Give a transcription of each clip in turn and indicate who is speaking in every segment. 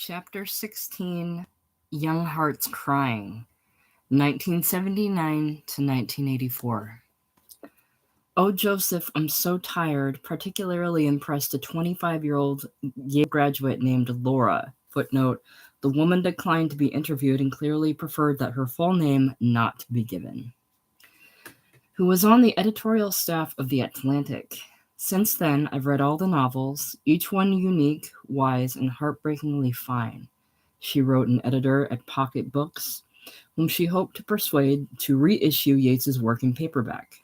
Speaker 1: Chapter 16, Young Hearts Crying, 1979 to 1984. Oh, Joseph, I'm so tired, particularly impressed a 25-year-old Yale graduate named Laura. Footnote, the woman declined to be interviewed and clearly preferred that her full name not be given, who was on the editorial staff of The Atlantic. Since then, I've read all the novels, each one unique, wise, and heartbreakingly fine. She wrote an editor at Pocket Books, whom she hoped to persuade to reissue Yates's work in paperback.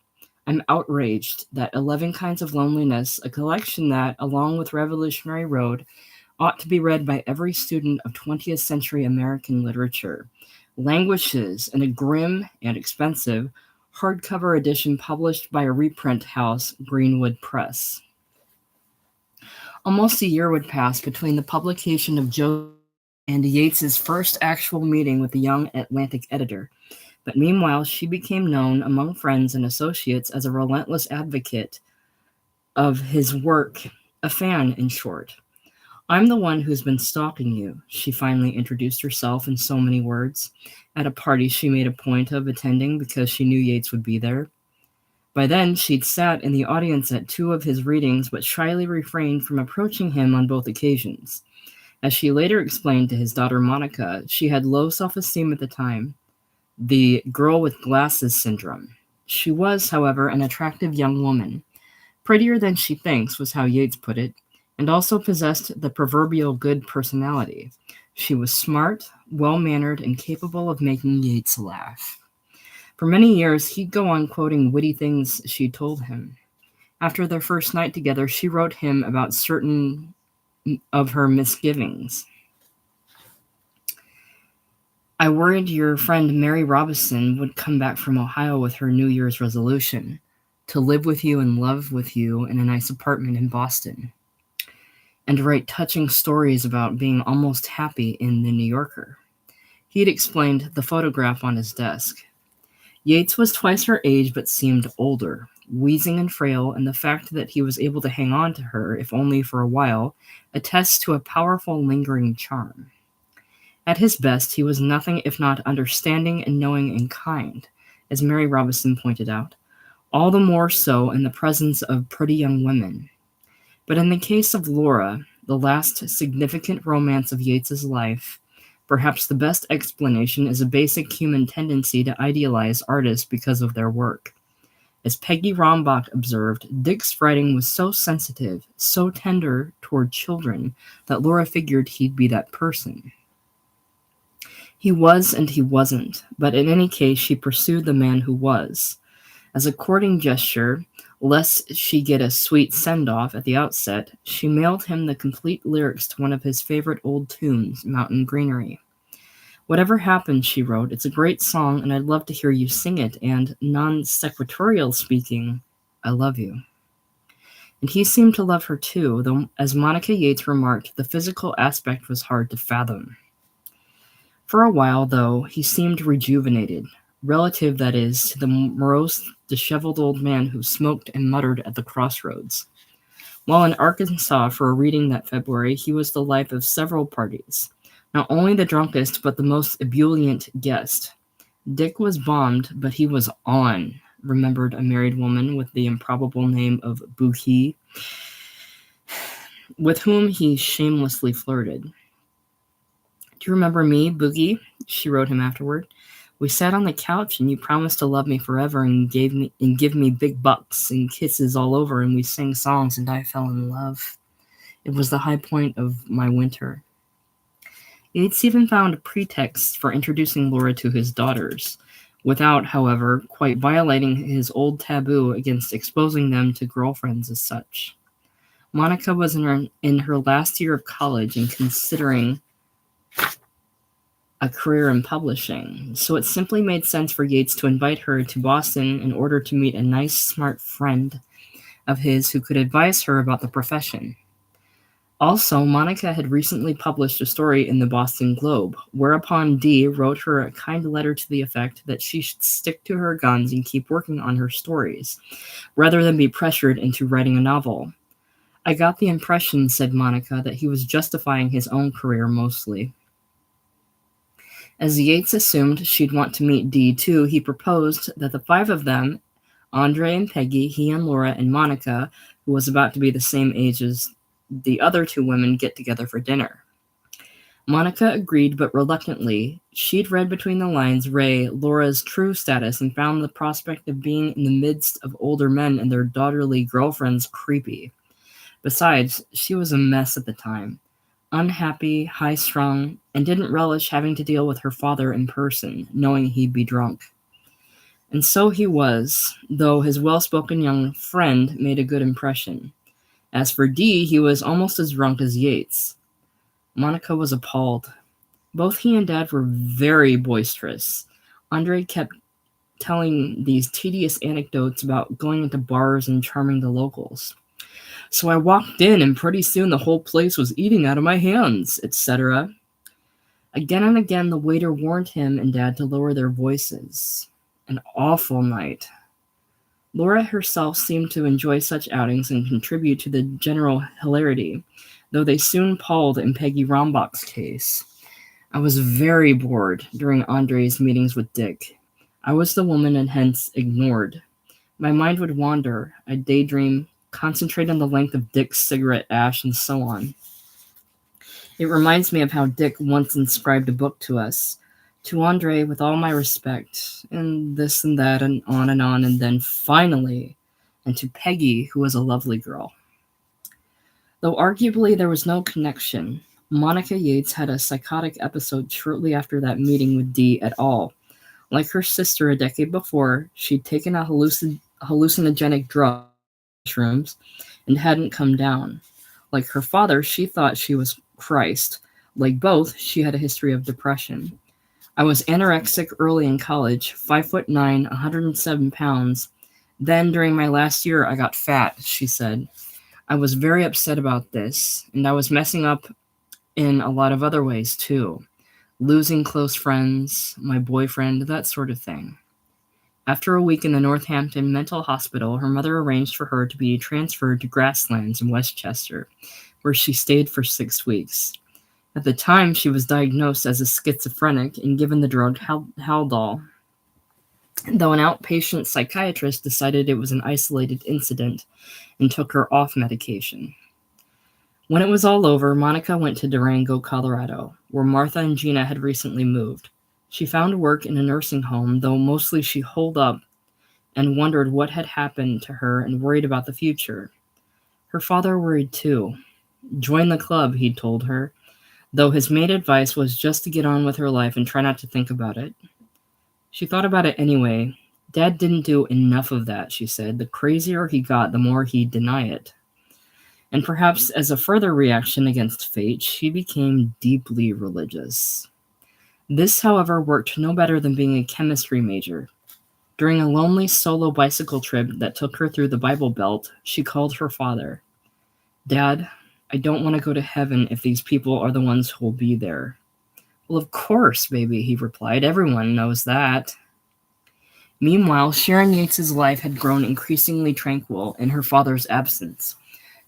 Speaker 1: I'm outraged that 11 Kinds of Loneliness, a collection that, along with Revolutionary Road, ought to be read by every student of 20th century American literature, languishes in a grim and expensive hardcover edition published by a reprint house, Greenwood Press. Almost a year would pass between the publication of Joe and Yates's first actual meeting with the young Atlantic editor, but meanwhile she became known among friends and associates as a relentless advocate of his work, a fan, in short. I'm the one who's been stalking you, she finally introduced herself in so many words, at a party she made a point of attending because she knew Yates would be there. By then, she'd sat in the audience at two of his readings, but shyly refrained from approaching him on both occasions. As she later explained to his daughter Monica, she had low self-esteem at the time, the girl with glasses syndrome. She was, however, an attractive young woman. Prettier than she thinks was how Yates put it, and also possessed the proverbial good personality. She was smart, well-mannered, and capable of making Yates laugh. For many years, he'd go on quoting witty things she told him. After their first night together, she wrote him about certain of her misgivings. I worried your friend Mary Robinson would come back from Ohio with her New Year's resolution, to live with you and love with you in a nice apartment in Boston, and to write touching stories about being almost happy in The New Yorker. He'd explained the photograph on his desk. Yates was twice her age but seemed older, wheezing and frail, and the fact that he was able to hang on to her, if only for a while, attests to a powerful lingering charm. At his best, he was nothing if not understanding and knowing and kind, as Mary Robinson pointed out, all the more so in the presence of pretty young women. But in the case of Laura, the last significant romance of Yates's life, perhaps the best explanation is a basic human tendency to idealize artists because of their work. As Peggy Rombach observed, Dick's writing was so sensitive, so tender toward children, that Laura figured he'd be that person. He was and he wasn't, but in any case she pursued the man who was. As a courting gesture, lest she get a sweet send-off at the outset, she mailed him the complete lyrics to one of his favorite old tunes, Mountain Greenery. Whatever happens, she wrote, it's a great song and I'd love to hear you sing it, and non-secretarial speaking, I love you. And he seemed to love her too, though, as Monica Yates remarked, the physical aspect was hard to fathom. For a while, though, he seemed rejuvenated, relative, that is, to the morose, disheveled old man who smoked and muttered at the crossroads. While in Arkansas for a reading that February, he was the life of several parties, not only the drunkest, but the most ebullient guest. Dick was bombed, but he was on, remembered a married woman with the improbable name of Bookie, with whom he shamelessly flirted. Do you remember me, Boogie? She wrote him afterward. We sat on the couch and you promised to love me forever and give me big bucks and kisses all over, and we sang songs and I fell in love. It was the high point of my winter. Yates even found pretexts for introducing Laura to his daughters, without, however, quite violating his old taboo against exposing them to girlfriends as such. Monica was in her last year of college and considering a career in publishing, so it simply made sense for Yates to invite her to Boston in order to meet a nice, smart friend of his who could advise her about the profession. Also, Monica had recently published a story in the Boston Globe, whereupon Dee wrote her a kind letter to the effect that she should stick to her guns and keep working on her stories, rather than be pressured into writing a novel. I got the impression, said Monica, that he was justifying his own career mostly. As Yates assumed she'd want to meet Dee too, he proposed that the five of them, Andre and Peggy, he and Laura and Monica, who was about to be the same age as the other two women, get together for dinner. Monica agreed, but reluctantly. She'd read between the lines Laura's true status, and found the prospect of being in the midst of older men and their daughterly girlfriends creepy. Besides, she was a mess at the time. Unhappy, high-strung, and didn't relish having to deal with her father in person, knowing he'd be drunk. And so he was, though his well-spoken young friend made a good impression. As for Dee, he was almost as drunk as Yates. Monica was appalled. Both he and Dad were very boisterous. Andre kept telling these tedious anecdotes about going into bars and charming the locals. So I walked in, and pretty soon the whole place was eating out of my hands, etc. Again and again, the waiter warned him and Dad to lower their voices. An awful night. Laura herself seemed to enjoy such outings and contribute to the general hilarity, though they soon palled in Peggy Rombach's case. I was very bored during Andre's meetings with Dick. I was the woman and hence ignored. My mind would wander. I'd daydream, concentrate on the length of Dick's cigarette ash, and so on. It reminds me of how Dick once inscribed a book to us. To Andre, with all my respect, and this and that, and on, and then finally, and to Peggy, who was a lovely girl. Though arguably there was no connection, Monica Yates had a psychotic episode shortly after that meeting with Dee at all. Like her sister a decade before, she'd taken a hallucinogenic drug, mushrooms, and hadn't come down. Like her father, she thought she was Christ. Like both, she had a history of depression. I was anorexic early in college, 5'9", 107 pounds. Then, during my last year, I got fat, she said. I was very upset about this, and I was messing up in a lot of other ways, too. Losing close friends, my boyfriend, that sort of thing. After a week in the Northampton Mental Hospital, her mother arranged for her to be transferred to Grasslands in Westchester, where she stayed for 6 weeks. At the time, she was diagnosed as a schizophrenic and given the drug Haldol, though an outpatient psychiatrist decided it was an isolated incident and took her off medication. When it was all over, Monica went to Durango, Colorado, where Martha and Gina had recently moved. She found work in a nursing home, though mostly she holed up and wondered what had happened to her and worried about the future. Her father worried too. Join the club, he'd told her, though his main advice was just to get on with her life and try not to think about it. She thought about it anyway. Dad didn't do enough of that, she said. The crazier he got, the more he'd deny it. And perhaps as a further reaction against fate, she became deeply religious. This, however, worked no better than being a chemistry major. During a lonely solo bicycle trip that took her through the Bible Belt, she called her father. Dad, I don't want to go to heaven if these people are the ones who will be there. Well, of course, baby, he replied. Everyone knows that. Meanwhile, Sharon Yates's life had grown increasingly tranquil in her father's absence.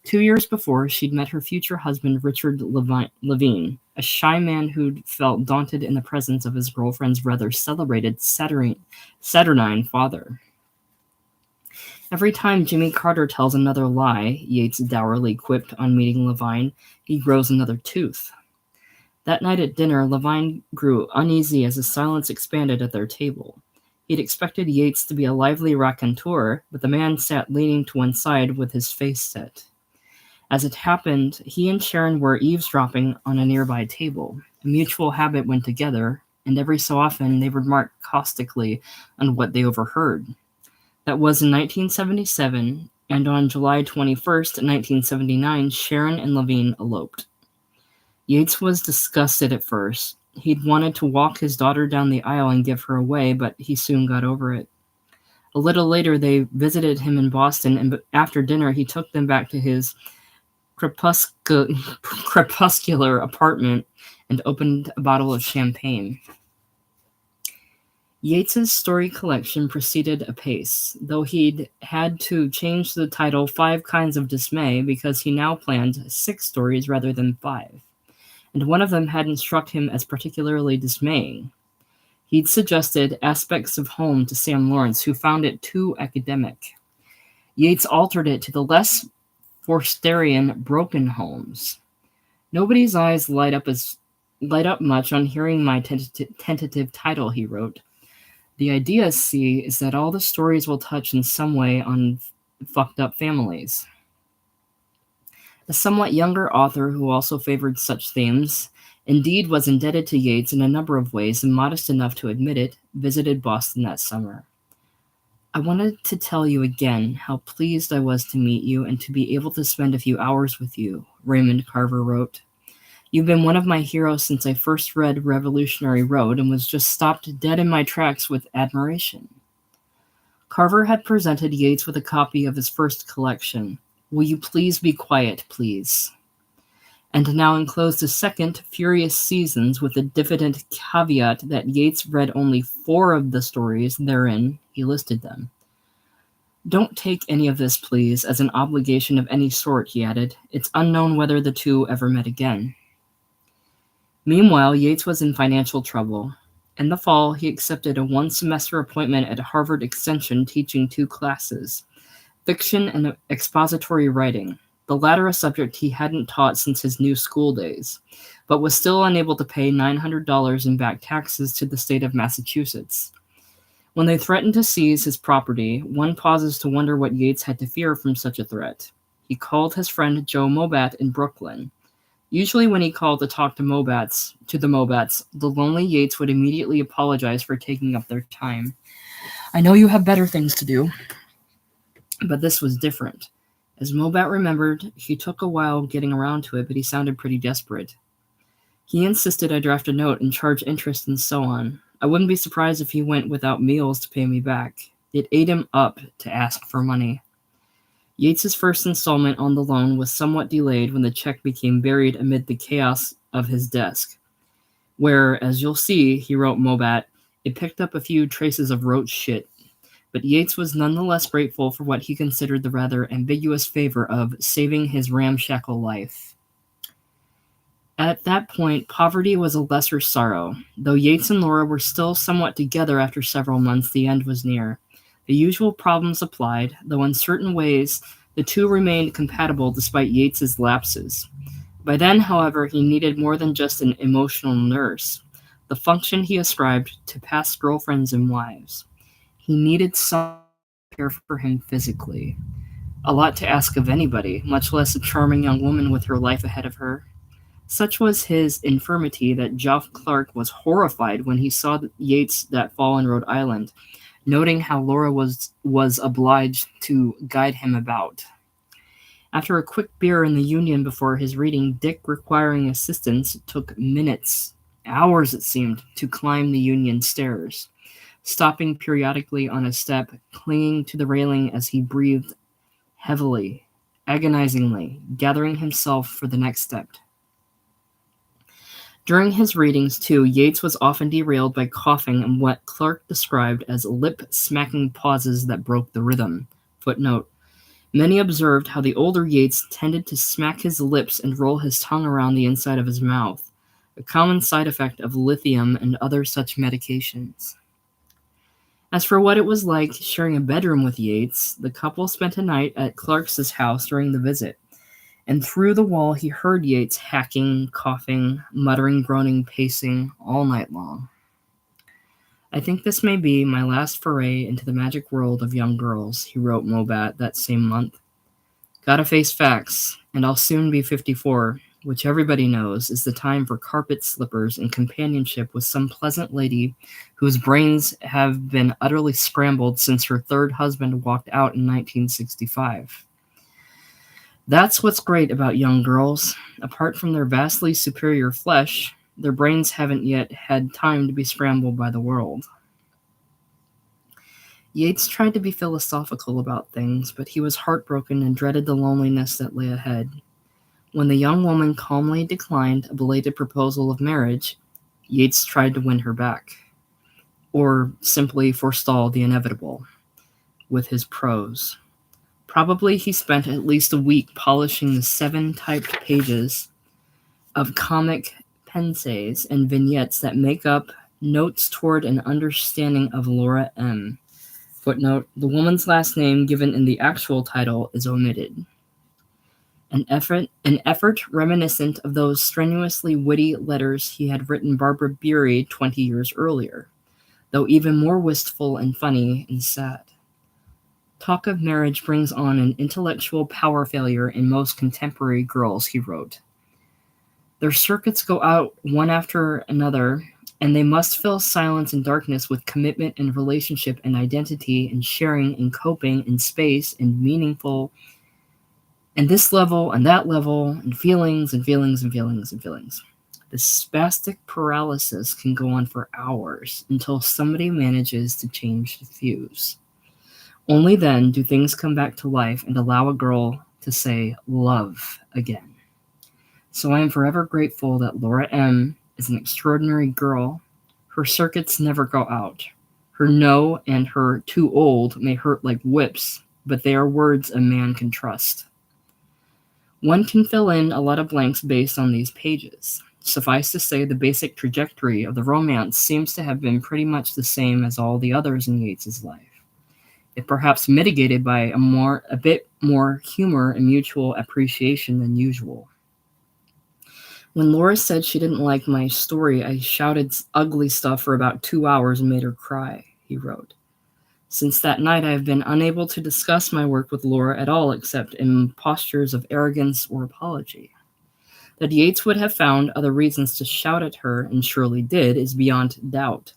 Speaker 1: 2 years before, she'd met her future husband, Richard Levine, a shy man who'd felt daunted in the presence of his girlfriend's rather celebrated saturnine father. Every time Jimmy Carter tells another lie, Yates dourly quipped on meeting Levine, he grows another tooth. That night at dinner, Levine grew uneasy as the silence expanded at their table. He'd expected Yates to be a lively raconteur, but the man sat leaning to one side with his face set. As it happened, he and Sharon were eavesdropping on a nearby table, a mutual habit when together, and every so often they remarked caustically on what they overheard. That was in 1977, and on July 21st, 1979, Sharon and Levine eloped. Yates was disgusted at first. He'd wanted to walk his daughter down the aisle and give her away, but he soon got over it. A little later, they visited him in Boston, and after dinner, he took them back to his crepuscular apartment and opened a bottle of champagne. Yates's story collection proceeded apace, though he'd had to change the title Five Kinds of Dismay because he now planned 6 stories rather than 5, and one of them hadn't struck him as particularly dismaying. He'd suggested Aspects of Home to Sam Lawrence, who found it too academic. Yates altered it to the less Forsterian Broken Homes. Nobody's eyes light up much on hearing my tentative title, he wrote. The idea, see, is that all the stories will touch in some way on fucked up families. A somewhat younger author who also favored such themes, indeed was indebted to Yates in a number of ways and modest enough to admit it, visited Boston that summer. I wanted to tell you again how pleased I was to meet you and to be able to spend a few hours with you, Raymond Carver wrote. You've been one of my heroes since I first read Revolutionary Road and was just stopped dead in my tracks with admiration. Carver had presented Yates with a copy of his first collection, Will You Please Be Quiet, Please? And now enclosed a second, Furious Seasons, with a diffident caveat that Yates read only 4 of the stories therein. He listed them. Don't take any of this, please, as an obligation of any sort, he added. It's unknown whether the two ever met again. Meanwhile, Yates was in financial trouble. In the fall, he accepted a 1-semester appointment at Harvard Extension teaching 2 classes, fiction and expository writing, the latter a subject he hadn't taught since his new school days, but was still unable to pay $900 in back taxes to the state of Massachusetts. When they threatened to seize his property, one pauses to wonder what Yates had to fear from such a threat. He called his friend Joe Mobat in Brooklyn. Usually when he called to talk to the Mobats, the lonely Yates would immediately apologize for taking up their time. I know you have better things to do. But this was different. As Mobat remembered, he took a while getting around to it, but he sounded pretty desperate. He insisted I draft a note and charge interest and so on. I wouldn't be surprised if he went without meals to pay me back. It ate him up to ask for money. Yates's first installment on the loan was somewhat delayed when the check became buried amid the chaos of his desk, where, as you'll see, he wrote Mobat, it picked up a few traces of rote shit. But Yates was nonetheless grateful for what he considered the rather ambiguous favor of saving his ramshackle life. At that point, poverty was a lesser sorrow. Though Yates and Laura were still somewhat together after several months, the end was near. The usual problems applied, though in certain ways the two remained compatible despite Yates's lapses. By then, however, he needed more than just an emotional nurse, the function he ascribed to past girlfriends and wives. He needed someone to care for him physically. A lot to ask of anybody, much less a charming young woman with her life ahead of her. Such was his infirmity that Geoff Clark was horrified when he saw Yates that fall in Rhode Island, noting how Laura was obliged to guide him about. After a quick beer in the Union before his reading, Dick, requiring assistance, took minutes, hours it seemed, to climb the Union stairs, stopping periodically on a step, clinging to the railing as he breathed heavily, agonizingly, gathering himself for the next step. During his readings, too, Yates was often derailed by coughing and what Clark described as lip-smacking pauses that broke the rhythm. Footnote. Many observed how the older Yates tended to smack his lips and roll his tongue around the inside of his mouth, a common side effect of lithium and other such medications. As for what it was like sharing a bedroom with Yates, the couple spent a night at Clark's house during the visit. And through the wall he heard Yates hacking, coughing, muttering, groaning, pacing, all night long. I think this may be my last foray into the magic world of young girls, he wrote Mobat that same month. Gotta face facts, and I'll soon be 54, which everybody knows is the time for carpet slippers and companionship with some pleasant lady whose brains have been utterly scrambled since her third husband walked out in 1965. That's what's great about young girls. Apart from their vastly superior flesh, their brains haven't yet had time to be scrambled by the world. Yates tried to be philosophical about things, but he was heartbroken and dreaded the loneliness that lay ahead. When the young woman calmly declined a belated proposal of marriage, Yates tried to win her back. or simply forestall the inevitable with his prose. Probably he spent at least a week polishing the 7 typed pages of comic pensees and vignettes that make up Notes Toward an Understanding of Laura M. Footnote: the woman's last name given in the actual title is omitted. An effort reminiscent of those strenuously witty letters he had written Barbara Beery 20 years earlier, though even more wistful and funny and sad. Talk of marriage brings on an intellectual power failure in most contemporary girls, he wrote. Their circuits go out one after another, and they must fill silence and darkness with commitment and relationship and identity and sharing and coping and space and meaningful and this level and that level and feelings and feelings and feelings and feelings. The spastic paralysis can go on for hours until somebody manages to change the fuse. Only then do things come back to life and allow a girl to say love again. So I am forever grateful that Laura M. is an extraordinary girl. Her circuits never go out. Her no and her too old may hurt like whips, but they are words a man can trust. One can fill in a lot of blanks based on these pages. Suffice to say, the basic trajectory of the romance seems to have been pretty much the same as all the others in Yates's life, if perhaps mitigated by a bit more humor and mutual appreciation than usual. When Laura said she didn't like my story, I shouted ugly stuff for about 2 hours and made her cry, he wrote. Since that night, I have been unable to discuss my work with Laura at all except in postures of arrogance or apology. That Yates would have found other reasons to shout at her, and surely did, is beyond doubt.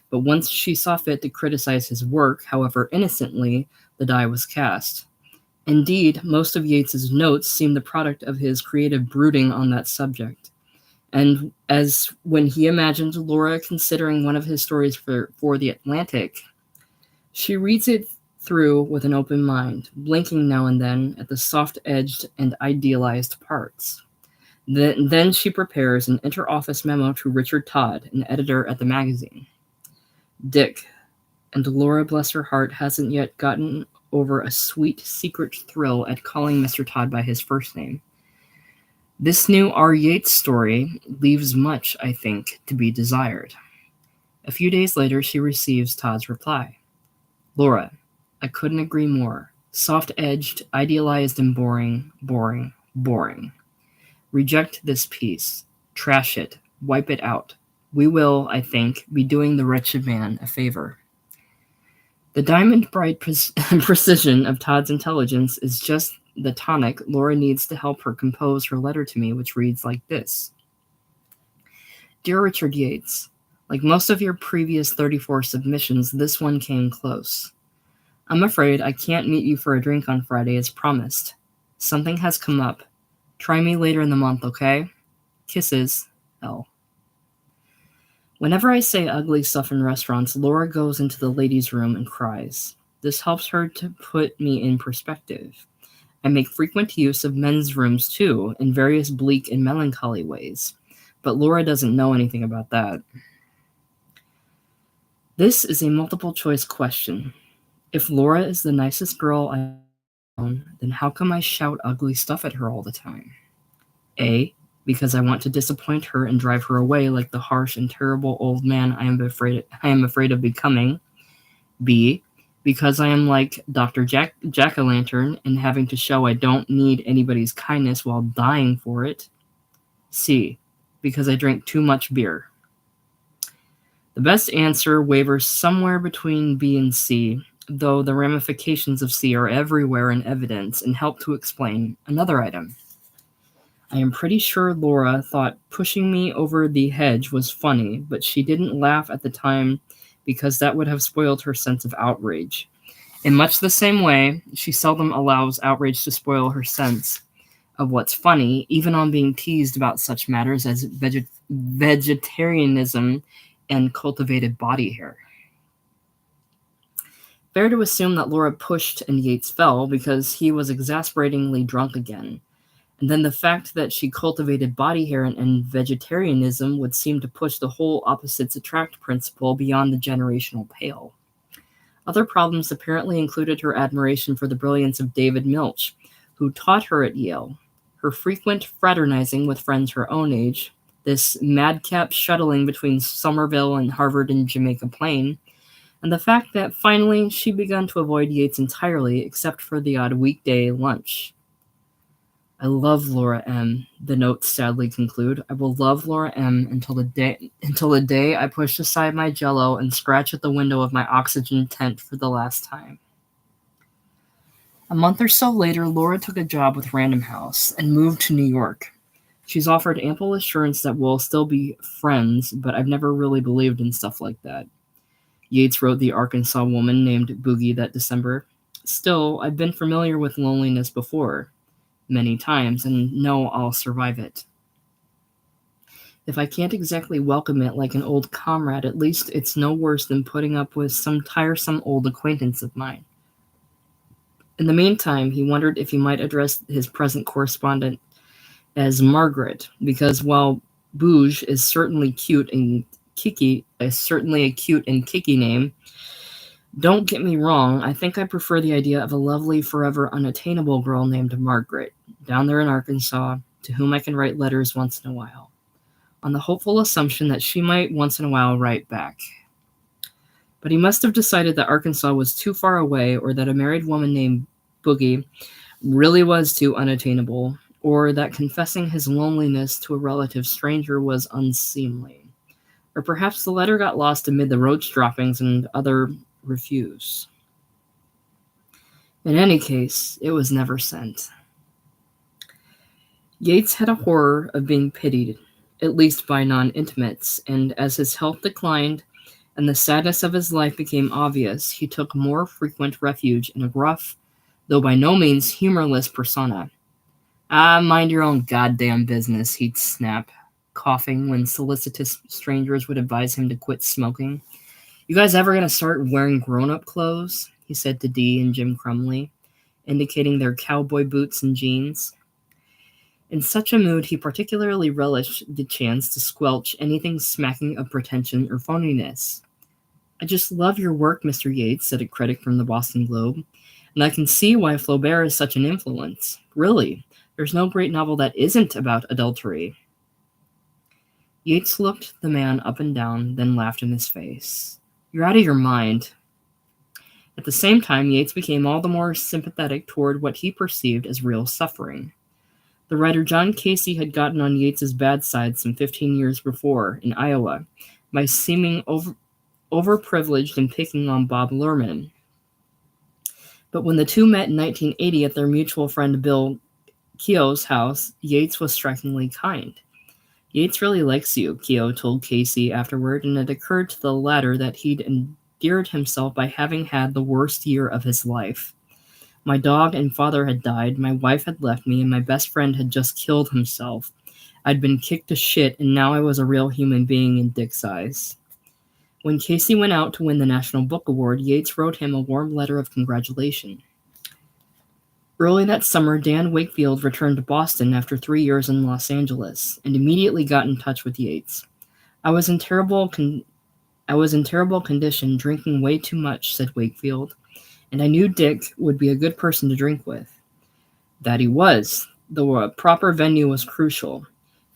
Speaker 1: But once she saw fit to criticize his work, however innocently, the die was cast. Indeed, most of Yates's notes seem the product of his creative brooding on that subject. And as when he imagined Laura considering one of his stories for The Atlantic, she reads it through with an open mind, blinking now and then at the soft-edged and idealized parts. Then she prepares an inter-office memo to Richard Todd, an editor at the magazine. Dick, and Laura, bless her heart, hasn't yet gotten over a sweet, secret thrill at calling Mr. Todd by his first name. This new R. Yates story leaves much, I think, to be desired. A few days later, she receives Todd's reply. Laura, I couldn't agree more. Soft-edged, idealized, and boring, boring, boring. Reject this piece. Trash it. Wipe it out. We will, I think, be doing the wretched man a favor. The diamond-bright precision of Todd's intelligence is just the tonic Laura needs to help her compose her letter to me, which reads like this. Dear Richard Yates, like most of your previous 34 submissions, this one came close. I'm afraid I can't meet you for a drink on Friday as promised. Something has come up. Try me later in the month, okay? Kisses, L. Whenever I say ugly stuff in restaurants, Laura goes into the ladies' room and cries. This helps her to put me in perspective. I make frequent use of men's rooms, too, in various bleak and melancholy ways. But Laura doesn't know anything about that. This is a multiple-choice question. If Laura is the nicest girl I've known, then how come I shout ugly stuff at her all the time? A, because I want to disappoint her and drive her away like the harsh and terrible old man I am afraid of becoming. B, because I am like Dr. Jack-o'-lantern and having to show I don't need anybody's kindness while dying for it. C, because I drink too much beer. The best answer wavers somewhere between B and C, though the ramifications of C are everywhere in evidence and help to explain another item. I am pretty sure Laura thought pushing me over the hedge was funny, but she didn't laugh at the time because that would have spoiled her sense of outrage. In much the same way, she seldom allows outrage to spoil her sense of what's funny, even on being teased about such matters as vegetarianism and cultivated body hair. Fair to assume that Laura pushed and Yates fell because he was exasperatingly drunk again. And then the fact that she cultivated body hair and vegetarianism would seem to push the whole opposites attract principle beyond the generational pale. Other problems apparently included her admiration for the brilliance of David Milch, who taught her at Yale, her frequent fraternizing with friends her own age, this madcap shuttling between Somerville and Harvard and Jamaica Plain, and the fact that finally she begun to avoid Yates entirely except for the odd weekday lunch. I love Laura M., the notes sadly conclude. I will love Laura M. until the day I push aside my jello and scratch at the window of my oxygen tent for the last time. A month or so later, Laura took a job with Random House and moved to New York. She's offered ample assurance that we'll still be friends, but I've never really believed in stuff like that. Yates wrote the Arkansas woman named Boogie that December. Still, I've been familiar with loneliness before, many times, and know I'll survive it. If I can't exactly welcome it like an old comrade, at least it's no worse than putting up with some tiresome old acquaintance of mine. In the meantime, he wondered if he might address his present correspondent as Margaret, because while Bouge is certainly certainly a cute and kicky name, don't get me wrong, I think I prefer the idea of a lovely, forever unattainable girl named Margaret, down there in Arkansas, to whom I can write letters once in a while, on the hopeful assumption that she might once in a while write back. But he must have decided that Arkansas was too far away, or that a married woman named Boogie really was too unattainable, or that confessing his loneliness to a relative stranger was unseemly. Or perhaps the letter got lost amid the roach droppings and other refuse. In any case, it was never sent. Yates had a horror of being pitied, at least by non-intimates, and as his health declined and the sadness of his life became obvious, he took more frequent refuge in a gruff, though by no means humorless persona. "Ah, mind your own goddamn business," he'd snap, coughing when solicitous strangers would advise him to quit smoking. "You guys ever gonna start wearing grown-up clothes?" he said to Dee and Jim Crumley, indicating their cowboy boots and jeans. In such a mood, he particularly relished the chance to squelch anything smacking of pretension or phoniness. "I just love your work, Mr. Yates," said a critic from the Boston Globe, "and I can see why Flaubert is such an influence. Really, there's no great novel that isn't about adultery." Yates looked the man up and down, then laughed in his face. "You're out of your mind." At the same time, Yates became all the more sympathetic toward what he perceived as real suffering. The writer John Casey had gotten on Yates's bad side some 15 years before, in Iowa, by seeming overprivileged and picking on Bob Lerman. But when the two met in 1980 at their mutual friend Bill Keogh's house, Yates was strikingly kind. "Yates really likes you," Keogh told Casey afterward, and it occurred to the latter that he'd endeared himself by having had the worst year of his life. "My dog and father had died, my wife had left me, and my best friend had just killed himself. I'd been kicked to shit, and now I was a real human being in Dick's eyes." When Casey went out to win the National Book Award, Yates wrote him a warm letter of congratulation. Early that summer, Dan Wakefield returned to Boston after 3 years in Los Angeles, and immediately got in touch with Yates. I was in terrible condition, drinking way too much," said Wakefield, "and I knew Dick would be a good person to drink with." That he was, though a proper venue was crucial.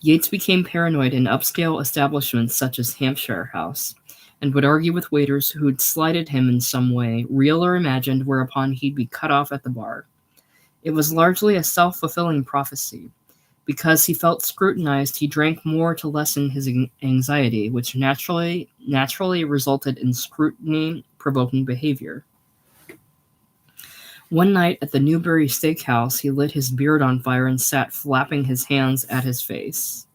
Speaker 1: Yates became paranoid in upscale establishments such as Hampshire House, and would argue with waiters who'd slighted him in some way, real or imagined, whereupon he'd be cut off at the bar. It was largely a self-fulfilling prophecy. Because he felt scrutinized, he drank more to lessen his anxiety, which naturally resulted in scrutiny-provoking behavior. One night at the Newbury Steakhouse, he lit his beard on fire and sat flapping his hands at his face.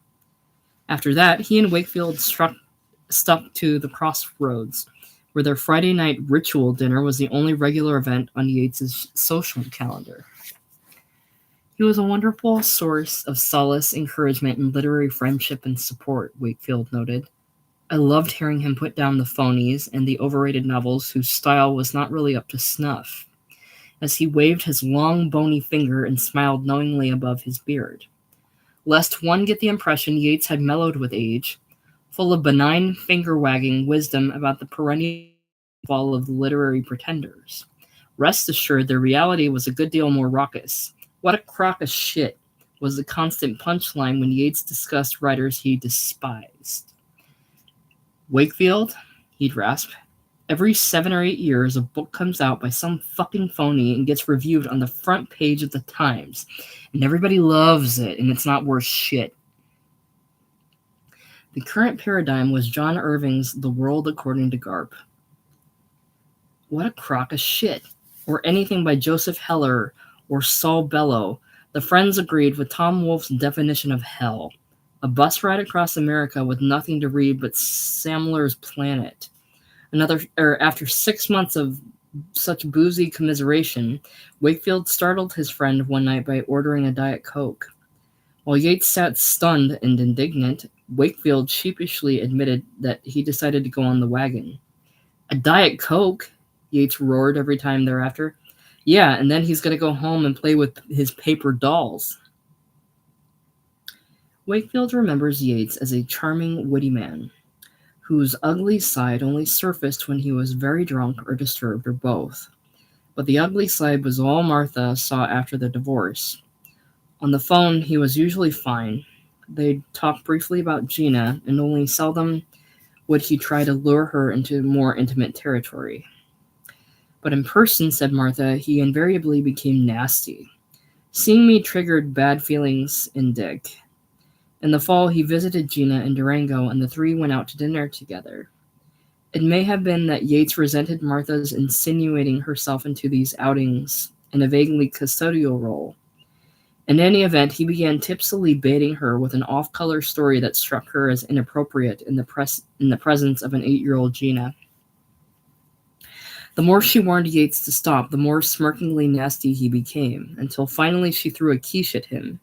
Speaker 1: After that, he and Wakefield stuck to the Crossroads, where their Friday night ritual dinner was the only regular event on Yates's social calendar. "He was a wonderful source of solace, encouragement, and literary friendship and support," Wakefield noted. "I loved hearing him put down the phonies and the overrated novels whose style was not really up to snuff. as he waved his long, bony finger and smiled knowingly above his beard. Lest one get the impression Yates had mellowed with age, full of benign finger-wagging wisdom about the perennial fall of the literary pretenders. Rest assured, their reality was a good deal more raucous. What a crock of shit was the constant punchline when Yates discussed writers he despised. Wakefield, he'd rasp, every 7 or 8 years a book comes out by some fucking phony and gets reviewed on the front page of the Times, and everybody loves it, and it's not worth shit. The current paradigm was John Irving's The World According to Garp. What a crock of shit. Or anything by Joseph Heller or Saul Bellow. The friends agreed with Tom Wolfe's definition of hell. A bus ride across America with nothing to read but Samler's Planet. After 6 months of such boozy commiseration, Wakefield startled his friend one night by ordering a Diet Coke. While Yates sat stunned and indignant, Wakefield sheepishly admitted that he decided to go on the wagon. A Diet Coke? Yates roared every time thereafter. Yeah, and then he's going to go home and play with his paper dolls. Wakefield remembers Yates as a charming, witty man, whose ugly side only surfaced when he was very drunk or disturbed or both. But the ugly side was all Martha saw after the divorce. On the phone, he was usually fine. They'd talk briefly about Gina, and only seldom would he try to lure her into more intimate territory. But in person, said Martha, he invariably became nasty. Seeing me triggered bad feelings in Dick. In the fall, he visited Gina in Durango, and the three went out to dinner together. It may have been that Yates resented Martha's insinuating herself into these outings in a vaguely custodial role. In any event, he began tipsily baiting her with an off-color story that struck her as inappropriate in the presence of an 8-year-old Gina. The more she warned Yates to stop, the more smirkingly nasty he became, until finally she threw a quiche at him.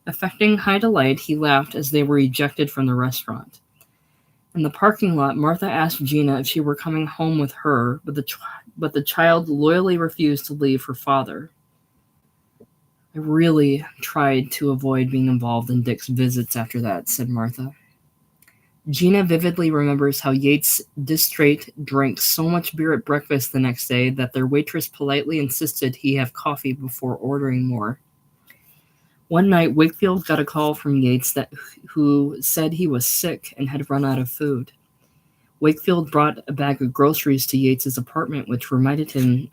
Speaker 1: Affecting high delight, he laughed as they were ejected from the restaurant. In the parking lot, Martha asked Gina if she were coming home with her, but the child loyally refused to leave her father. I really tried to avoid being involved in Dick's visits after that, said Martha. Gina vividly remembers how Yates distrait drank so much beer at breakfast the next day that their waitress politely insisted he have coffee before ordering more. One night, Wakefield got a call from Yates who said he was sick and had run out of food. Wakefield brought a bag of groceries to Yates's apartment, which reminded him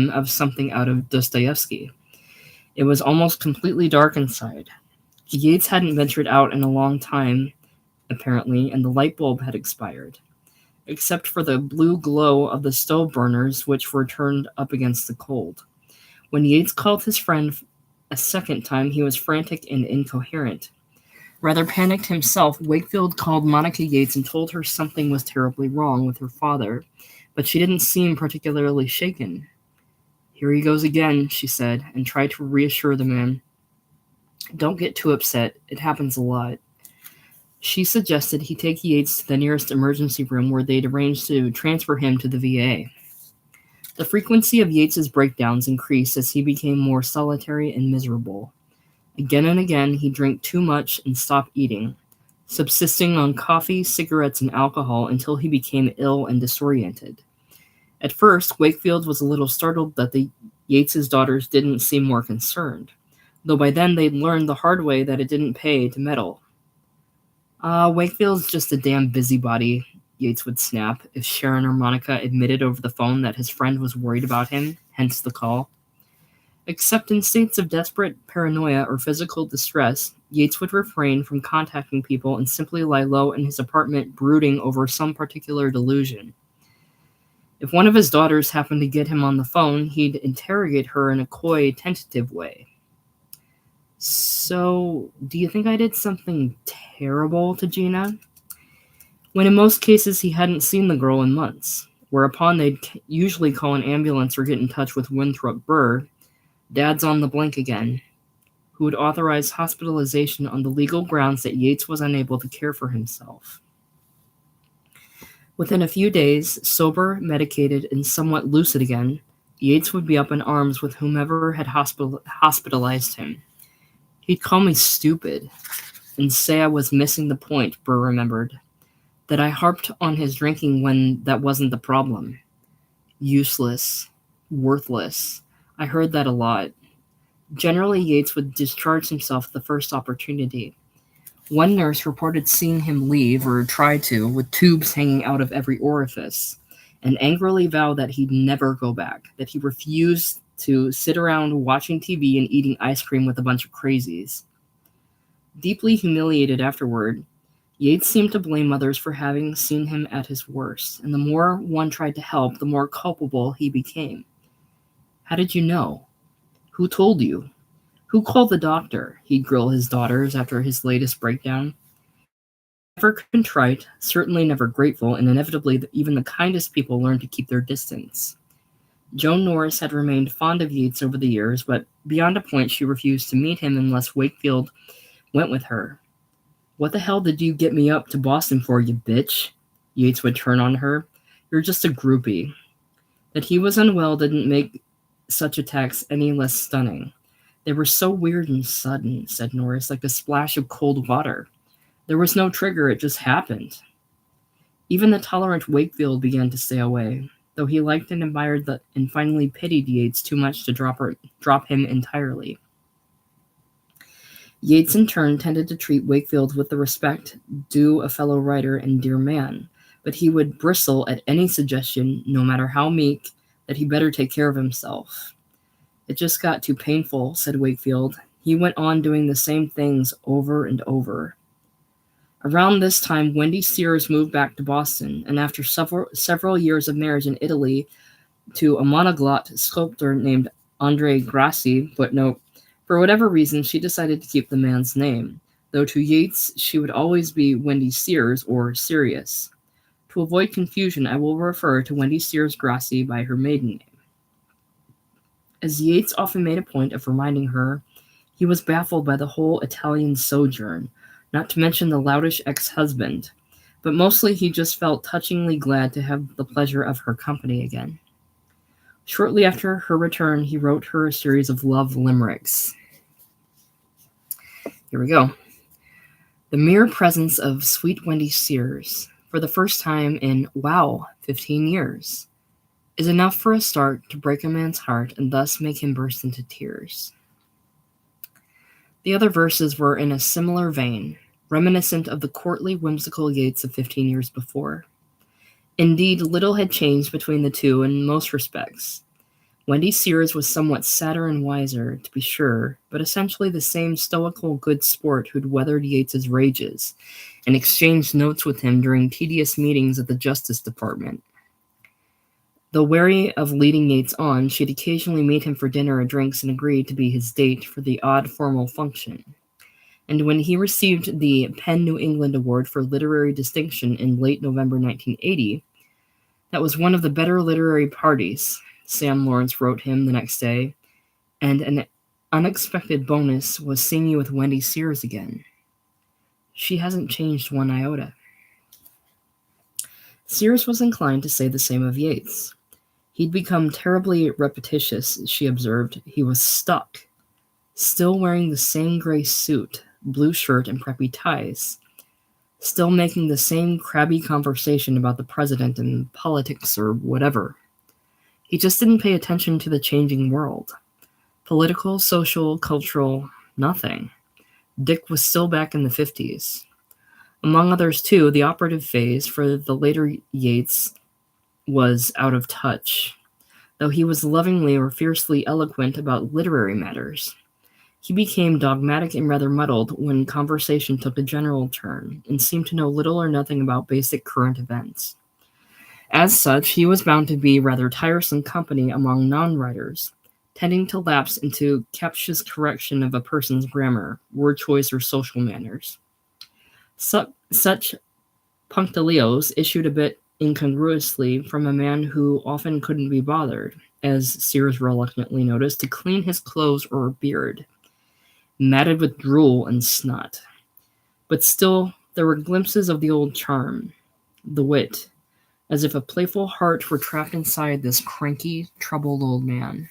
Speaker 1: of something out of Dostoevsky. It was almost completely dark inside. Yates hadn't ventured out in a long time, apparently, and the light bulb had expired, except for the blue glow of the stove burners, which were turned up against the cold. When Yates called his friend a second time, he was frantic and incoherent. Rather panicked himself, Wakefield called Monica Yates and told her something was terribly wrong with her father, but she didn't seem particularly shaken. Here he goes again, she said, and tried to reassure the man. Don't get too upset. It happens a lot. She suggested he take Yates to the nearest emergency room where they'd arranged to transfer him to the VA. The frequency of Yates's breakdowns increased as he became more solitary and miserable. Again and again, he drank too much and stopped eating, subsisting on coffee, cigarettes, and alcohol until he became ill and disoriented. At first, Wakefield was a little startled that the Yates's daughters didn't seem more concerned, though by then they'd learned the hard way that it didn't pay to meddle. Wakefield's just a damn busybody, Yates would snap if Sharon or Monica admitted over the phone that his friend was worried about him, hence the call. Except in states of desperate paranoia or physical distress, Yates would refrain from contacting people and simply lie low in his apartment brooding over some particular delusion. If one of his daughters happened to get him on the phone, he'd interrogate her in a coy, tentative way. So, do you think I did something terrible to Gina? When in most cases he hadn't seen the girl in months, whereupon they'd usually call an ambulance or get in touch with Winthrop Burr, Dad's on the blink again, who would authorize hospitalization on the legal grounds that Yates was unable to care for himself. Within a few days, sober, medicated, and somewhat lucid again, Yates would be up in arms with whomever had hospitalized him. He'd call me stupid and say I was missing the point, Burr remembered. That I harped on his drinking when that wasn't the problem. Useless. Worthless. I heard that a lot. Generally, Yates would discharge himself at the first opportunity. One nurse reported seeing him leave, or try to, with tubes hanging out of every orifice, and angrily vowed that he'd never go back, that he refused to sit around watching TV and eating ice cream with a bunch of crazies. Deeply humiliated afterward, Yates seemed to blame others for having seen him at his worst, and the more one tried to help, the more culpable he became. How did you know? Who told you? Who called the doctor? He'd grill his daughters after his latest breakdown. Never contrite, certainly never grateful, and inevitably even the kindest people learn to keep their distance. Joan Norris had remained fond of Yates over the years, but beyond a point she refused to meet him unless Wakefield went with her. What the hell did you get me up to Boston for, you bitch? Yates would turn on her. You're just a groupie. That he was unwell didn't make such attacks any less stunning. They were so weird and sudden, said Norris, like a splash of cold water. There was no trigger, it just happened. Even the tolerant Wakefield began to stay away, though he liked and admired and finally pitied Yates too much to drop him entirely. Yates in turn tended to treat Wakefield with the respect due a fellow writer and dear man, but he would bristle at any suggestion, no matter how meek, that he better take care of himself. It just got too painful, said Wakefield. He went on doing the same things over and over. Around this time, Wendy Sears moved back to Boston, and after several years of marriage in Italy to a monoglot sculptor named Andre Grassi, footnote, for whatever reason, she decided to keep the man's name, though to Yates she would always be Wendy Sears or Sirius. To avoid confusion, I will refer to Wendy Sears Grassi by her maiden name. As Yates often made a point of reminding her, he was baffled by the whole Italian sojourn, not to mention the loutish ex-husband, but mostly he just felt touchingly glad to have the pleasure of her company again. Shortly after her return, he wrote her a series of love limericks. Here we go. The mere presence of sweet Wendy Sears, for the first time in, 15 years, is enough for a start to break a man's heart and thus make him burst into tears. The other verses were in a similar vein, reminiscent of the courtly, whimsical Yates of 15 years before. Indeed, little had changed between the two in most respects. Wendy Sears was somewhat sadder and wiser, to be sure, but essentially the same stoical good sport who'd weathered Yates's rages and exchanged notes with him during tedious meetings at the Justice Department. Though wary of leading Yates on, she'd occasionally meet him for dinner or drinks and agree to be his date for the odd formal function. And when he received the Penn New England Award for Literary Distinction in late November 1980, that was one of the better literary parties, Sam Lawrence wrote him the next day, and an unexpected bonus was seeing you with Wendy Sears again. She hasn't changed one iota. Sears was inclined to say the same of Yates. He'd become terribly repetitious, she observed. He was stuck, still wearing the same gray suit, blue shirt, and preppy ties, still making the same crabby conversation about the president and politics or whatever. He just didn't pay attention to the changing world. Political, social, cultural, nothing. Dick was still back in the 50s. Among others, too, the operative phase for the later Yates was out of touch, though he was lovingly or fiercely eloquent about literary matters. He became dogmatic and rather muddled when conversation took a general turn, and seemed to know little or nothing about basic current events. As such, he was bound to be rather tiresome company among non-writers, tending to lapse into captious correction of a person's grammar, word choice, or social manners. Such punctilios issued a bit incongruously from a man who often couldn't be bothered, as Sears reluctantly noticed, to clean his clothes or beard, matted with drool and snot. But still, there were glimpses of the old charm, the wit, as if a playful heart were trapped inside this cranky, troubled old man.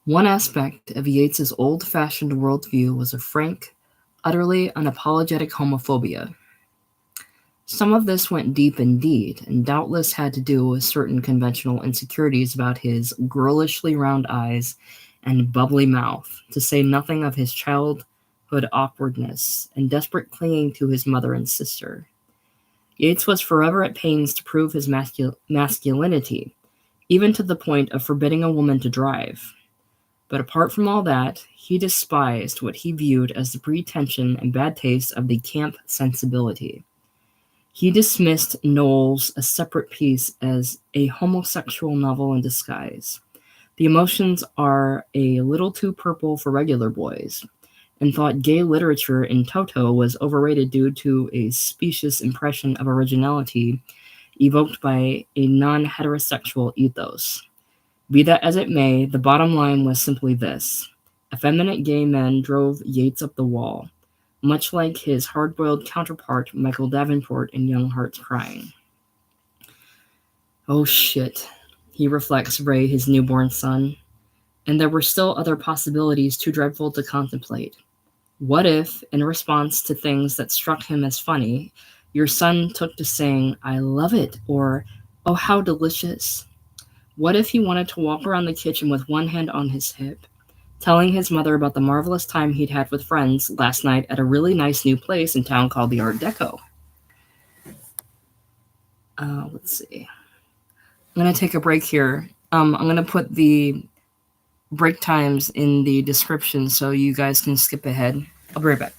Speaker 1: One aspect of Yeats's old-fashioned worldview was a frank, utterly unapologetic homophobia. Some of this went deep indeed, and doubtless had to do with certain conventional insecurities about his girlishly round eyes and bubbly mouth, to say nothing of his childhood awkwardness and desperate clinging to his mother and sister. Yates was forever at pains to prove his masculinity, even to the point of forbidding a woman to drive. But apart from all that, he despised what he viewed as the pretension and bad taste of the camp sensibility. He dismissed Knowles, a separate piece, as a homosexual novel in disguise. The emotions are a little too purple for regular boys, and thought gay literature in toto was overrated due to a specious impression of originality evoked by a non-heterosexual ethos. Be that as it may, the bottom line was simply this: effeminate gay men drove Yates up the wall, much like his hard-boiled counterpart Michael Davenport in Young Hearts Crying. Oh shit, he reflects Ray, his newborn son, and there were still other possibilities too dreadful to contemplate. What if, in response to things that struck him as funny, your son took to saying, "I love it," or "Oh, how delicious"? What if he wanted to walk around the kitchen with one hand on his hip, telling his mother about the marvelous time he'd had with friends last night at a really nice new place in town called the Art Deco? Let's see. I'm going to take a break here. I'm going to put the break times in the description so you guys can skip ahead. I'll be right back.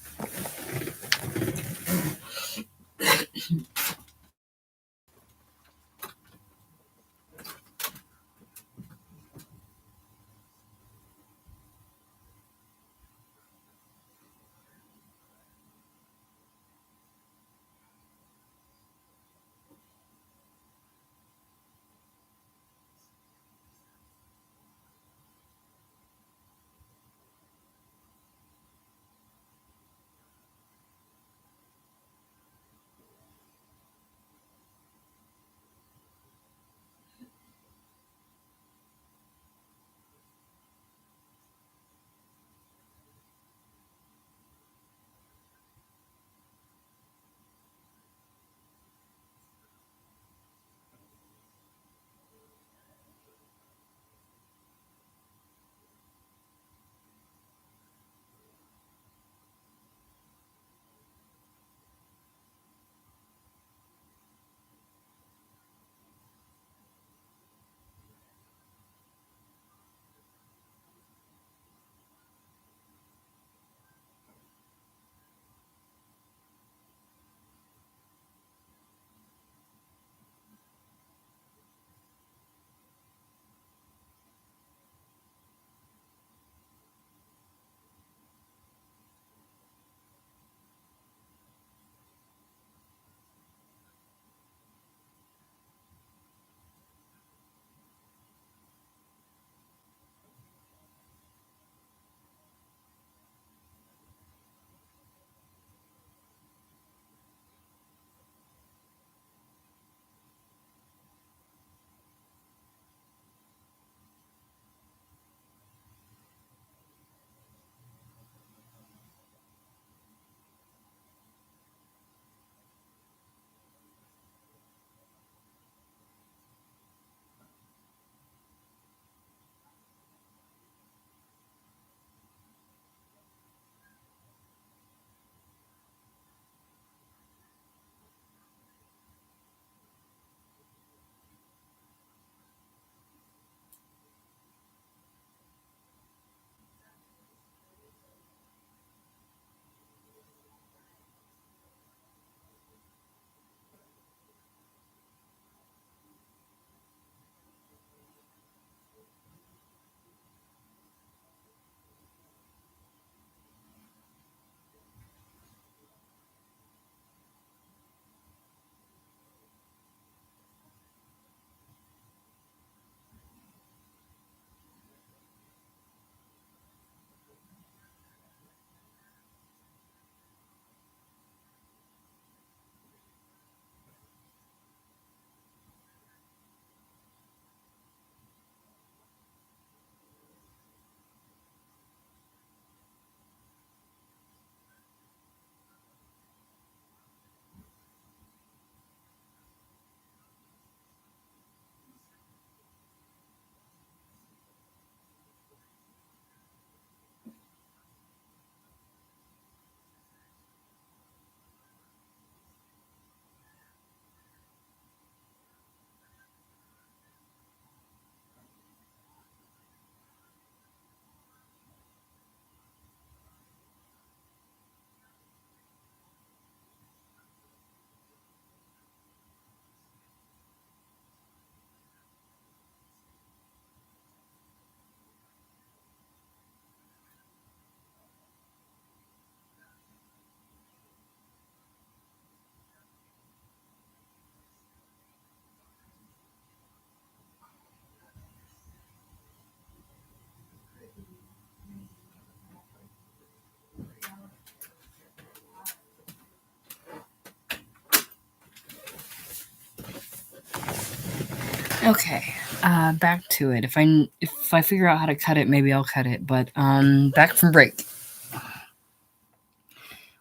Speaker 1: Okay, back to it. If I figure out how to cut it, maybe I'll cut it. But back from break.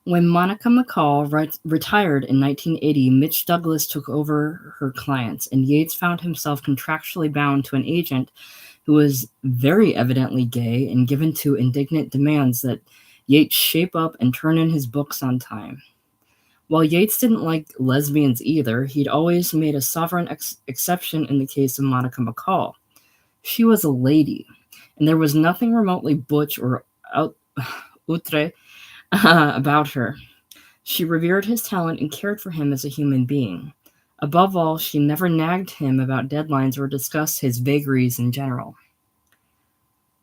Speaker 1: When Monica McCall retired in 1980, Mitch Douglas took over her clients, and Yates found himself contractually bound to an agent who was very evidently gay and given to indignant demands that Yates shape up and turn in his books on time. While Yates didn't like lesbians either, he'd always made a sovereign exception in the case of Monica McCall. She was a lady, and there was nothing remotely butch or outre about her. She revered his talent and cared for him as a human being. Above all, she never nagged him about deadlines or discussed his vagaries in general.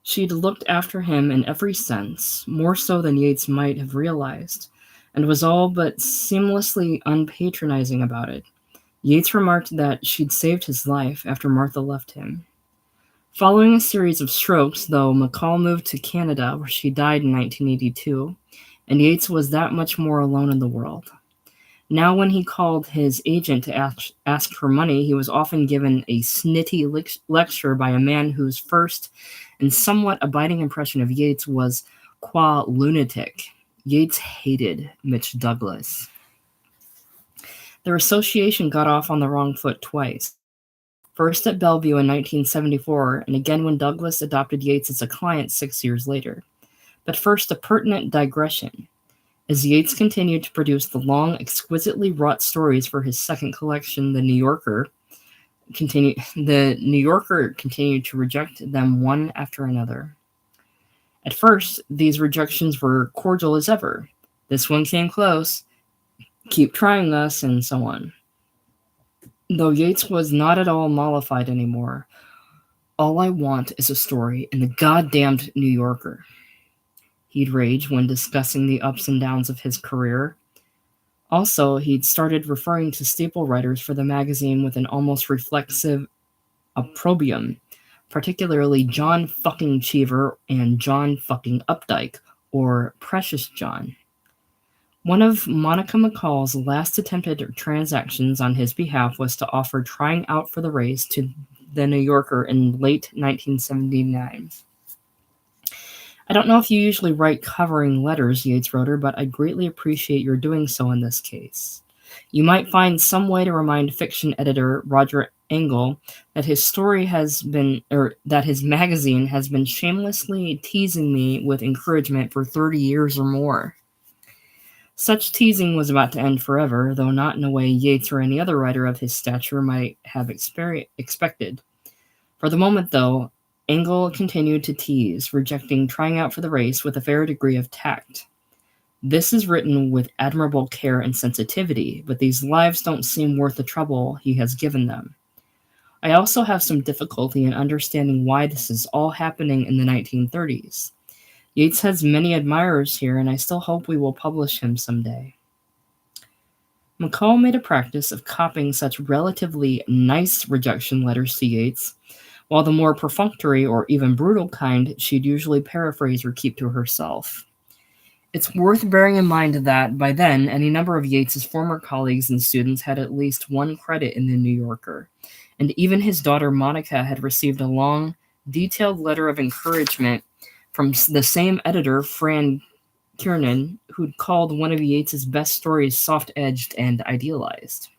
Speaker 1: She'd looked after him in every sense, more so than Yates might have realized, and was all but seamlessly unpatronizing about it. Yates remarked that she'd saved his life after Martha left him. Following a series of strokes, though, McCall moved to Canada, where she died in 1982, and Yates was that much more alone in the world. Now, when he called his agent to ask for money, he was often given a snitty lecture by a man whose first and somewhat abiding impression of Yates was qua lunatic. Yates hated Mitch Douglas. Their association got off on the wrong foot twice. First at Bellevue in 1974, and again when Douglas adopted Yates as a client 6 years later. But first, a pertinent digression. As Yates continued to produce the long, exquisitely wrought stories for his second collection, The New Yorker continued to reject them one after another. At first, these rejections were cordial as ever. This one came close. Keep trying us, and so on. Though Yates was not at all mollified anymore. All I want is a story in the goddamned New Yorker. He'd rage when discussing the ups and downs of his career. Also, he'd started referring to staple writers for the magazine with an almost reflexive opprobrium, particularly John fucking Cheever and John fucking Updike, or Precious John. One of Monica McCall's last attempted transactions on his behalf was to offer trying out for the race to the New Yorker in late 1979. I don't know if you usually write covering letters, Yates wrote her, but I'd greatly appreciate your doing so in this case. You might find some way to remind fiction editor Roger Engel that that his magazine has been shamelessly teasing me with encouragement for 30 years or more. Such teasing was about to end forever, though not in a way Yates or any other writer of his stature might have expected. For the moment, though, Engel continued to tease, rejecting trying out for the race with a fair degree of tact. This is written with admirable care and sensitivity, but these lives don't seem worth the trouble he has given them. I also have some difficulty in understanding why this is all happening in the 1930s. Yates has many admirers here, and I still hope we will publish him someday. McCall made a practice of copying such relatively nice rejection letters to Yates, while the more perfunctory or even brutal kind she'd usually paraphrase or keep to herself. It's worth bearing in mind that, by then, any number of Yates's former colleagues and students had at least one credit in The New Yorker, and even his daughter Monica had received a long, detailed letter of encouragement from the same editor, Fran Kiernan, who'd called one of Yates's best stories soft-edged and idealized.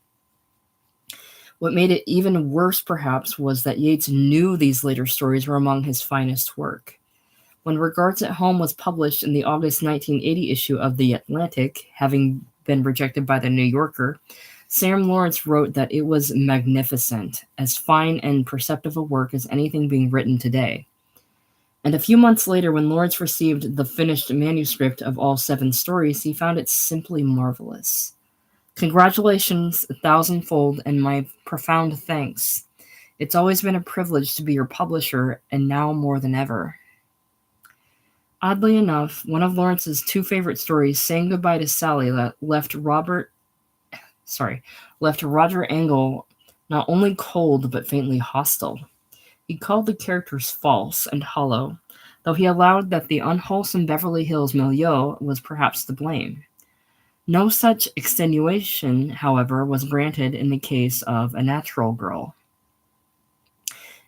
Speaker 1: What made it even worse, perhaps, was that Yates knew these later stories were among his finest work. When Regards at Home was published in the August 1980 issue of The Atlantic, having been rejected by The New Yorker, Sam Lawrence wrote that it was magnificent, as fine and perceptive a work as anything being written today. And a few months later, when Lawrence received the finished manuscript of all 7 stories, he found it simply marvelous. Congratulations 1,000-fold, and my profound thanks. It's always been a privilege to be your publisher, and now more than ever. Oddly enough, one of Lawrence's 2 favorite stories, Saying Goodbye to Sally, left Roger Engel not only cold but faintly hostile. He called the characters false and hollow, though he allowed that the unwholesome Beverly Hills milieu was perhaps to blame. No such extenuation, however, was granted in the case of A Natural Girl.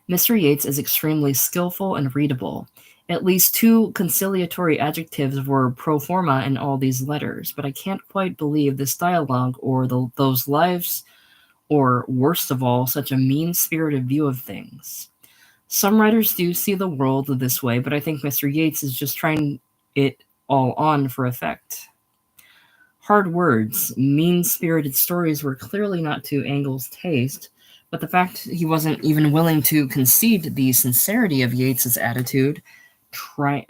Speaker 1: Mr. Yates is extremely skillful and readable. At least two conciliatory adjectives were pro forma in all these letters, but I can't quite believe this dialogue or those lives, or, worst of all, such a mean-spirited view of things. Some writers do see the world this way, but I think Mr. Yates is just trying it all on for effect. Hard words, mean-spirited stories were clearly not to Angle's taste, but the fact he wasn't even willing to concede the sincerity of Yates's attitude, trying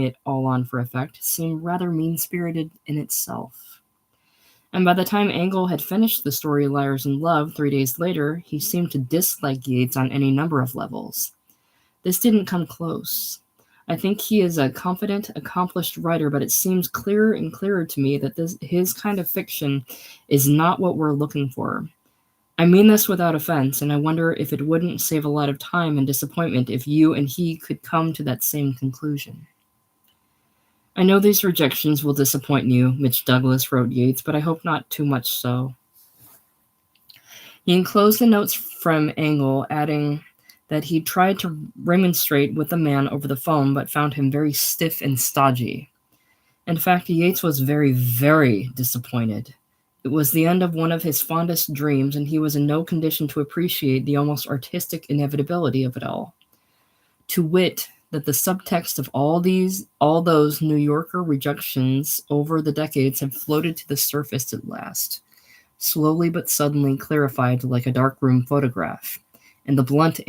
Speaker 1: it all on for effect, seemed rather mean-spirited in itself. And by the time Angle had finished the story Liars in Love 3 days later, he seemed to dislike Yates on any number of levels. This didn't come close. I think he is a confident, accomplished writer, but it seems clearer and clearer to me that his kind of fiction is not what we're looking for. I mean this without offense, and I wonder if it wouldn't save a lot of time and disappointment if you and he could come to that same conclusion. I know these rejections will disappoint you, Mitch Douglas wrote Yates, but I hope not too much so. He enclosed the notes from Angle, adding that he tried to remonstrate with the man over the phone, but found him very stiff and stodgy. In fact, Yates was very, very disappointed. It was the end of one of his fondest dreams, and he was in no condition to appreciate the almost artistic inevitability of it all. To wit, that the subtext of all those New Yorker rejections over the decades have floated to the surface at last, slowly but suddenly clarified like a darkroom photograph, and the blunt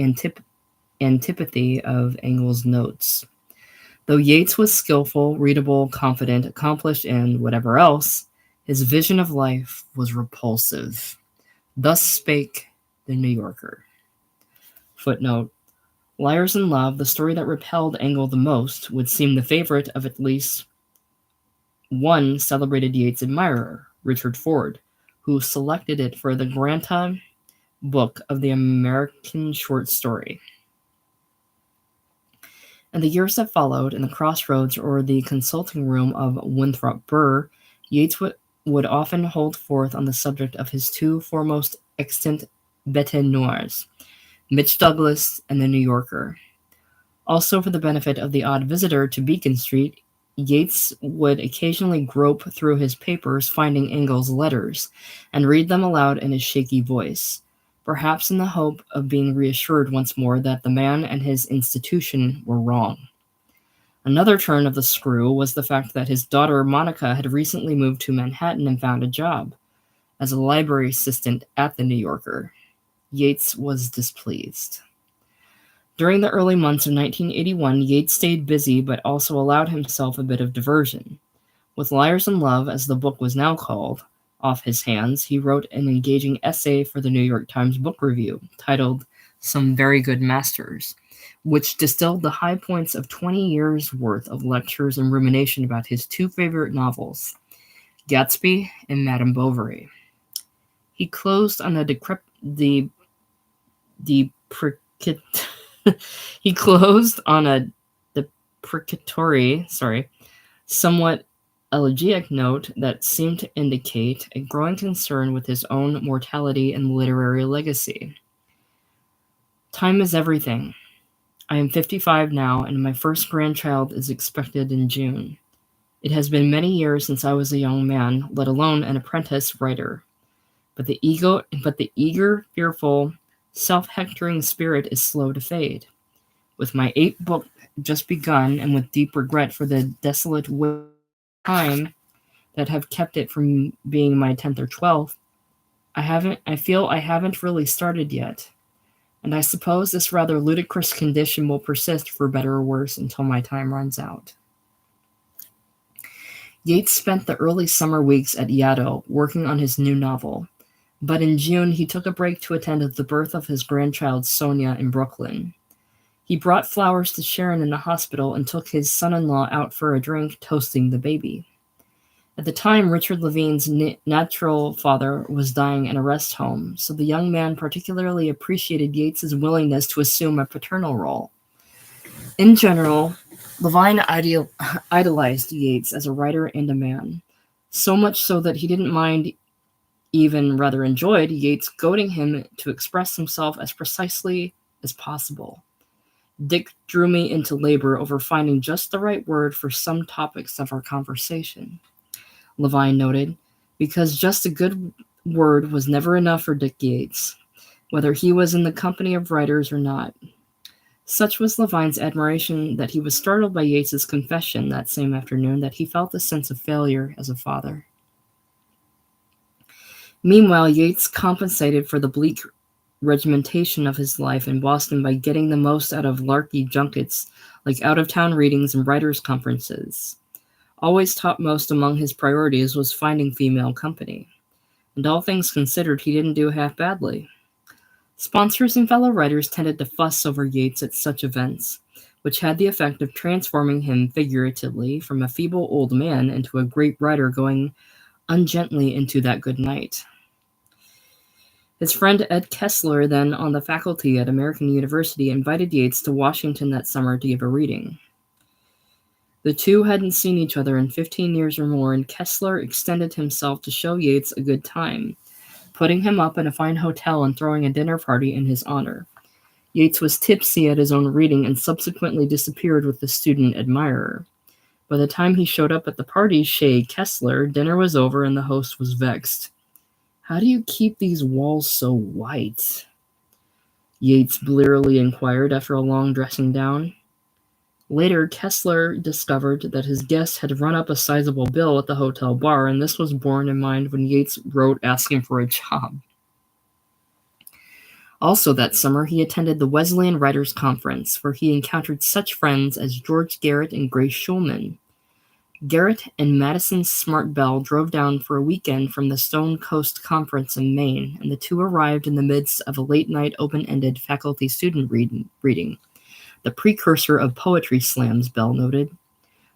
Speaker 1: antipathy of Angle's notes. Though Yates was skillful, readable, confident, accomplished, and whatever else, his vision of life was repulsive. Thus spake the New Yorker. Footnote: Liars in Love, the story that repelled Angle the most, would seem the favorite of at least one celebrated Yates admirer, Richard Ford, who selected it for the Granta Book of the American Short Story. In the years that followed, in the crossroads or the consulting room of Winthrop Burr, Yates would often hold forth on the subject of his two foremost extant bêtes noires, Mitch Douglas and the New Yorker. Also, for the benefit of the odd visitor to Beacon Street, Yates would occasionally grope through his papers, finding Angle's letters, and read them aloud in his shaky voice, perhaps in the hope of being reassured once more that the man and his institution were wrong. Another turn of the screw was the fact that his daughter Monica had recently moved to Manhattan and found a job as a library assistant at the New Yorker. Yates was displeased. During the early months of 1981, Yates stayed busy but also allowed himself a bit of diversion. With Liars in Love, as the book was now called, off his hands, he wrote an engaging essay for the New York Times Book Review titled Some Very Good Masters, which distilled the high points of 20 years' worth of lectures and rumination about his two favorite novels, Gatsby and Madame Bovary. He closed on a deprecatory, somewhat elegiac note that seemed to indicate a growing concern with his own mortality and literary legacy. Time is everything. I am 55 now, and my first grandchild is expected in June. It has been many years since I was a young man, let alone an apprentice writer. But the eager, fearful, self-hectoring spirit is slow to fade. With my 8th book just begun, and with deep regret for the desolate time that have kept it from being my 10th or 12th, I feel I haven't really started yet. And I suppose this rather ludicrous condition will persist for better or worse until my time runs out. Yates spent the early summer weeks at Yaddo working on his new novel, but in June he took a break to attend the birth of his grandchild Sonia in Brooklyn. He brought flowers to Sharon in the hospital and took his son-in-law out for a drink, toasting the baby. At the time, Richard Levine's natural father was dying in a rest home, so the young man particularly appreciated Yates's willingness to assume a paternal role. In general, Levine idolized Yates as a writer and a man, so much so that he didn't mind, even rather enjoyed, Yates goading him to express himself as precisely as possible. Dick drew me into labor over finding just the right word for some topics of our conversation, Levine noted, because just a good word was never enough for Dick Yates, whether he was in the company of writers or not. Such was Levine's admiration that he was startled by Yates's confession that same afternoon that he felt a sense of failure as a father. Meanwhile, Yates compensated for the bleak regimentation of his life in Boston by getting the most out of larky junkets like out-of-town readings and writers' conferences. Always topmost among his priorities was finding female company. And all things considered, he didn't do half badly. Sponsors and fellow writers tended to fuss over Yates at such events, which had the effect of transforming him figuratively from a feeble old man into a great writer going ungently into that good night. His friend Ed Kessler, then on the faculty at American University, invited Yates to Washington that summer to give a reading. The two hadn't seen each other in 15 years or more, and Kessler extended himself to show Yates a good time, putting him up in a fine hotel and throwing a dinner party in his honor. Yates was tipsy at his own reading and subsequently disappeared with the student admirer. By the time he showed up at the party, chez Kessler, dinner was over and the host was vexed. "How do you keep these walls so white?" Yates blearily inquired after a long dressing down. Later, Kessler discovered that his guest had run up a sizable bill at the hotel bar, and this was borne in mind when Yates wrote asking for a job. Also that summer, he attended the Wesleyan Writers' Conference, where he encountered such friends as George Garrett and Grace Schulman. Garrett and Madison Smart Bell drove down for a weekend from the Stone Coast Conference in Maine, and the two arrived in the midst of a late-night open-ended faculty-student reading, the precursor of poetry slams, Bell noted.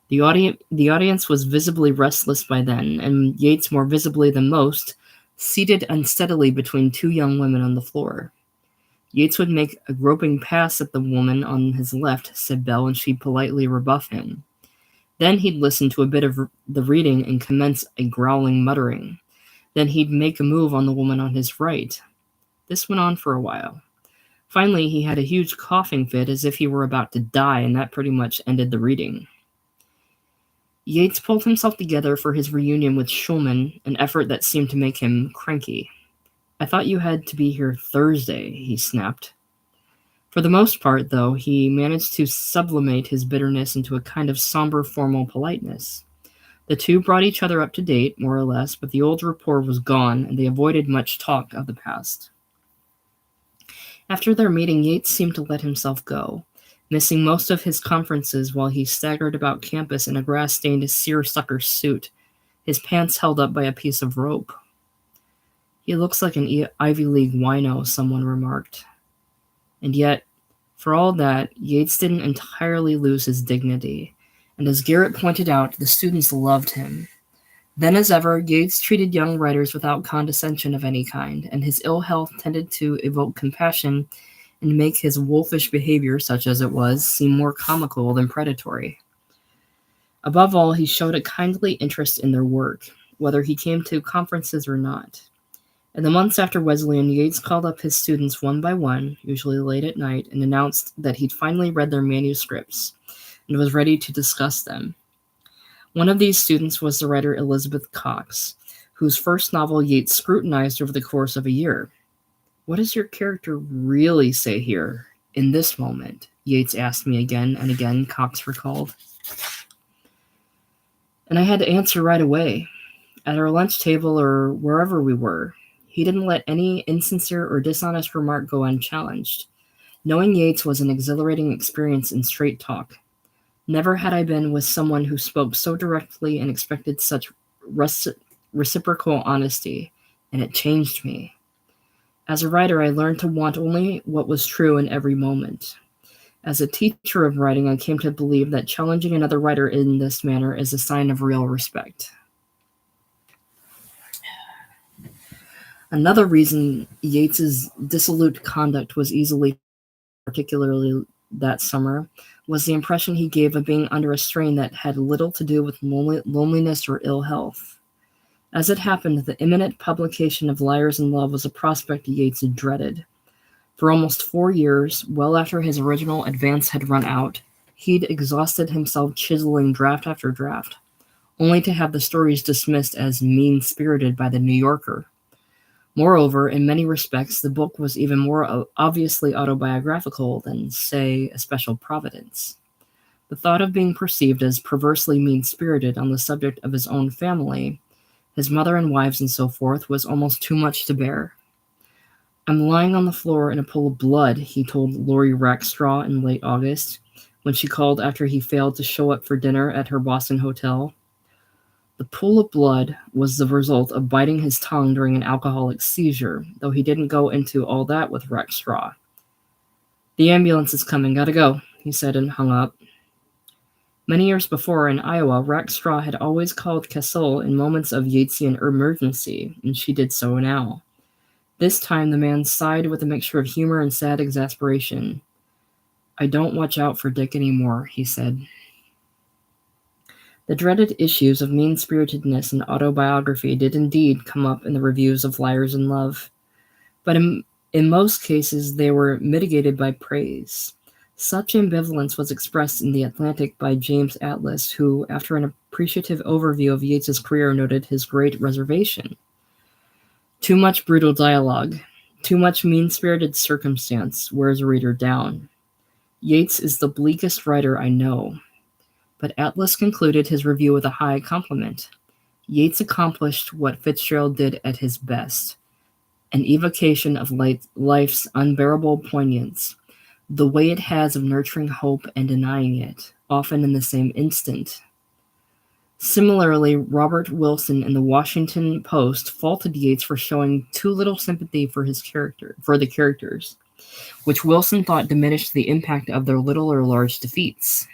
Speaker 1: The audience was visibly restless by then, and Yates more visibly than most, seated unsteadily between two young women on the floor. Yates would make a groping pass at the woman on his left, said Bell, and she'd politely rebuff him. Then he'd listen to a bit of the reading and commence a growling muttering. Then he'd make a move on the woman on his right. This went on for a while. Finally, he had a huge coughing fit as if he were about to die, and that pretty much ended the reading. Yates pulled himself together for his reunion with Schulman, an effort that seemed to make him cranky. "I thought you had to be here Thursday," he snapped. For the most part, though, he managed to sublimate his bitterness into a kind of somber, formal politeness. The two brought each other up to date, more or less, but the old rapport was gone, and they avoided much talk of the past. After their meeting, Yates seemed to let himself go, missing most of his conferences while he staggered about campus in a grass-stained seersucker suit, his pants held up by a piece of rope. "He looks like an Ivy League wino," someone remarked. And yet, for all that, Yates didn't entirely lose his dignity, and as Garrett pointed out, the students loved him. Then as ever, Yates treated young writers without condescension of any kind, and his ill health tended to evoke compassion and make his wolfish behavior, such as it was, seem more comical than predatory. Above all, he showed a kindly interest in their work, whether he came to conferences or not. In the months after Wesleyan, Yates called up his students one by one, usually late at night, and announced that he'd finally read their manuscripts and was ready to discuss them. One of these students was the writer Elizabeth Cox, whose first novel Yates scrutinized over the course of a year. "What does your character really say here, in this moment?" Yates asked me again and again, Cox recalled. And I had to answer right away, at our lunch table or wherever we were. He didn't let any insincere or dishonest remark go unchallenged. Knowing Yates was an exhilarating experience in straight talk. Never had I been with someone who spoke so directly and expected such reciprocal honesty, and it changed me. As a writer, I learned to want only what was true in every moment. As a teacher of writing, I came to believe that challenging another writer in this manner is a sign of real respect. Another reason Yates's dissolute conduct was easily, particularly that summer, was the impression he gave of being under a strain that had little to do with loneliness or ill health. As it happened, the imminent publication of Liars in Love was a prospect Yates dreaded. For almost 4 years, well after his original advance had run out, he'd exhausted himself chiseling draft after draft, only to have the stories dismissed as mean-spirited by the New Yorker. Moreover, in many respects, the book was even more obviously autobiographical than, say, A Special Providence. The thought of being perceived as perversely mean-spirited on the subject of his own family, his mother and wives and so forth, was almost too much to bear. "I'm lying on the floor in a pool of blood," he told Lori Rackstraw in late August, when she called after he failed to show up for dinner at her Boston hotel. The pool of blood was the result of biting his tongue during an alcoholic seizure, though he didn't go into all that with Rackstraw. "The ambulance is coming, gotta go," he said and hung up. Many years before, in Iowa, Rackstraw had always called Kessel in moments of Yatesian emergency, and she did so now. This time the man sighed with a mixture of humor and sad exasperation. "I don't watch out for Dick anymore," he said. The dreaded issues of mean-spiritedness and autobiography did indeed come up in the reviews of Liars in Love, but in most cases they were mitigated by praise. Such ambivalence was expressed in The Atlantic by James Atlas, who, after an appreciative overview of Yates's career, noted his great reservation. "Too much brutal dialogue, too much mean-spirited circumstance wears a reader down. Yates is the bleakest writer I know." But Atlas concluded his review with a high compliment. Yates accomplished what Fitzgerald did at his best, an evocation of life's unbearable poignance, the way it has of nurturing hope and denying it, often in the same instant. Similarly, Robert Wilson in the Washington Post faulted Yates for showing too little sympathy for the characters, which Wilson thought diminished the impact of their little or large defeats.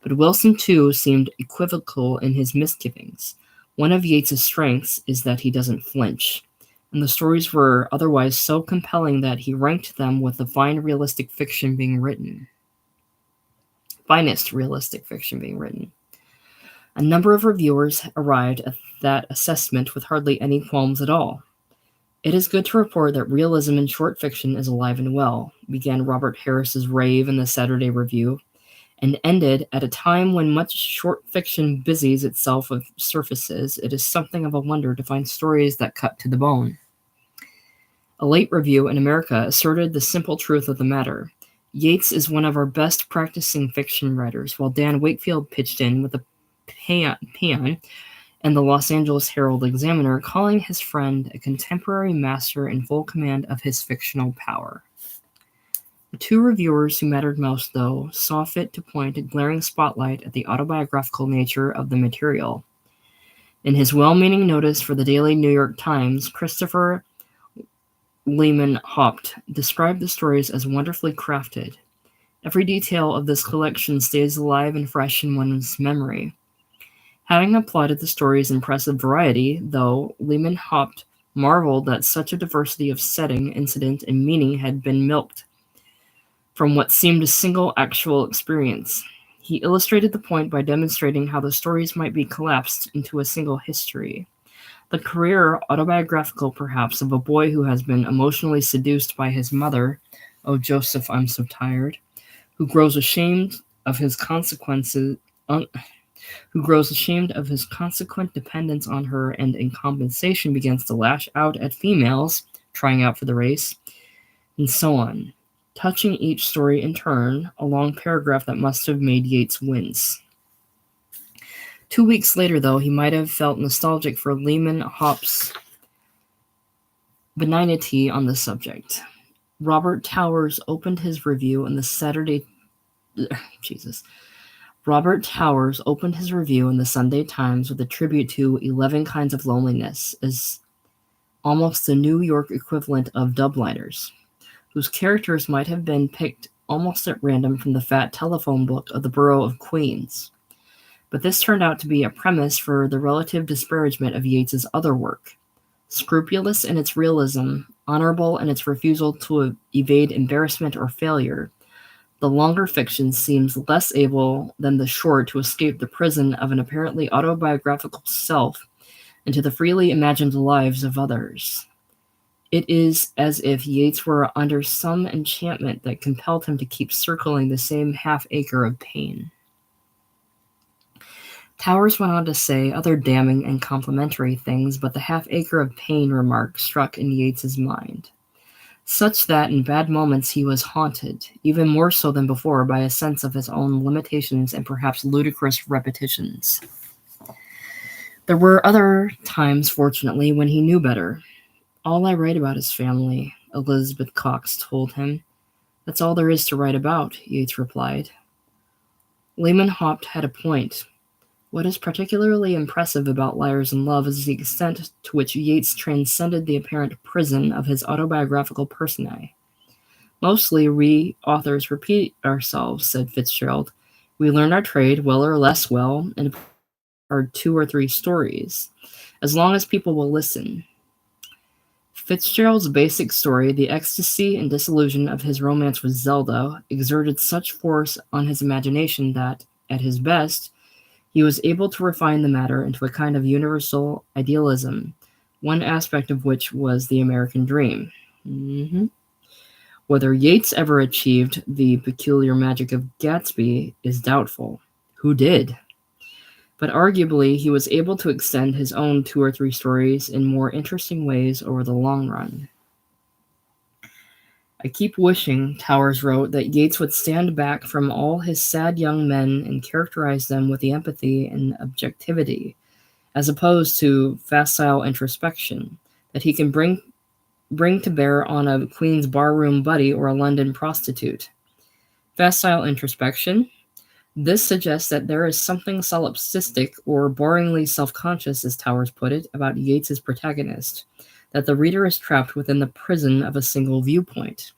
Speaker 1: But Wilson, too, seemed equivocal in his misgivings. One of Yates's strengths is that he doesn't flinch, and the stories were otherwise so compelling that he ranked them with the finest realistic fiction being written. A number of reviewers arrived at that assessment with hardly any qualms at all. "It is good to report that realism in short fiction is alive and well," began Robert Harris's rave in the Saturday Review, and ended, "At a time when much short fiction busies itself with surfaces, it is something of a wonder to find stories that cut to the bone." A late review in America asserted the simple truth of the matter. "Yates is one of our best practicing fiction writers," while Dan Wakefield pitched in with a pan and the Los Angeles Herald-Examiner, calling his friend a contemporary master in full command of his fictional power. The two reviewers who mattered most, though, saw fit to point a glaring spotlight at the autobiographical nature of the material. In his well-meaning notice for the Daily New York Times, Christopher Lehman Haupt described the stories as wonderfully crafted. "Every detail of this collection stays alive and fresh in one's memory." Having applauded the story's impressive variety, though, Lehman Haupt marveled that such a diversity of setting, incident, and meaning had been milked from what seemed a single actual experience. He illustrated the point by demonstrating how the stories might be collapsed into a single history. The career, autobiographical perhaps, of a boy who has been emotionally seduced by his mother, "Oh, Joseph, I'm so tired," who grows ashamed of his consequent dependence on her, and in compensation begins to lash out at females trying out for the race, and so on, touching each story in turn, a long paragraph that must have made Yates wince. 2 weeks later, though, he might have felt nostalgic for Lehman Haupt's benignity on the subject. Robert Towers opened his review in the Sunday Times with a tribute to 11 Kinds of Loneliness, as almost the New York equivalent of Dubliners, whose characters might have been picked almost at random from the fat telephone book of the Borough of Queens. But this turned out to be a premise for the relative disparagement of Yates's other work. Scrupulous in its realism, honorable in its refusal to evade embarrassment or failure, the longer fiction seems less able than the short to escape the prison of an apparently autobiographical self into the freely imagined lives of others. It is as if Yates were under some enchantment that compelled him to keep circling the same half-acre of pain. Towers went on to say other damning and complimentary things, but the half-acre of pain remark struck in Yates's mind, such that in bad moments he was haunted, even more so than before, by a sense of his own limitations and perhaps ludicrous repetitions. There were other times, fortunately, when he knew better. "All I write about is family," Elizabeth Cox told him. "That's all there is to write about," Yates replied. Lehman Haupt had a point. What is particularly impressive about Liars in Love is the extent to which Yates transcended the apparent prison of his autobiographical personae. "Mostly we authors repeat ourselves," said Fitzgerald. "We learn our trade, well or less well, in our 2 or 3 stories, as long as people will listen." Fitzgerald's basic story, the ecstasy and disillusion of his romance with Zelda, exerted such force on his imagination that, at his best, he was able to refine the matter into a kind of universal idealism, one aspect of which was the American dream. Whether Yates ever achieved the peculiar magic of Gatsby is doubtful. Who did? But arguably he was able to extend his own 2 or 3 stories in more interesting ways over the long run. "I keep wishing," Towers wrote, "that Yates would stand back from all his sad young men and characterize them with the empathy and objectivity, as opposed to facile introspection, that he can bring to bear on a Queen's barroom buddy or a London prostitute." Facile introspection? This suggests that there is something solipsistic or boringly self-conscious, as Towers put it, about Yates's protagonist, that the reader is trapped within the prison of a single viewpoint.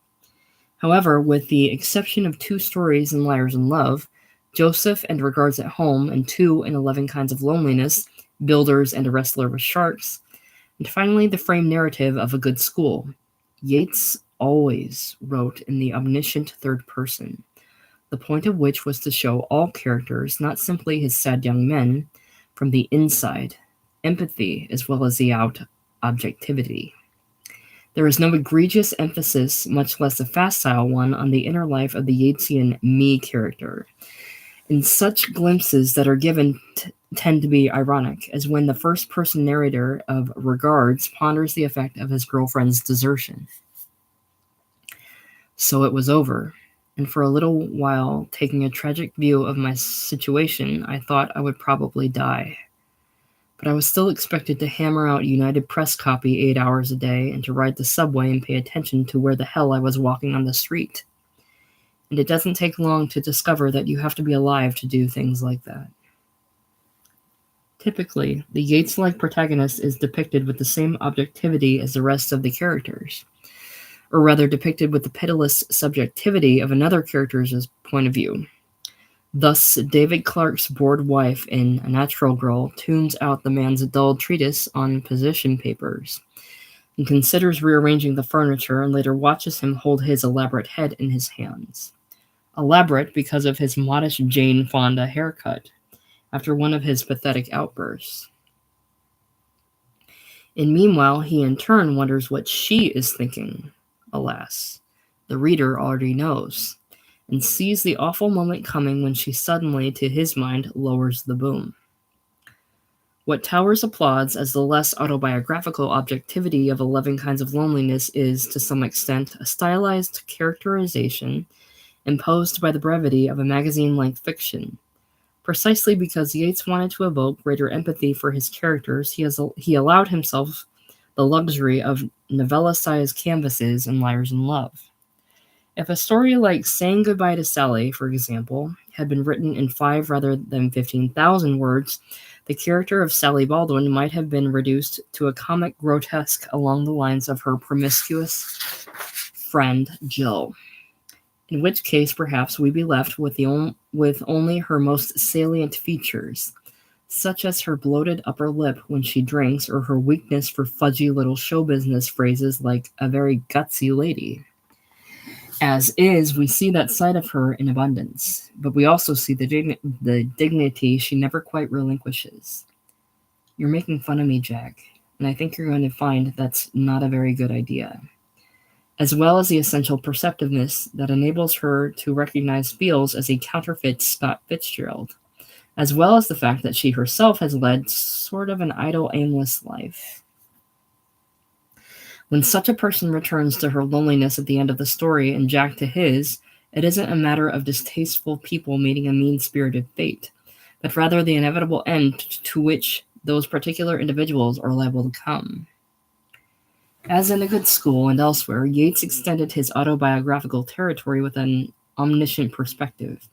Speaker 1: However, with the exception of 2 stories in Liars in Love, Joseph and Regards at Home, and 2 in 11 Kinds of Loneliness, Builders and A Wrestler with Sharks, and finally the frame narrative of A Good School, Yates always wrote in the omniscient third person, the point of which was to show all characters, not simply his sad young men, from the inside, empathy as well as the objectivity. There is no egregious emphasis, much less a facile one, on the inner life of the Yatesian me character. And such glimpses that are given tend to be ironic, as when the first-person narrator of Regards ponders the effect of his girlfriend's desertion. So it was over, and for a little while, taking a tragic view of my situation, I thought I would probably die. But I was still expected to hammer out United Press copy 8 hours a day and to ride the subway and pay attention to where the hell I was walking on the street. And it doesn't take long to discover that you have to be alive to do things like that. Typically, the Yates-like protagonist is depicted with the same objectivity as the rest of the characters, or rather depicted with the pitiless subjectivity of another character's point of view. Thus, David Clarke's bored wife in A Natural Girl tunes out the man's dull treatise on position papers, and considers rearranging the furniture and later watches him hold his elaborate head in his hands. Elaborate because of his modish Jane Fonda haircut, after one of his pathetic outbursts. And meanwhile, he in turn wonders what she is thinking. Alas, the reader already knows, and sees the awful moment coming when she suddenly, to his mind, lowers the boom. What Towers applauds as the less autobiographical objectivity of 11 Kinds of Loneliness is, to some extent, a stylized characterization imposed by the brevity of a magazine-length fiction. Precisely because Yates wanted to evoke greater empathy for his characters, he allowed himself the luxury of novella-sized canvases in Liars in Love. If a story like Saying Goodbye to Sally, for example, had been written in 5 rather than 15,000 words, the character of Sally Baldwin might have been reduced to a comic grotesque along the lines of her promiscuous friend Jill, in which case perhaps we'd be left with only her most salient features, such as her bloated upper lip when she drinks, or her weakness for fudgy little show business phrases like "a very gutsy lady." As is, we see that side of her in abundance, but we also see the dignity she never quite relinquishes. "You're making fun of me, Jack." and I think you're going to find that's not a very good idea, as well as the essential perceptiveness that enables her to recognize Fields as a counterfeit Scott Fitzgerald, as well as the fact that she herself has led sort of an idle, aimless life. When such a person returns to her loneliness at the end of the story and Jack to his, it isn't a matter of distasteful people meeting a mean-spirited fate, but rather the inevitable end to which those particular individuals are liable to come. As in A Good School and elsewhere, Yates extended his autobiographical territory with an omniscient perspective.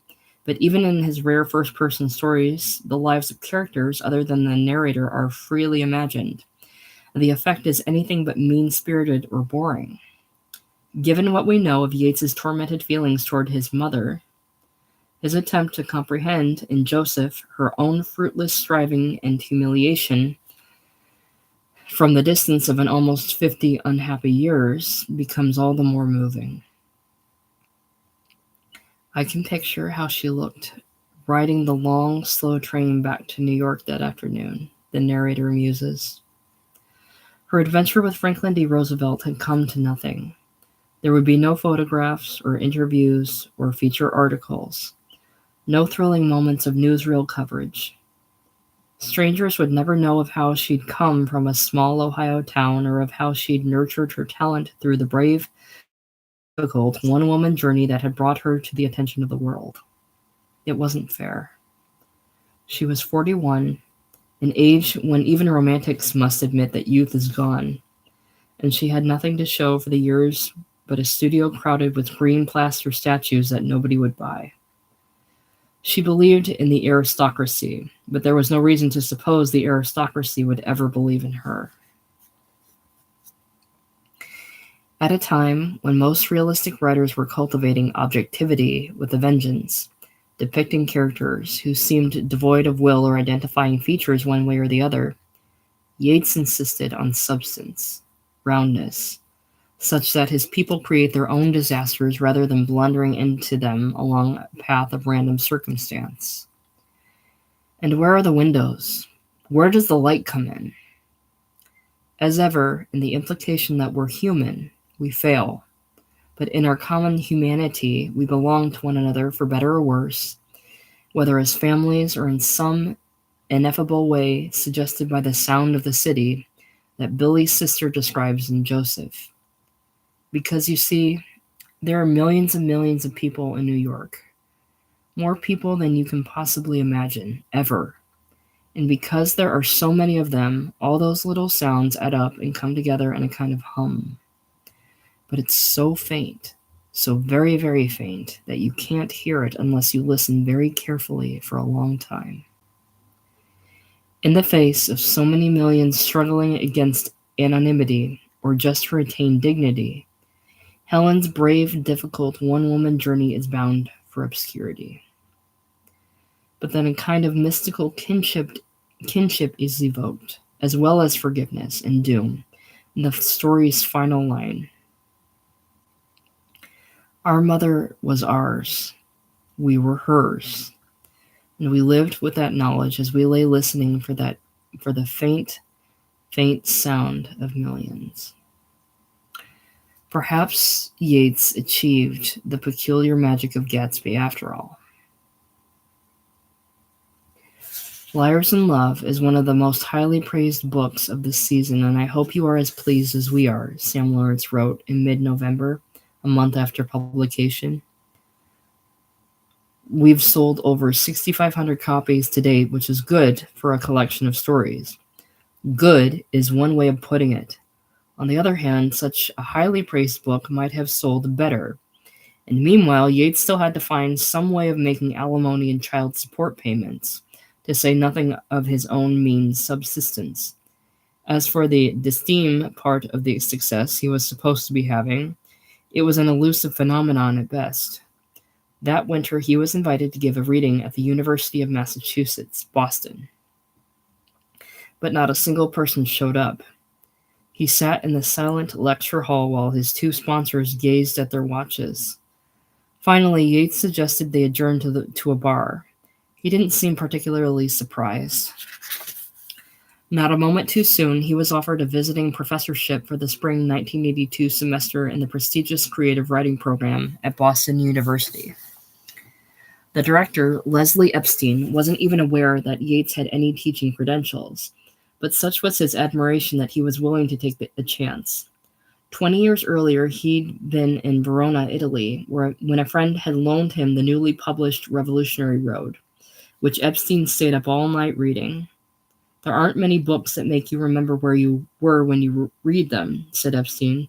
Speaker 1: But even in his rare first-person stories, the lives of characters other than the narrator are freely imagined. The effect is anything but mean-spirited or boring. Given what we know of Yates's tormented feelings toward his mother, his attempt to comprehend in Joseph her own fruitless striving and humiliation from the distance of an almost 50 unhappy years becomes all the more moving. I can picture how she looked riding the long, slow train back to New York that afternoon, the narrator muses. Her adventure with Franklin D. Roosevelt had come to nothing. There would be no photographs or interviews or feature articles, no thrilling moments of newsreel coverage. Strangers would never know of how she'd come from a small Ohio town or of how she'd nurtured her talent through the brave, difficult one-woman journey that had brought her to the attention of the world. It wasn't fair. She was 41, an age when even romantics must admit that youth is gone, and she had nothing to show for the years but a studio crowded with green plaster statues that nobody would buy. She believed in the aristocracy, but there was no reason to suppose the aristocracy would ever believe in her. At a time when most realistic writers were cultivating objectivity with a vengeance, depicting characters who seemed devoid of will or identifying features one way or the other, Yates insisted on substance, roundness, such that his people create their own disasters rather than blundering into them along a path of random circumstance. And where are the windows? Where does the light come in? As ever, in the implication that we're human, we fail. But in our common humanity, we belong to one another for better or worse, whether as families or in some ineffable way suggested by the sound of the city that Billy's sister describes in Joseph. Because you see, there are millions and millions of people in New York. More people than you can possibly imagine, ever. And because there are so many of them, all those little sounds add up and come together in a kind of hum. But it's so faint, so very, very faint, that you can't hear it unless you listen very carefully for a long time. In the face of so many millions struggling against anonymity, or just to retain dignity, Helen's brave, difficult one-woman journey is bound for obscurity. But then a kind of mystical kinship is evoked, as well as forgiveness and doom, in the story's final line. Our mother was ours. We were hers. And we lived with that knowledge as we lay listening for the faint, faint sound of millions. Perhaps Yates achieved the peculiar magic of Gatsby after all. Liars in Love is one of the most highly praised books of this season, and I hope you are as pleased as we are, Sam Lawrence wrote in mid-November, a month after publication. We've sold over 6,500 copies to date, which is good for a collection of stories. Good is one way of putting it. On the other hand, such a highly praised book might have sold better. And meanwhile, Yates still had to find some way of making alimony and child support payments, to say nothing of his own mean subsistence. As for the esteem part of the success he was supposed to be having, it was an elusive phenomenon at best. That winter, he was invited to give a reading at the University of Massachusetts, Boston. But not a single person showed up. He sat in the silent lecture hall while his two sponsors gazed at their watches. Finally, Yates suggested they adjourn to a bar. He didn't seem particularly surprised. Not a moment too soon, he was offered a visiting professorship for the spring 1982 semester in the prestigious creative writing program at Boston University. The director, Leslie Epstein, wasn't even aware that Yates had any teaching credentials, but such was his admiration that he was willing to take the chance. 20 years earlier, he'd been in Verona, Italy, when a friend had loaned him the newly published Revolutionary Road, which Epstein stayed up all night reading. "There aren't many books that make you remember where you were when you read them," said Epstein,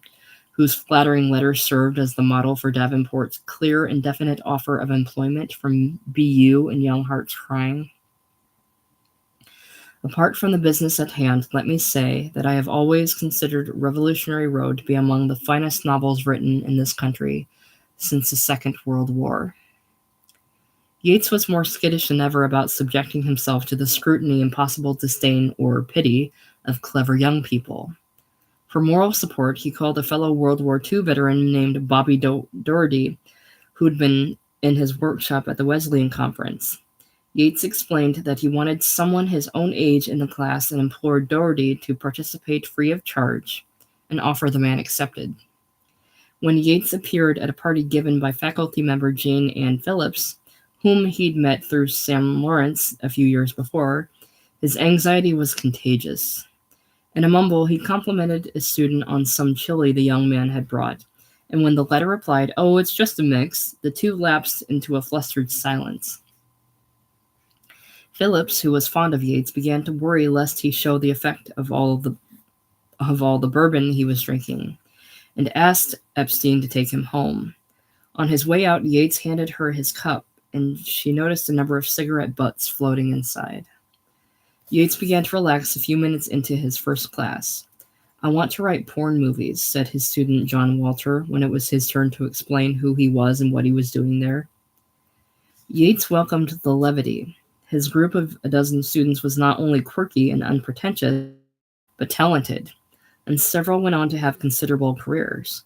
Speaker 1: whose flattering letter served as the model for Davenport's clear and definite offer of employment from BU in Young Hearts Crying. "Apart from the business at hand, let me say that I have always considered Revolutionary Road to be among the finest novels written in this country since the Second World War." Yates was more skittish than ever about subjecting himself to the scrutiny and possible disdain or pity of clever young people. For moral support, he called a fellow World War II veteran named Bobby Doherty, who'd been in his workshop at the Wesleyan Conference. Yates explained that he wanted someone his own age in the class and implored Doherty to participate free of charge, an offer the man accepted. When Yates appeared at a party given by faculty member Jane Ann Phillips, whom he'd met through Sam Lawrence a few years before, his anxiety was contagious. In a mumble, he complimented a student on some chili the young man had brought, and when the latter replied, "Oh, it's just a mix," the two lapsed into a flustered silence. Phillips, who was fond of Yates, began to worry lest he show the effect of all the bourbon he was drinking, and asked Epstein to take him home. On his way out, Yates handed her his cup, and she noticed a number of cigarette butts floating inside. Yates began to relax a few minutes into his first class. "I want to write porn movies," said his student John Walter when it was his turn to explain who he was and what he was doing there. Yates welcomed the levity. His group of a dozen students was not only quirky and unpretentious, but talented, and several went on to have considerable careers.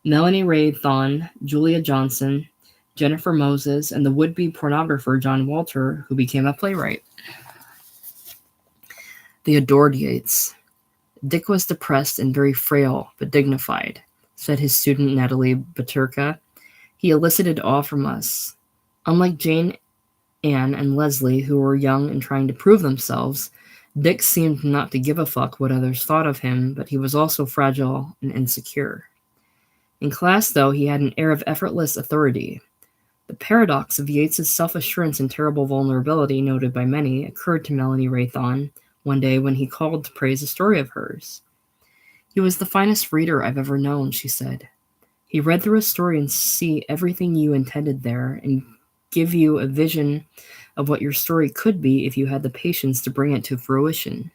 Speaker 1: Melanie Ray Thon, Julia Johnson, Jennifer Moses, and the would-be pornographer John Walter, who became a playwright. They adored Yates. "Dick was depressed and very frail, but dignified," said his student Natalie Baturka. "He elicited awe from us. Unlike Jane Ann and Leslie, who were young and trying to prove themselves, Dick seemed not to give a fuck what others thought of him, but he was also fragile and insecure. In class, though, he had an air of effortless authority. The paradox of Yates's self-assurance and terrible vulnerability, noted by many, occurred to Melanie Raython one day when he called to praise a story of hers. "He was the finest reader I've ever known," she said. "He read through a story and see everything you intended there and give you a vision of what your story could be if you had the patience to bring it to fruition."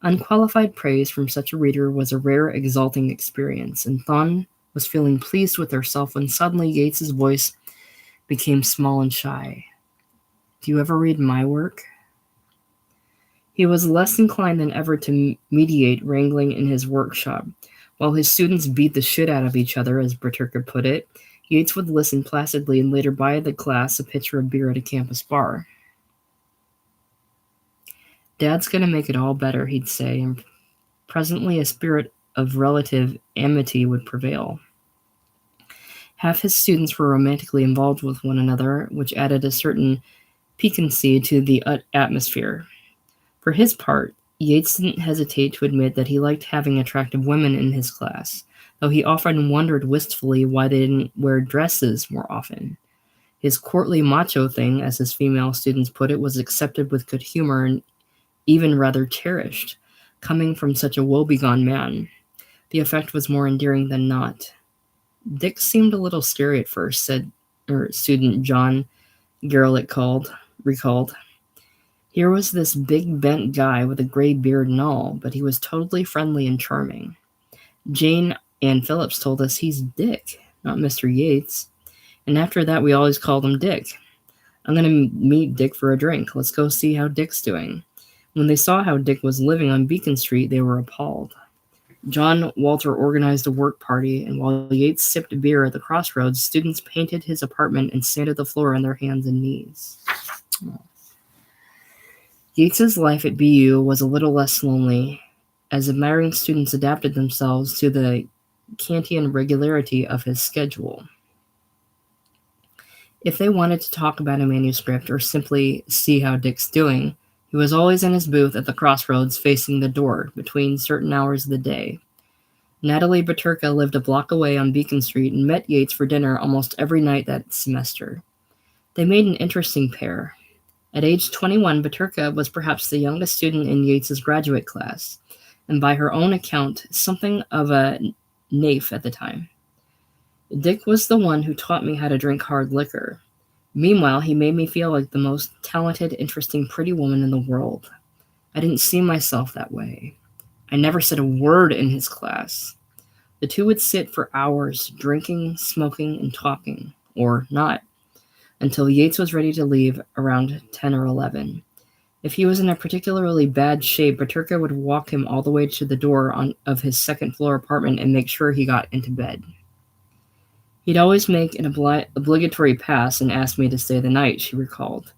Speaker 1: Unqualified praise from such a reader was a rare, exalting experience, and Thon was feeling pleased with herself when suddenly Yates's voice became small and shy. "Do you ever read my work?" He was less inclined than ever to mediate wrangling in his workshop. While his students beat the shit out of each other, as Baturka put it, Yates would listen placidly and later buy the class a pitcher of beer at a campus bar. "Dad's going to make it all better," he'd say, and presently a spirit of relative amity would prevail. Half his students were romantically involved with one another, which added a certain piquancy to the atmosphere. For his part, Yates didn't hesitate to admit that he liked having attractive women in his class, though he often wondered wistfully why they didn't wear dresses more often. His courtly macho thing, as his female students put it, was accepted with good humor and even rather cherished, coming from such a woebegone man. The effect was more endearing than not. "Dick seemed a little scary at first," said student John Gerlich recalled. "Here was this big bent guy with a gray beard and all, but he was totally friendly and charming. Jane Ann Phillips told us he's Dick, not Mr. Yates. And after that, we always called him Dick. I'm going to meet Dick for a drink. Let's go see how Dick's doing." When they saw how Dick was living on Beacon Street, they were appalled. John Walter organized a work party, and while Yates sipped beer at the crossroads, students painted his apartment and sanded the floor on their hands and knees. Yates's life at BU was a little less lonely, as admiring students adapted themselves to the Kantian regularity of his schedule. If they wanted to talk about a manuscript or simply see how Dick's doing, he was always in his booth at the crossroads facing the door between certain hours of the day. Natalie Baturka lived a block away on Beacon Street and met Yates for dinner almost every night that semester. They made an interesting pair. At age 21, Baturka was perhaps the youngest student in Yates's graduate class, and by her own account, something of a naif at the time. Dick was the one who taught me how to drink hard liquor. Meanwhile, he made me feel like the most talented, interesting, pretty woman in the world. I didn't see myself that way. I never said a word in his class. The two would sit for hours, drinking, smoking, and talking, or not, until Yates was ready to leave around 10 or 11. If he was in a particularly bad shape, Baturka would walk him all the way to the door of his second-floor apartment and make sure he got into bed. He'd always make an obligatory pass and ask me to stay the night, she recalled.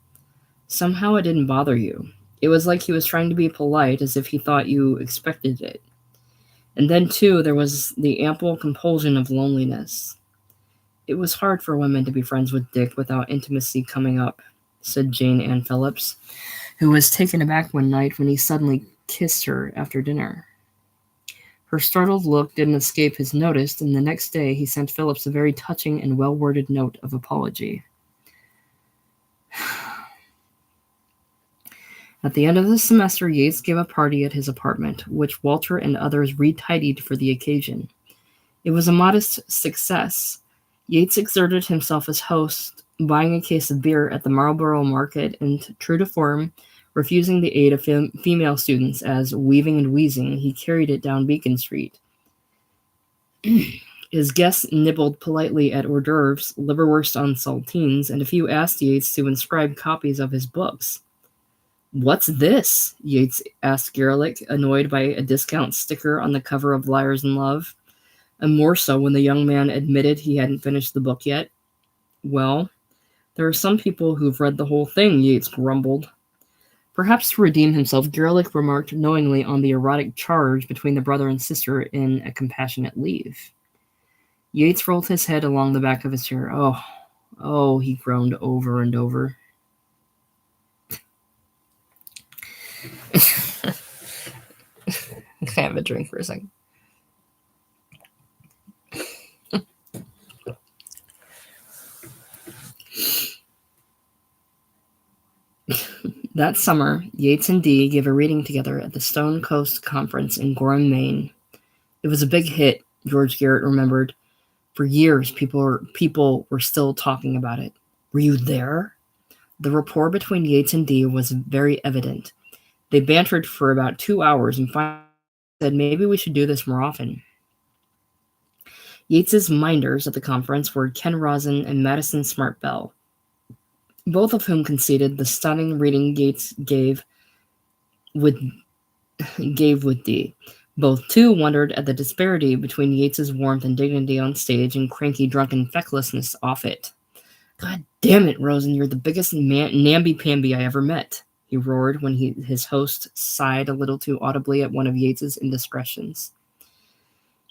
Speaker 1: Somehow it didn't bother you. It was like he was trying to be polite, as if he thought you expected it. And then, too, there was the ample compulsion of loneliness. It was hard for women to be friends with Dick without intimacy coming up, said Jane Ann Phillips, who was taken aback one night when he suddenly kissed her after dinner. Her startled look didn't escape his notice, and the next day he sent Phillips a very touching and well-worded note of apology. At the end of the semester, Yates gave a party at his apartment, which Walter and others retidied for the occasion. It was a modest success. Yates exerted himself as host, buying a case of beer at the Marlborough Market and, true to form, refusing the aid of female students as, weaving and wheezing, he carried it down Beacon Street. His guests nibbled politely at hors d'oeuvres, liverwurst on saltines, and a few asked Yates to inscribe copies of his books. "What's this?" Yates asked Gerlich, annoyed by a discount sticker on the cover of Liars in Love, and more so when the young man admitted he hadn't finished the book yet. "Well, there are some people who've read the whole thing," Yates grumbled. Perhaps to redeem himself, Gerlich remarked knowingly on the erotic charge between the brother and sister in A Compassionate Leave. Yates rolled his head along the back of his chair. Oh, he groaned over and over. Can I have a drink for a second? That summer, Yates and Dee gave a reading together at the Stone Coast Conference in Gorham, Maine. It was a big hit, George Garrett remembered. For years, people were still talking about it. Were you there? The rapport between Yates and Dee was very evident. They bantered for about 2 hours and finally said maybe we should do this more often. Yates's minders at the conference were Ken Rosin and Madison Smart Bell, both of whom conceded the stunning reading Yates gave with Dee. Both, too, wondered at the disparity between Yates's warmth and dignity on stage and cranky, drunken fecklessness off it. "God damn it, Rosen, you're the biggest namby-pamby I ever met," he roared when his host sighed a little too audibly at one of Yates's indiscretions.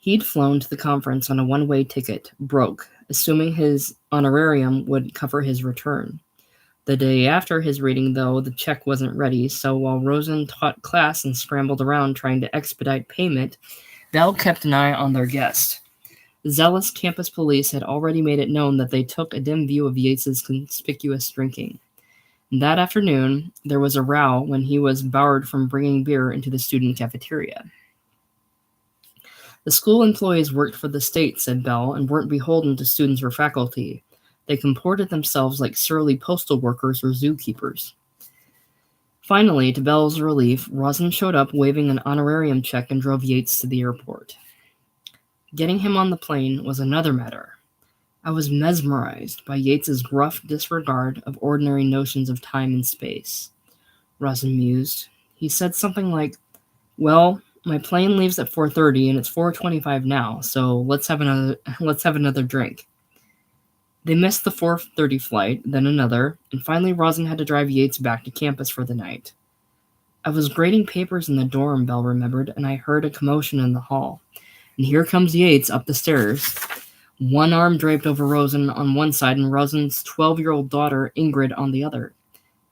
Speaker 1: He'd flown to the conference on a one-way ticket, broke, assuming his honorarium would cover his return. The day after his reading, though, the check wasn't ready, so while Rosen taught class and scrambled around trying to expedite payment, Bell kept an eye on their guest. The zealous campus police had already made it known that they took a dim view of Yates's conspicuous drinking. That afternoon, there was a row when he was barred from bringing beer into the student cafeteria. The school employees worked for the state, said Bell, and weren't beholden to students or faculty. They comported themselves like surly postal workers or zookeepers. Finally, to Bell's relief, Rosin showed up waving an honorarium check and drove Yates to the airport. Getting him on the plane was another matter. I was mesmerized by Yates's gruff disregard of ordinary notions of time and space. Rosin mused. He said something like, "Well, my plane leaves at 4:30 and it's 4:25 now, so let's have another drink." They missed the 4:30 flight, then another, and finally Rosin had to drive Yates back to campus for the night. I was grading papers in the dorm, Belle remembered, and I heard a commotion in the hall. And here comes Yates up the stairs, one arm draped over Rosen on one side and Rosen's 12-year-old daughter, Ingrid, on the other.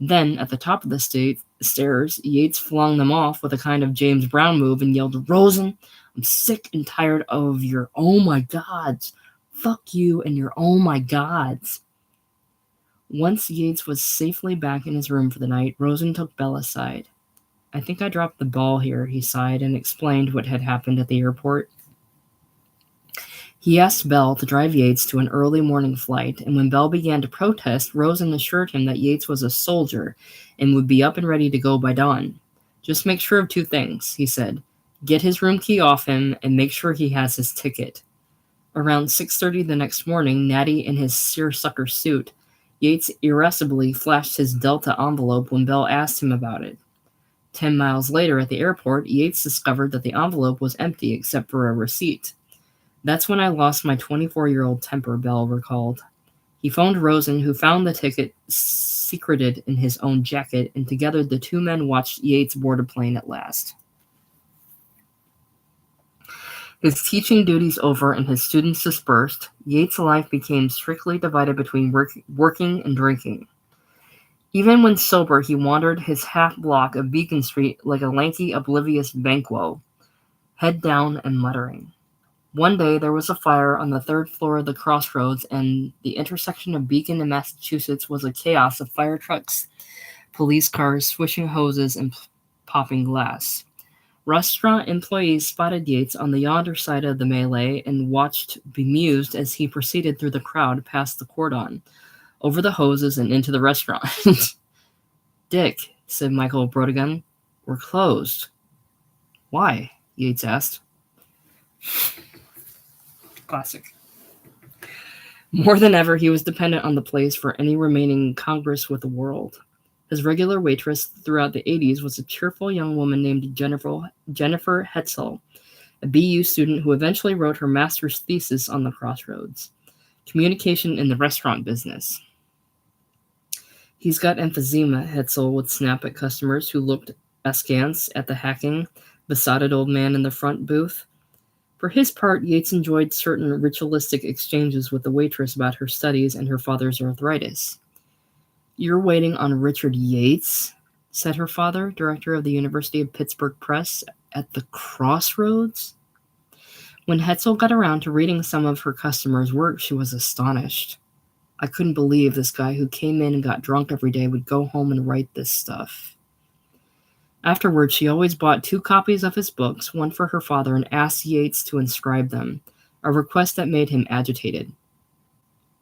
Speaker 1: Then, at the top of the stairs, Yates flung them off with a kind of James Brown move and yelled, "Rosen, I'm sick and tired of your oh my gods. Fuck you and your oh my gods." Once Yates was safely back in his room for the night, Rosen took Belle aside. "I think I dropped the ball here," he sighed, and explained what had happened at the airport. He asked Belle to drive Yates to an early morning flight, and when Belle began to protest, Rosen assured him that Yates was a soldier and would be up and ready to go by dawn. "Just make sure of two things," he said. "Get his room key off him and make sure he has his ticket." Around 6:30 the next morning, natty in his seersucker suit, Yates irascibly flashed his Delta envelope when Belle asked him about it. 10 miles later at the airport, Yates discovered that the envelope was empty except for a receipt. "That's when I lost my 24-year-old temper," Belle recalled. He phoned Rosen, who found the ticket secreted in his own jacket, and together the two men watched Yates board a plane at last. His teaching duties over and his students dispersed, Yates' life became strictly divided between working and drinking. Even when sober, he wandered his half-block of Beacon Street like a lanky, oblivious Banquo, head down and muttering. One day there was a fire on the third floor of the Crossroads, and the intersection of Beacon and Massachusetts was a chaos of fire trucks, police cars, swishing hoses, and popping glass. Restaurant employees spotted Yates on the yonder side of the melee and watched bemused as he proceeded through the crowd past the cordon, over the hoses and into the restaurant. "Dick," said Michael Brodegun, "we're closed." "Why?" Yates asked. Classic. More than ever, he was dependent on the place for any remaining congress with the world. His regular waitress throughout the 80s was a cheerful young woman named Jennifer Hetzel, a BU student who eventually wrote her master's thesis on the Crossroads, communication in the restaurant business. "He's got emphysema," Hetzel would snap at customers who looked askance at the hacking, besotted old man in the front booth. For his part, Yates enjoyed certain ritualistic exchanges with the waitress about her studies and her father's arthritis. "You're waiting on Richard Yates," said her father, director of the University of Pittsburgh Press, "at the Crossroads?" When Hetzel got around to reading some of her customers' work, she was astonished. "I couldn't believe this guy who came in and got drunk every day would go home and write this stuff." Afterwards, she always bought 2 copies of his books, one for her father, and asked Yates to inscribe them, a request that made him agitated.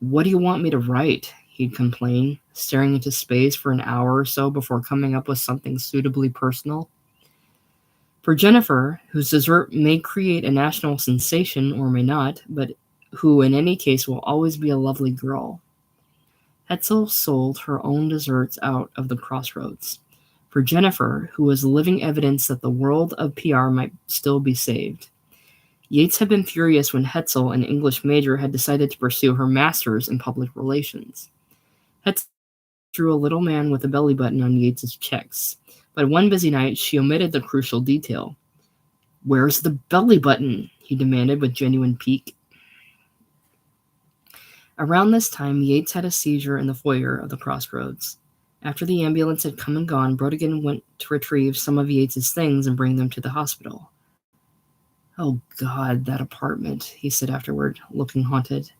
Speaker 1: "What do you want me to write?" he'd complain, staring into space for an hour or so before coming up with something suitably personal. For Jennifer, whose dessert may create a national sensation or may not, but who in any case will always be a lovely girl, Hetzel sold her own desserts out of the Crossroads. For Jennifer, who was living evidence that the world of PR might still be saved. Yates had been furious when Hetzel, an English major, had decided to pursue her master's in public relations. Hetzel drew a little man with a belly button on Yates's checks, but one busy night she omitted the crucial detail. "Where's the belly button?" he demanded with genuine pique. Around this time, Yates had a seizure in the foyer of the Crossroads. After the ambulance had come and gone, Brodegun went to retrieve some of Yates's things and bring them to the hospital. "Oh, God, that apartment," he said afterward, looking haunted.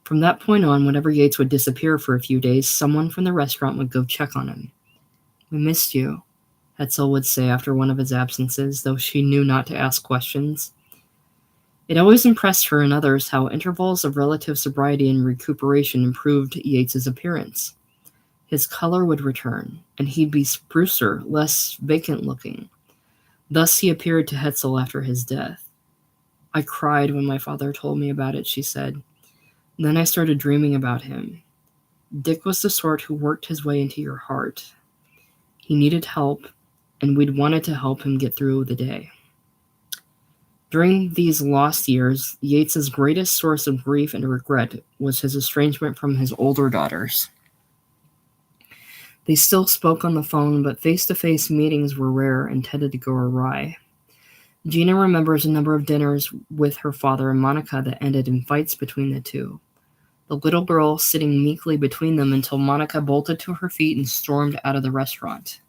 Speaker 1: From that point on, whenever Yates would disappear for a few days, someone from the restaurant would go check on him. "We missed you," Hetzel would say after one of his absences, though she knew not to ask questions. It always impressed her and others how intervals of relative sobriety and recuperation improved Yates's appearance. His color would return, and he'd be sprucer, less vacant-looking. Thus he appeared to Hetzel after his death. "I cried when my father told me about it," she said. "Then I started dreaming about him. Dick was the sort who worked his way into your heart. He needed help, and we'd wanted to help him get through the day." During these lost years, Yates's greatest source of grief and regret was his estrangement from his older daughters. They still spoke on the phone, but face-to-face meetings were rare and tended to go awry. Gina remembers a number of dinners with her father and Monica that ended in fights between the two, the little girl sitting meekly between them until Monica bolted to her feet and stormed out of the restaurant.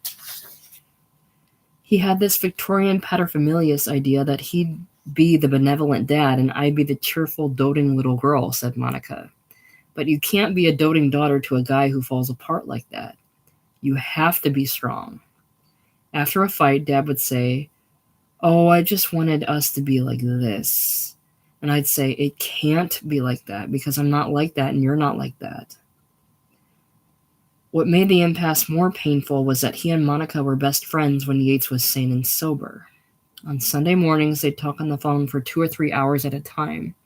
Speaker 1: He had this Victorian paterfamilias idea that he'd be the benevolent dad and I'd be the cheerful, doting little girl, said Monica. But you can't be a doting daughter to a guy who falls apart like that. You have to be strong. After a fight, Dad would say, "Oh, I just wanted us to be like this." And I'd say, "It can't be like that because I'm not like that and you're not like that." What made the impasse more painful was that he and Monica were best friends when Yates was sane and sober. On Sunday mornings, they'd talk on the phone for 2 or 3 hours at a time,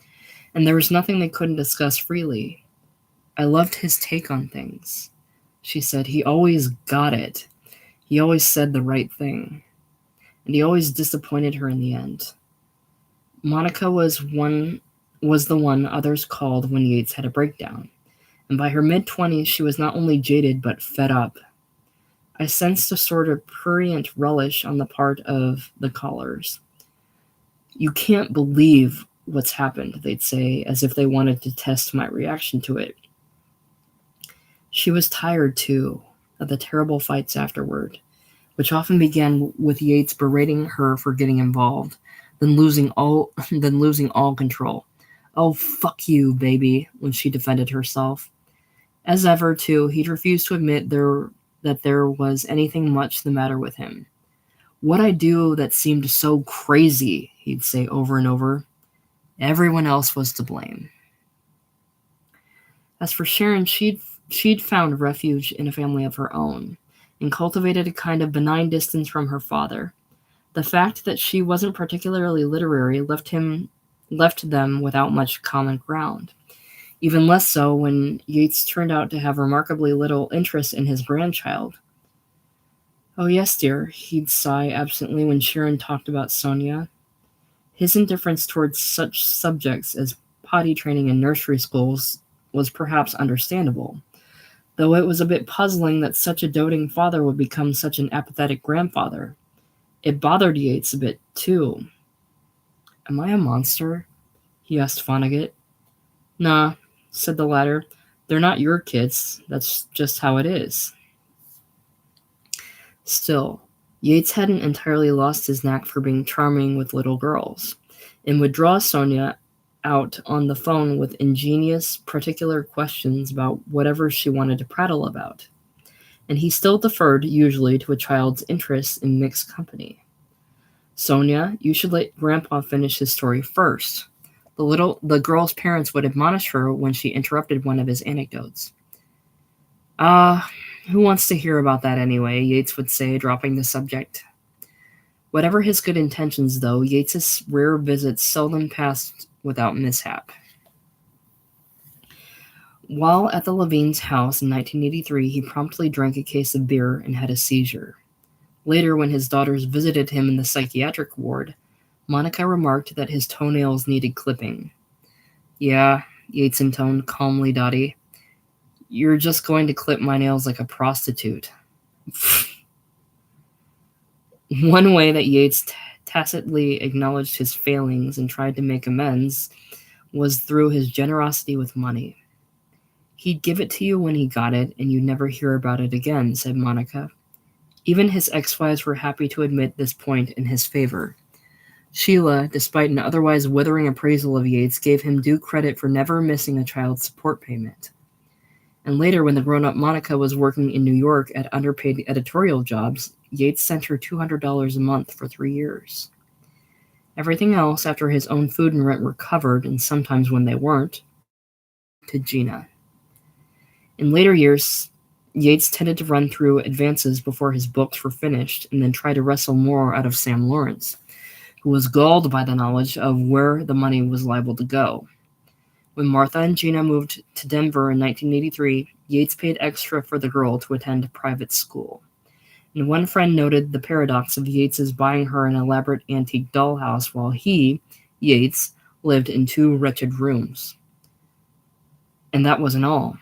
Speaker 1: and there was nothing they couldn't discuss freely. "I loved his take on things," she said. "He always got it. He always said the right thing. And he always disappointed her in the end." Monica was the one others called when Yates had a breakdown, and by her mid-20s she was not only jaded but fed up. I sensed a sort of prurient relish on the part of the callers. "You can't believe what's happened," they'd say, as if they wanted to test my reaction to it. She was tired, too, of the terrible fights afterward, which often began with Yates berating her for getting involved, then losing all control. "Oh, fuck you, baby," when she defended herself. As ever, too, he'd refused to admit that there was anything much the matter with him. "What I do that seemed so crazy," he'd say over and over. Everyone else was to blame. As for Sharon, she'd found refuge in a family of her own, and cultivated a kind of benign distance from her father. The fact that she wasn't particularly literary left them without much common ground. Even less so when Yates turned out to have remarkably little interest in his grandchild. "Oh, yes, dear," he'd sigh absently when Sharon talked about Sonia. His indifference towards such subjects as potty training in nursery schools was perhaps understandable, though it was a bit puzzling that such a doting father would become such an apathetic grandfather. It bothered Yates a bit, too. "Am I a monster?" he asked Vonnegut. "Nah," said the latter. "They're not your kids. That's just how it is." Still, Yates hadn't entirely lost his knack for being charming with little girls, and would draw Sonia out on the phone with ingenious, particular questions about whatever she wanted to prattle about. And he still deferred, usually, to a child's interest in mixed company. "Sonia, you should let Grandpa finish his story first." The girl's parents would admonish her when she interrupted one of his anecdotes. Who wants to hear about that anyway?" Yates would say, dropping the subject. Whatever his good intentions, though, Yates's rare visits seldom passed without mishap. While at the Levines' house in 1983, he promptly drank a case of beer and had a seizure. Later, when his daughters visited him in the psychiatric ward, Monica remarked that his toenails needed clipping. "Yeah," Yates intoned calmly, Dottie. "You're just going to clip my nails like a prostitute." One way that Yates tacitly acknowledged his failings and tried to make amends was through his generosity with money. "He'd give it to you when he got it, and you'd never hear about it again," said Monica. Even his ex-wives were happy to admit this point in his favor. Sheila, despite an otherwise withering appraisal of Yates, gave him due credit for never missing a child support payment. And later, when the grown-up Monica was working in New York at underpaid editorial jobs, Yates sent her $200 a month for 3 years. Everything else, after his own food and rent were covered, and sometimes when they weren't, to Gina. In later years, Yates tended to run through advances before his books were finished and then try to wrestle more out of Sam Lawrence, who was galled by the knowledge of where the money was liable to go. When Martha and Gina moved to Denver in 1983, Yates paid extra for the girl to attend private school. And one friend noted the paradox of Yates's buying her an elaborate antique dollhouse while he, Yates, lived in 2 wretched rooms. And that wasn't all.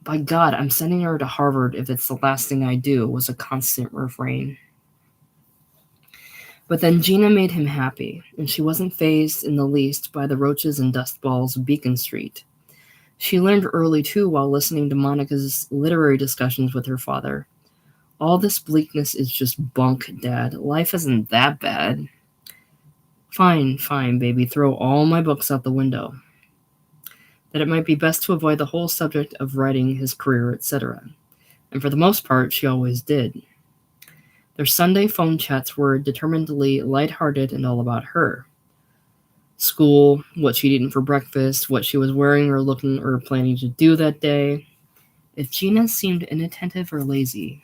Speaker 1: By God, I'm sending her to Harvard if it's the last thing I do, was a constant refrain. But then Gina made him happy, and she wasn't fazed in the least by the roaches and dust balls of Beacon Street. She learned early, too, while listening to Monica's literary discussions with her father. All this bleakness is just bunk, Dad. Life isn't that bad. Fine, fine, baby, throw all my books out the window. That it might be best to avoid the whole subject of writing, his career, etc. And for the most part, she always did. Their Sunday phone chats were determinedly light-hearted and all about her. School, what she'd eaten for breakfast, what she was wearing or looking or planning to do that day. If Gina seemed inattentive or lazy,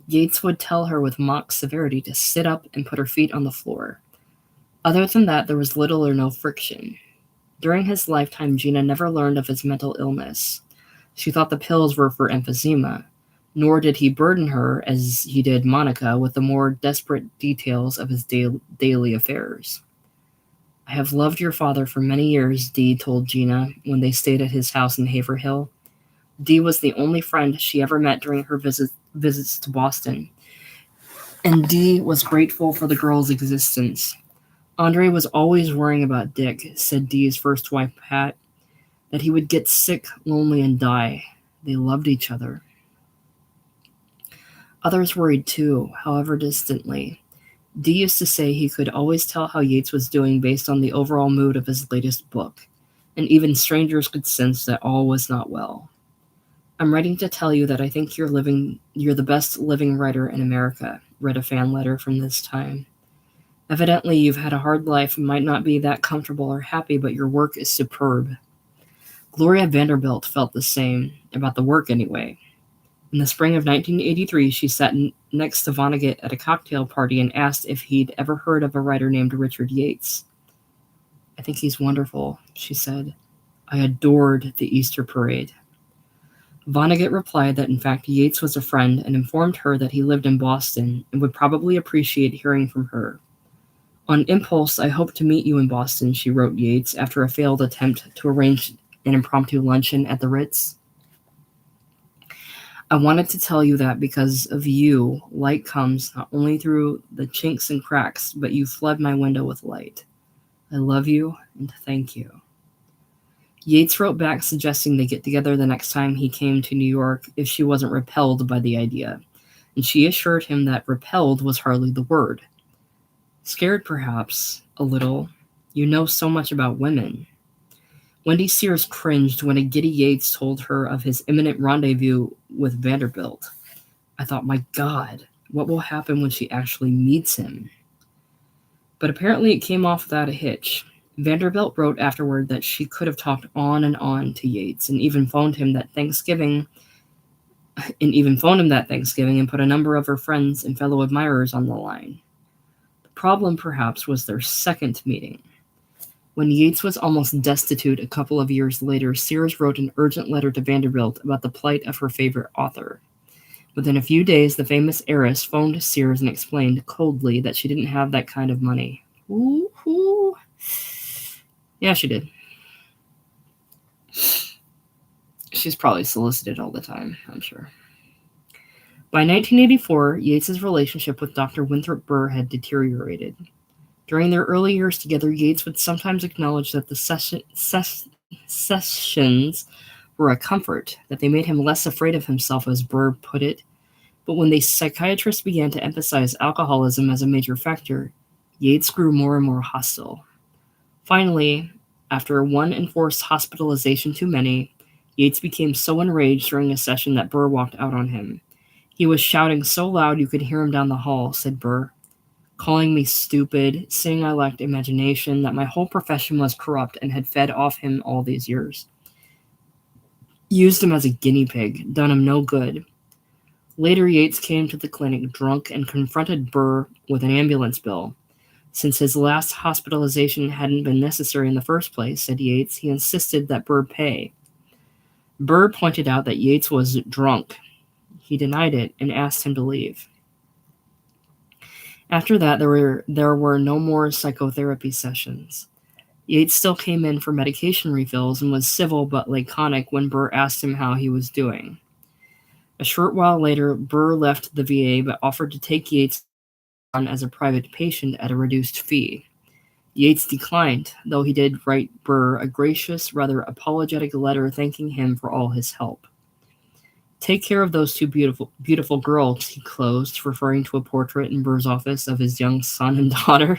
Speaker 1: Yates would tell her with mock severity to sit up and put her feet on the floor. Other than that, there was little or no friction. During his lifetime, Gina never learned of his mental illness. She thought the pills were for emphysema, nor did he burden her, as he did Monica, with the more desperate details of his daily affairs. I have loved your father for many years, Dee told Gina when they stayed at his house in Haverhill. Dee was the only friend she ever met during her visits to Boston, and Dee was grateful for the girl's existence. Andre was always worrying about Dick, said Dee's first wife, Pat, that he would get sick, lonely, and die. They loved each other. Others worried too, however distantly. Dee used to say he could always tell how Yates was doing based on the overall mood of his latest book, and even strangers could sense that all was not well. I'm writing to tell you that I think you're the best living writer in America, read a fan letter from this time. Evidently, you've had a hard life and might not be that comfortable or happy, but your work is superb. Gloria Vanderbilt felt the same, about the work anyway. In the spring of 1983, she sat next to Vonnegut at a cocktail party and asked if he'd ever heard of a writer named Richard Yates. I think he's wonderful, she said. I adored the Easter parade. Vonnegut replied that in fact Yates was a friend and informed her that he lived in Boston and would probably appreciate hearing from her. On impulse, I hope to meet you in Boston, she wrote Yates after a failed attempt to arrange an impromptu luncheon at the Ritz. I wanted to tell you that because of you, light comes not only through the chinks and cracks, but you flood my window with light. I love you and thank you. Yates wrote back suggesting they get together the next time he came to New York if she wasn't repelled by the idea, and she assured him that repelled was hardly the word. Scared, perhaps, a little. You know so much about women. Wendy Sears cringed when a giddy Yates told her of his imminent rendezvous with Vanderbilt. I thought, my God, what will happen when she actually meets him? But apparently it came off without a hitch. Vanderbilt wrote afterward that she could have talked on to Yates and even phoned him that Thanksgiving and put a number of her friends and fellow admirers on the line. The problem, perhaps, was their second meeting. When Yates was almost destitute a couple of years later, Sears wrote an urgent letter to Vanderbilt about the plight of her favorite author. Within a few days, the famous heiress phoned Sears and explained coldly that she didn't have that kind of money. Ooh. Yeah, she did. She's probably solicited all the time, I'm sure. By 1984, Yates's relationship with Dr. Winthrop Burr had deteriorated. During their early years together, Yates would sometimes acknowledge that the sessions were a comfort, that they made him less afraid of himself, as Burr put it. But when the psychiatrist began to emphasize alcoholism as a major factor, Yates grew more and more hostile. Finally, after one enforced hospitalization too many, Yates became so enraged during a session that Burr walked out on him. He was shouting so loud you could hear him down the hall, said Burr, calling me stupid, saying I lacked imagination, that my whole profession was corrupt and had fed off him all these years. Used him as a guinea pig, done him no good. Later, Yates came to the clinic drunk and confronted Burr with an ambulance bill. Since his last hospitalization hadn't been necessary in the first place, said Yates, he insisted that Burr pay. Burr pointed out that Yates was drunk. He denied it and asked him to leave. After that, there were no more psychotherapy sessions. Yates still came in for medication refills and was civil but laconic when Burr asked him how he was doing. A short while later, Burr left the VA but offered to take Yates on as a private patient at a reduced fee. Yates declined, though he did write Burr a gracious, rather apologetic letter thanking him for all his help. Take care of those two beautiful girls, he closed, referring to a portrait in Burr's office of his young son and daughter.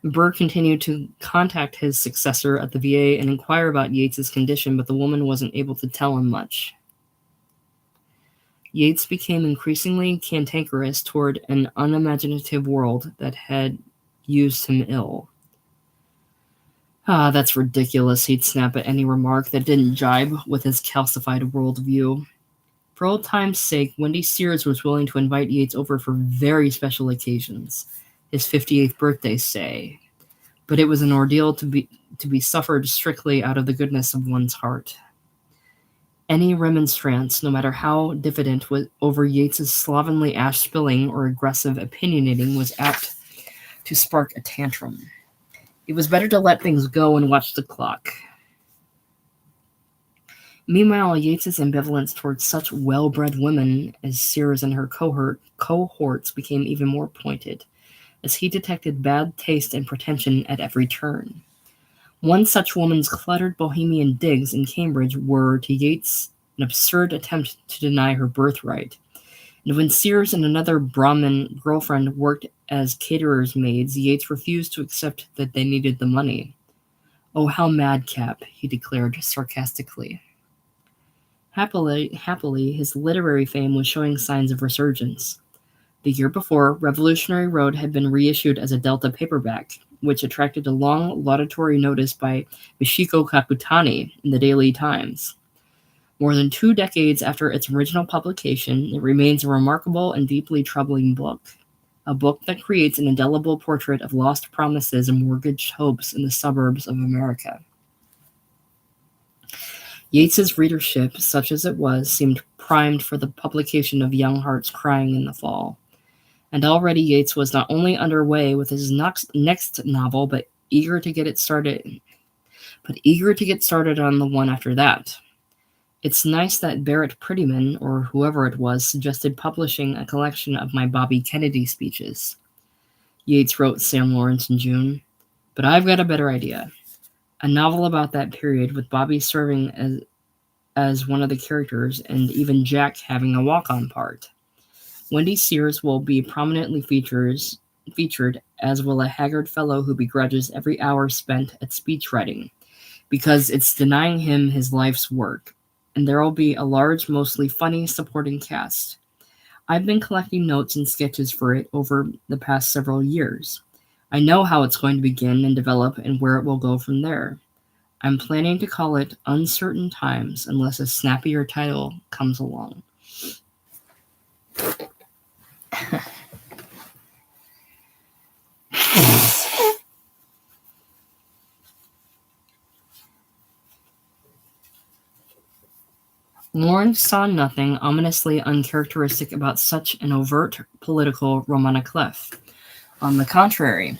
Speaker 1: Burr continued to contact his successor at the VA and inquire about Yates's condition, but the woman wasn't able to tell him much. Yates became increasingly cantankerous toward an unimaginative world that had used him ill. Ah, that's ridiculous, he'd snap at any remark that didn't jibe with his calcified worldview. For old time's sake, Wendy Sears was willing to invite Yates over for very special occasions, his 58th birthday, say. But it was an ordeal to be suffered strictly out of the goodness of one's heart. Any remonstrance, no matter how diffident, over Yates's slovenly ash spilling or aggressive opinionating was apt to spark a tantrum. It was better to let things go and watch the clock. Meanwhile, Yates's ambivalence towards such well-bred women as Sears and her cohorts became even more pointed, as he detected bad taste and pretension at every turn. One such woman's cluttered bohemian digs in Cambridge were, to Yates, an absurd attempt to deny her birthright. And when Sears and another Brahmin girlfriend worked as caterers' maids, Yates refused to accept that they needed the money. Oh, how madcap, he declared sarcastically. Happily, his literary fame was showing signs of resurgence. The year before, Revolutionary Road had been reissued as a Delta paperback, which attracted a long laudatory notice by Michiko Kakutani in the Daily Times. More than 2 decades after its original publication, it remains a remarkable and deeply troubling book. A book that creates an indelible portrait of lost promises and mortgaged hopes in the suburbs of America. Yates's readership, such as it was, seemed primed for the publication of Young Hearts Crying in the Fall. And already Yates was not only underway with his next novel, but eager to get started on the one after that. It's nice that Barrett Prettyman, or whoever it was, suggested publishing a collection of my Bobby Kennedy speeches, Yates wrote Sam Lawrence in June. But I've got a better idea. A novel about that period, with Bobby serving as one of the characters, and even Jack having a walk-on part. Wendy Sears will be prominently featured, as will a haggard fellow who begrudges every hour spent at speech writing, because it's denying him his life's work. And there will be a large, mostly funny supporting cast. I've been collecting notes and sketches for it over the past several years. I know how it's going to begin and develop and where it will go from there. I'm planning to call it Uncertain Times unless a snappier title comes along. Lawrence saw nothing ominously uncharacteristic about such an overt political roman à clef. On the contrary,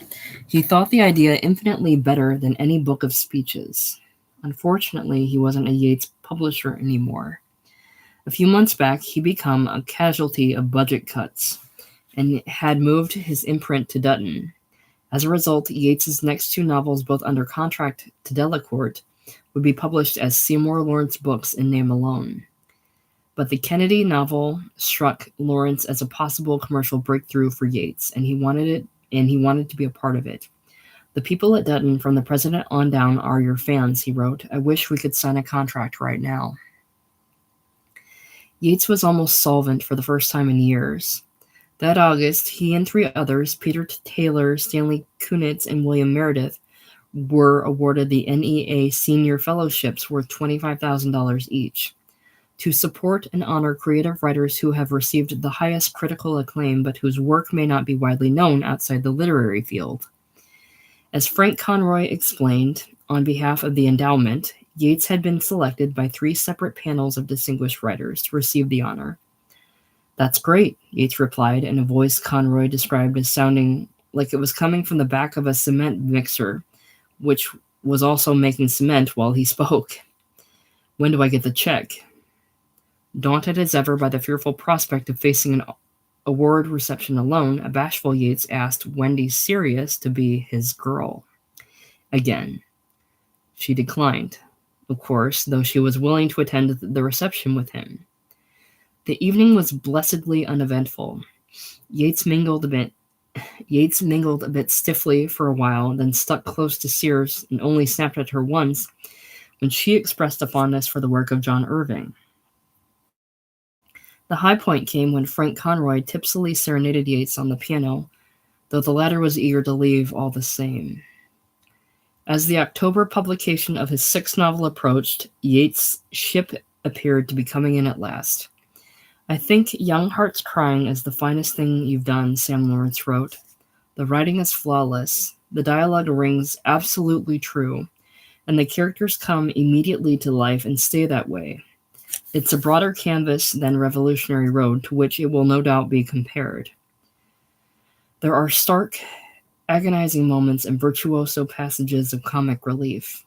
Speaker 1: he thought the idea infinitely better than any book of speeches. Unfortunately, he wasn't a Yates publisher anymore. A few months back, he became a casualty of budget cuts and had moved his imprint to Dutton. As a result, Yates's next 2 novels, both under contract to Delacorte, would be published as Seymour Lawrence books in name alone. But the Kennedy novel struck Lawrence as a possible commercial breakthrough for Yates, and he wanted to be a part of it. The people at Dutton, from the president on down, are your fans, he wrote. I wish we could sign a contract right now. Yates was almost solvent for the first time in years. That August, he and 3 others, Peter Taylor, Stanley Kunitz, and William Meredith, were awarded the NEA Senior Fellowships worth $25,000 each, to support and honor creative writers who have received the highest critical acclaim but whose work may not be widely known outside the literary field. As Frank Conroy explained, on behalf of the endowment, Yates had been selected by 3 separate panels of distinguished writers to receive the honor. That's great, Yates replied in a voice Conroy described as sounding like it was coming from the back of a cement mixer, which was also making cement while he spoke. When do I get the check? Daunted as ever by the fearful prospect of facing an award reception alone, a bashful Yates asked Wendy Sirius to be his girl. Again, she declined, of course, though she was willing to attend the reception with him. The evening was blessedly uneventful. Yates mingled a bit stiffly for a while, then stuck close to Sears and only snapped at her once when she expressed a fondness for the work of John Irving. The high point came when Frank Conroy tipsily serenaded Yates on the piano, though the latter was eager to leave all the same. As the October publication of his sixth novel approached, Yates' ship appeared to be coming in at last. I think Young Hearts Crying is the finest thing you've done, Sam Lawrence wrote. The writing is flawless, the dialogue rings absolutely true, and the characters come immediately to life and stay that way. It's a broader canvas than Revolutionary Road, to which it will no doubt be compared. There are stark, agonizing moments and virtuoso passages of comic relief.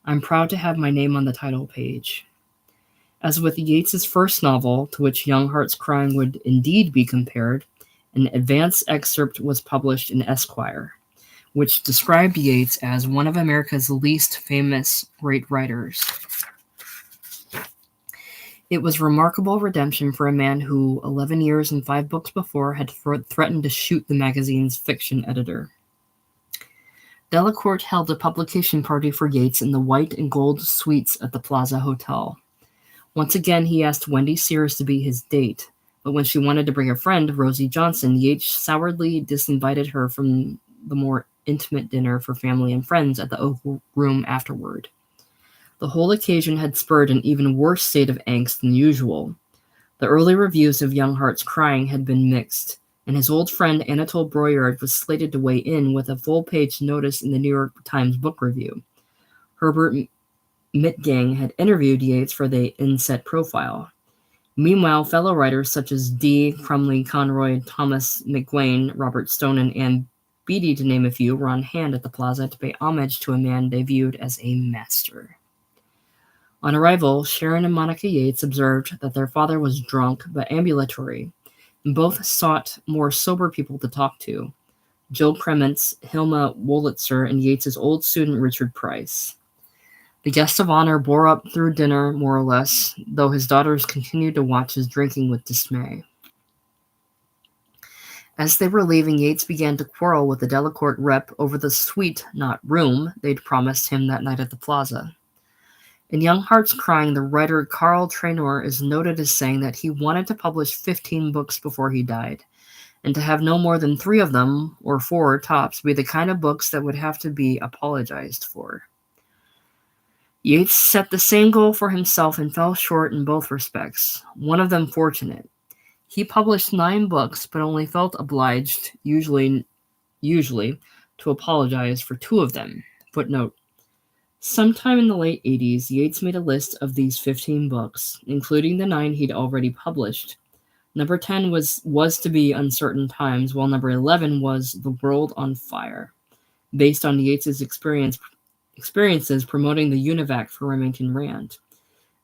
Speaker 1: I'm proud to have my name on the title page. As with Yates's first novel, to which Young Hearts Crying would indeed be compared, an advance excerpt was published in Esquire, which described Yates as one of America's least famous great writers. It was remarkable redemption for a man who, 11 years and 5 books before, had threatened to shoot the magazine's fiction editor. Delacourt held a publication party for Yates in the white and gold suites at the Plaza Hotel. Once again, he asked Wendy Sears to be his date, but when she wanted to bring a friend, Rosie Johnson, Yates sourly disinvited her from the more intimate dinner for family and friends at the Oak Room afterward. The whole occasion had spurred an even worse state of angst than usual. The early reviews of Young Hearts Crying had been mixed, and his old friend Anatole Broyard was slated to weigh in with a full-page notice in the New York Times Book Review. Herbert Mitgang had interviewed Yates for the inset profile. Meanwhile, fellow writers such as D. Crumley, Conroy, Thomas McGuane, Robert Stone, and Anne Beattie, to name a few, were on hand at the Plaza to pay homage to a man they viewed as a master. On arrival, Sharon and Monica Yates observed that their father was drunk but ambulatory, and both sought more sober people to talk to, Jill Kremens, Hilma Wolitzer, and Yates's old student Richard Price. The guest of honor bore up through dinner, more or less, though his daughters continued to watch his drinking with dismay. As they were leaving, Yates began to quarrel with the Delacourt rep over the suite, not room, they'd promised him that night at the Plaza. In Young Hearts Crying, the writer Carl Traynor is noted as saying that he wanted to publish 15 books before he died, and to have no more than 3 of them, or 4 tops, be the kind of books that would have to be apologized for. Yates set the same goal for himself and fell short in both respects, one of them fortunate. He published 9 books, but only felt obliged, usually, to apologize for 2 of them. Footnote: sometime in the late 80s, Yates made a list of these 15 books, including the 9 he'd already published. Number 10 was to be Uncertain Times, while number 11 was The World on Fire, based on Yates's experiences promoting the UNIVAC for Remington Rand.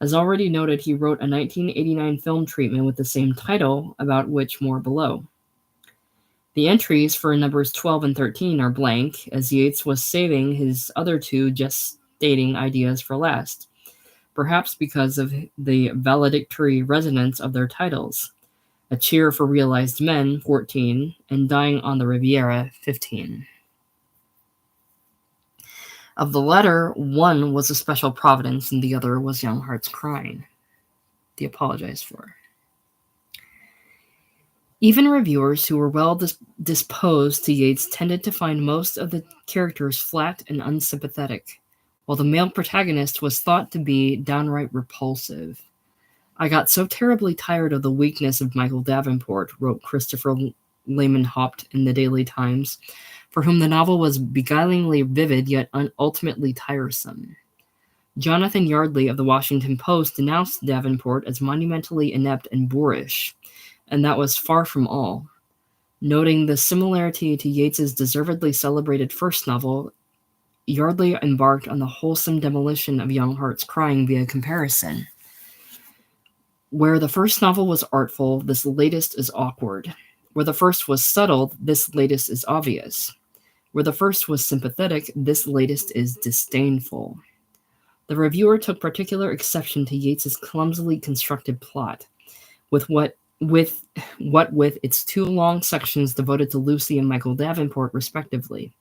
Speaker 1: As already noted, he wrote a 1989 film treatment with the same title, about which more below. The entries for numbers 12 and 13 are blank, as Yates was saving his other 2 gestating ideas for last, perhaps because of the valedictory resonance of their titles: A Cheer for Realized Men, 14, and Dying on the Riviera, 15. Of the latter, one was A Special Providence, and the other was Young Hearts Crying, the apologized for. Even reviewers who were well disposed to Yates tended to find most of the characters flat and unsympathetic, while the male protagonist was thought to be downright repulsive. I got so terribly tired of the weakness of Michael Davenport, wrote Christopher Lehman Haupt in the Daily Times, for whom the novel was beguilingly vivid yet ultimately tiresome. Jonathan Yardley of the Washington Post denounced Davenport as monumentally inept and boorish, and that was far from all. Noting the similarity to Yates's deservedly celebrated first novel, Yardley embarked on the wholesome demolition of Young Hearts Crying via comparison. Where the first novel was artful, this latest is awkward. Where the first was subtle, this latest is obvious. Where the first was sympathetic, this latest is disdainful. The reviewer took particular exception to Yates's clumsily constructed plot, with its two long sections devoted to Lucy and Michael Davenport, respectively,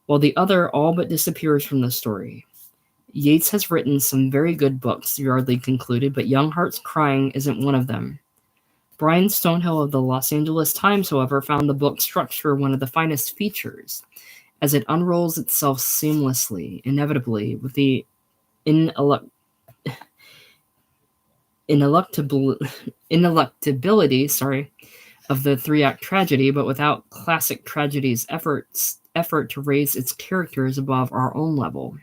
Speaker 1: while the other all but disappears from the story. Yates has written some very good books, Yardley concluded, but Young Hearts Crying isn't one of them. Brian Stonehill of the Los Angeles Times, however, found the book's structure one of the finest features, as it unrolls itself seamlessly, inevitably, with the ineluctability of the three-act tragedy, but without classic tragedy's effort to raise its characters above our own level.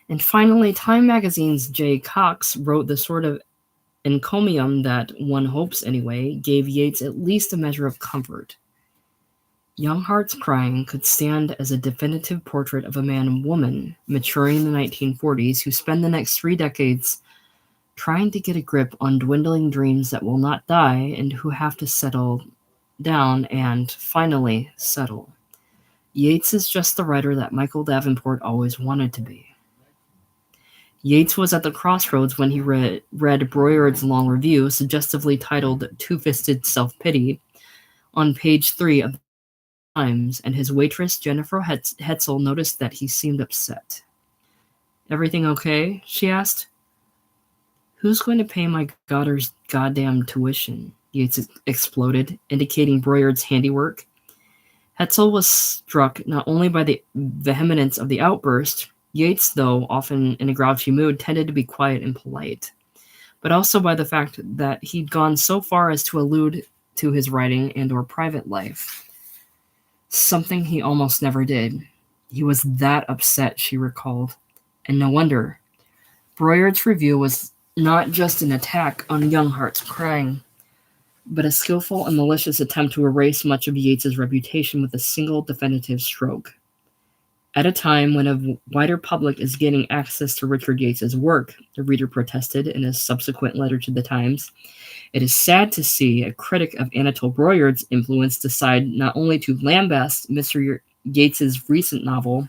Speaker 1: And finally, Time Magazine's Jay Cox wrote the sort of encomium that, one hopes anyway, gave Yates at least a measure of comfort. Young Hearts Crying could stand as a definitive portrait of a man and woman maturing in the 1940s who spend the next 3 decades trying to get a grip on dwindling dreams that will not die and who have to settle down and finally settle. Yates is just the writer that Michael Davenport always wanted to be. Yates was at the crossroads when he read Broyard's long review, suggestively titled Two-Fisted Self-Pity, on page 3 of the Times, and his waitress, Jennifer Hetzel, noticed that he seemed upset. "Everything okay?" she asked. "Who's going to pay my daughter's goddamn tuition?" Yates exploded, indicating Broyard's handiwork. Hetzel was struck not only by the vehemence of the outburst — Yates, though often in a grouchy mood, tended to be quiet and polite — but also by the fact that he'd gone so far as to allude to his writing and or private life. Something he almost never did. He was that upset, she recalled. And no wonder. Broyard's review was not just an attack on Young Hearts Crying, but a skillful and malicious attempt to erase much of Yates's reputation with a single definitive stroke. At a time when a wider public is gaining access to Richard Yates's work, the reader protested in a subsequent letter to the Times, it is sad to see a critic of Anatole Broyard's influence decide not only to lambaste Mr. Yates's recent novel,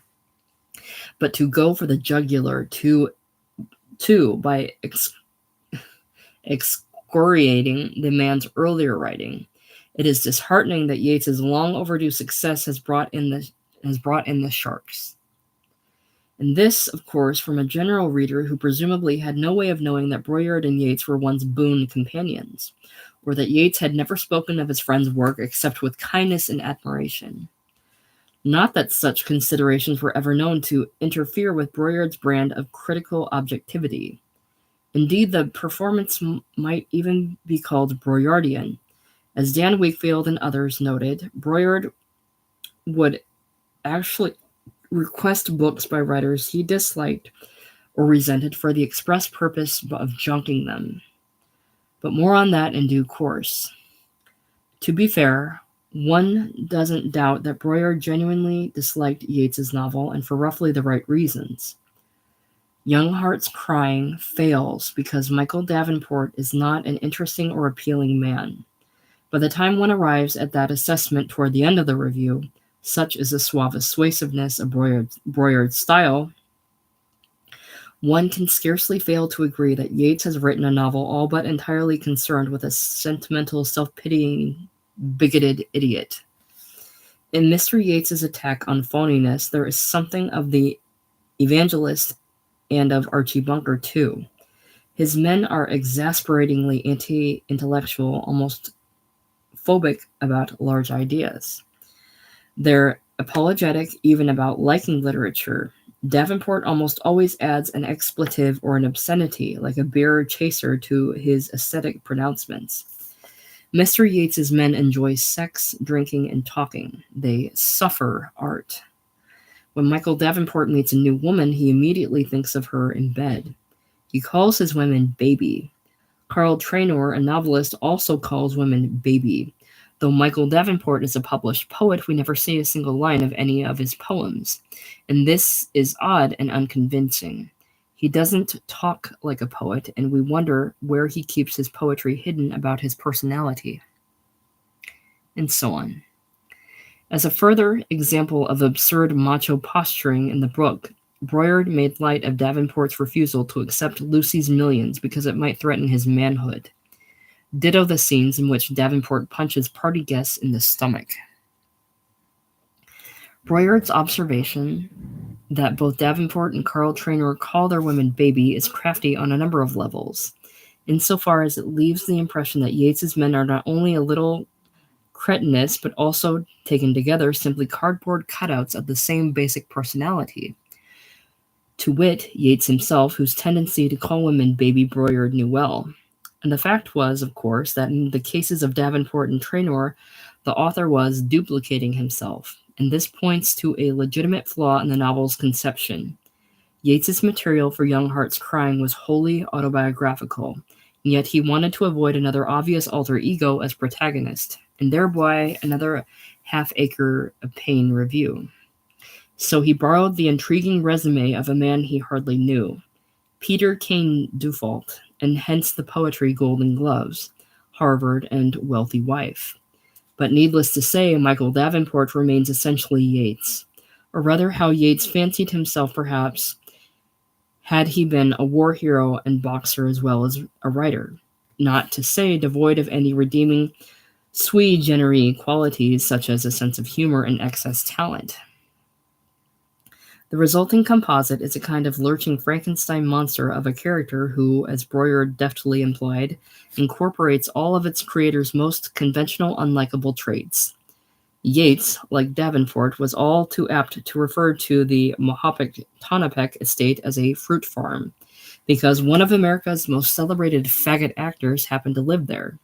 Speaker 1: but to go for the jugular too by excoriating the man's earlier writing. It is disheartening that Yates's long overdue success has brought in the sharks. And this, of course, from a general reader who presumably had no way of knowing that Broyard and Yates were once boon companions, or that Yates had never spoken of his friend's work except with kindness and admiration. Not that such considerations were ever known to interfere with Broyard's brand of critical objectivity. Indeed, the performance might even be called Broyardian. As Dan Wakefield and others noted, Broyard would actually request books by writers he disliked or resented for the express purpose of junking them. But more on that in due course. To be fair, one doesn't doubt that Broyard genuinely disliked Yates's novel, and for roughly the right reasons. Young Hearts Crying fails because Michael Davenport is not an interesting or appealing man. By the time one arrives at that assessment toward the end of the review, such is the suave persuasiveness of Broyard's style, one can scarcely fail to agree that Yates has written a novel all but entirely concerned with a sentimental, self-pitying, bigoted idiot. In Mr. Yates's attack on phoniness, there is something of the evangelist and of Archie Bunker, too. His men are exasperatingly anti-intellectual, almost phobic about large ideas. They're apologetic even about liking literature. Davenport almost always adds an expletive or an obscenity, like a beer chaser, to his aesthetic pronouncements. Mr. Yates's men enjoy sex, drinking, and talking. They suffer art. When Michael Davenport meets a new woman, he immediately thinks of her in bed. He calls his women baby. Carl Traynor, a novelist, also calls women baby, Though Michael Davenport is a published poet, we never see a single line of any of his poems, and this is odd and unconvincing. He doesn't talk like a poet, and we wonder where he keeps his poetry hidden about his personality, and so on. As a further example of absurd macho posturing in the book, Broyard made light of Davenport's refusal to accept Lucy's millions because it might threaten his manhood. Ditto the scenes in which Davenport punches party guests in the stomach. Broyard's observation that both Davenport and Carl Traynor call their women baby is crafty on a number of levels, insofar as it leaves the impression that Yates's men are not only a little cretinous, but also, taken together, simply cardboard cutouts of the same basic personality. To wit, Yates himself, whose tendency to call women baby Broyard knew well. And the fact was, of course, that in the cases of Davenport and Traynor, the author was duplicating himself, and this points to a legitimate flaw in the novel's conception. Yates's material for Young Hearts Crying was wholly autobiographical, and yet he wanted to avoid another obvious alter ego as protagonist, and thereby another half-acre of pain review. So he borrowed the intriguing resume of a man he hardly knew, Peter Kane Dufault, and hence the poetry Golden Gloves, Harvard, and Wealthy Wife. But needless to say, Michael Davenport remains essentially Yates, or rather how Yates fancied himself perhaps had he been a war hero and boxer as well as a writer, not to say devoid of any redeeming sui generis qualities such as a sense of humor and excess talent. The resulting composite is a kind of lurching Frankenstein monster of a character who, as Broyard deftly implied, incorporates all of its creator's most conventional, unlikable traits. Yates, like Davenport, was all too apt to refer to the Mahopac estate as a fruit farm, because one of America's most celebrated faggot actors happened to live there.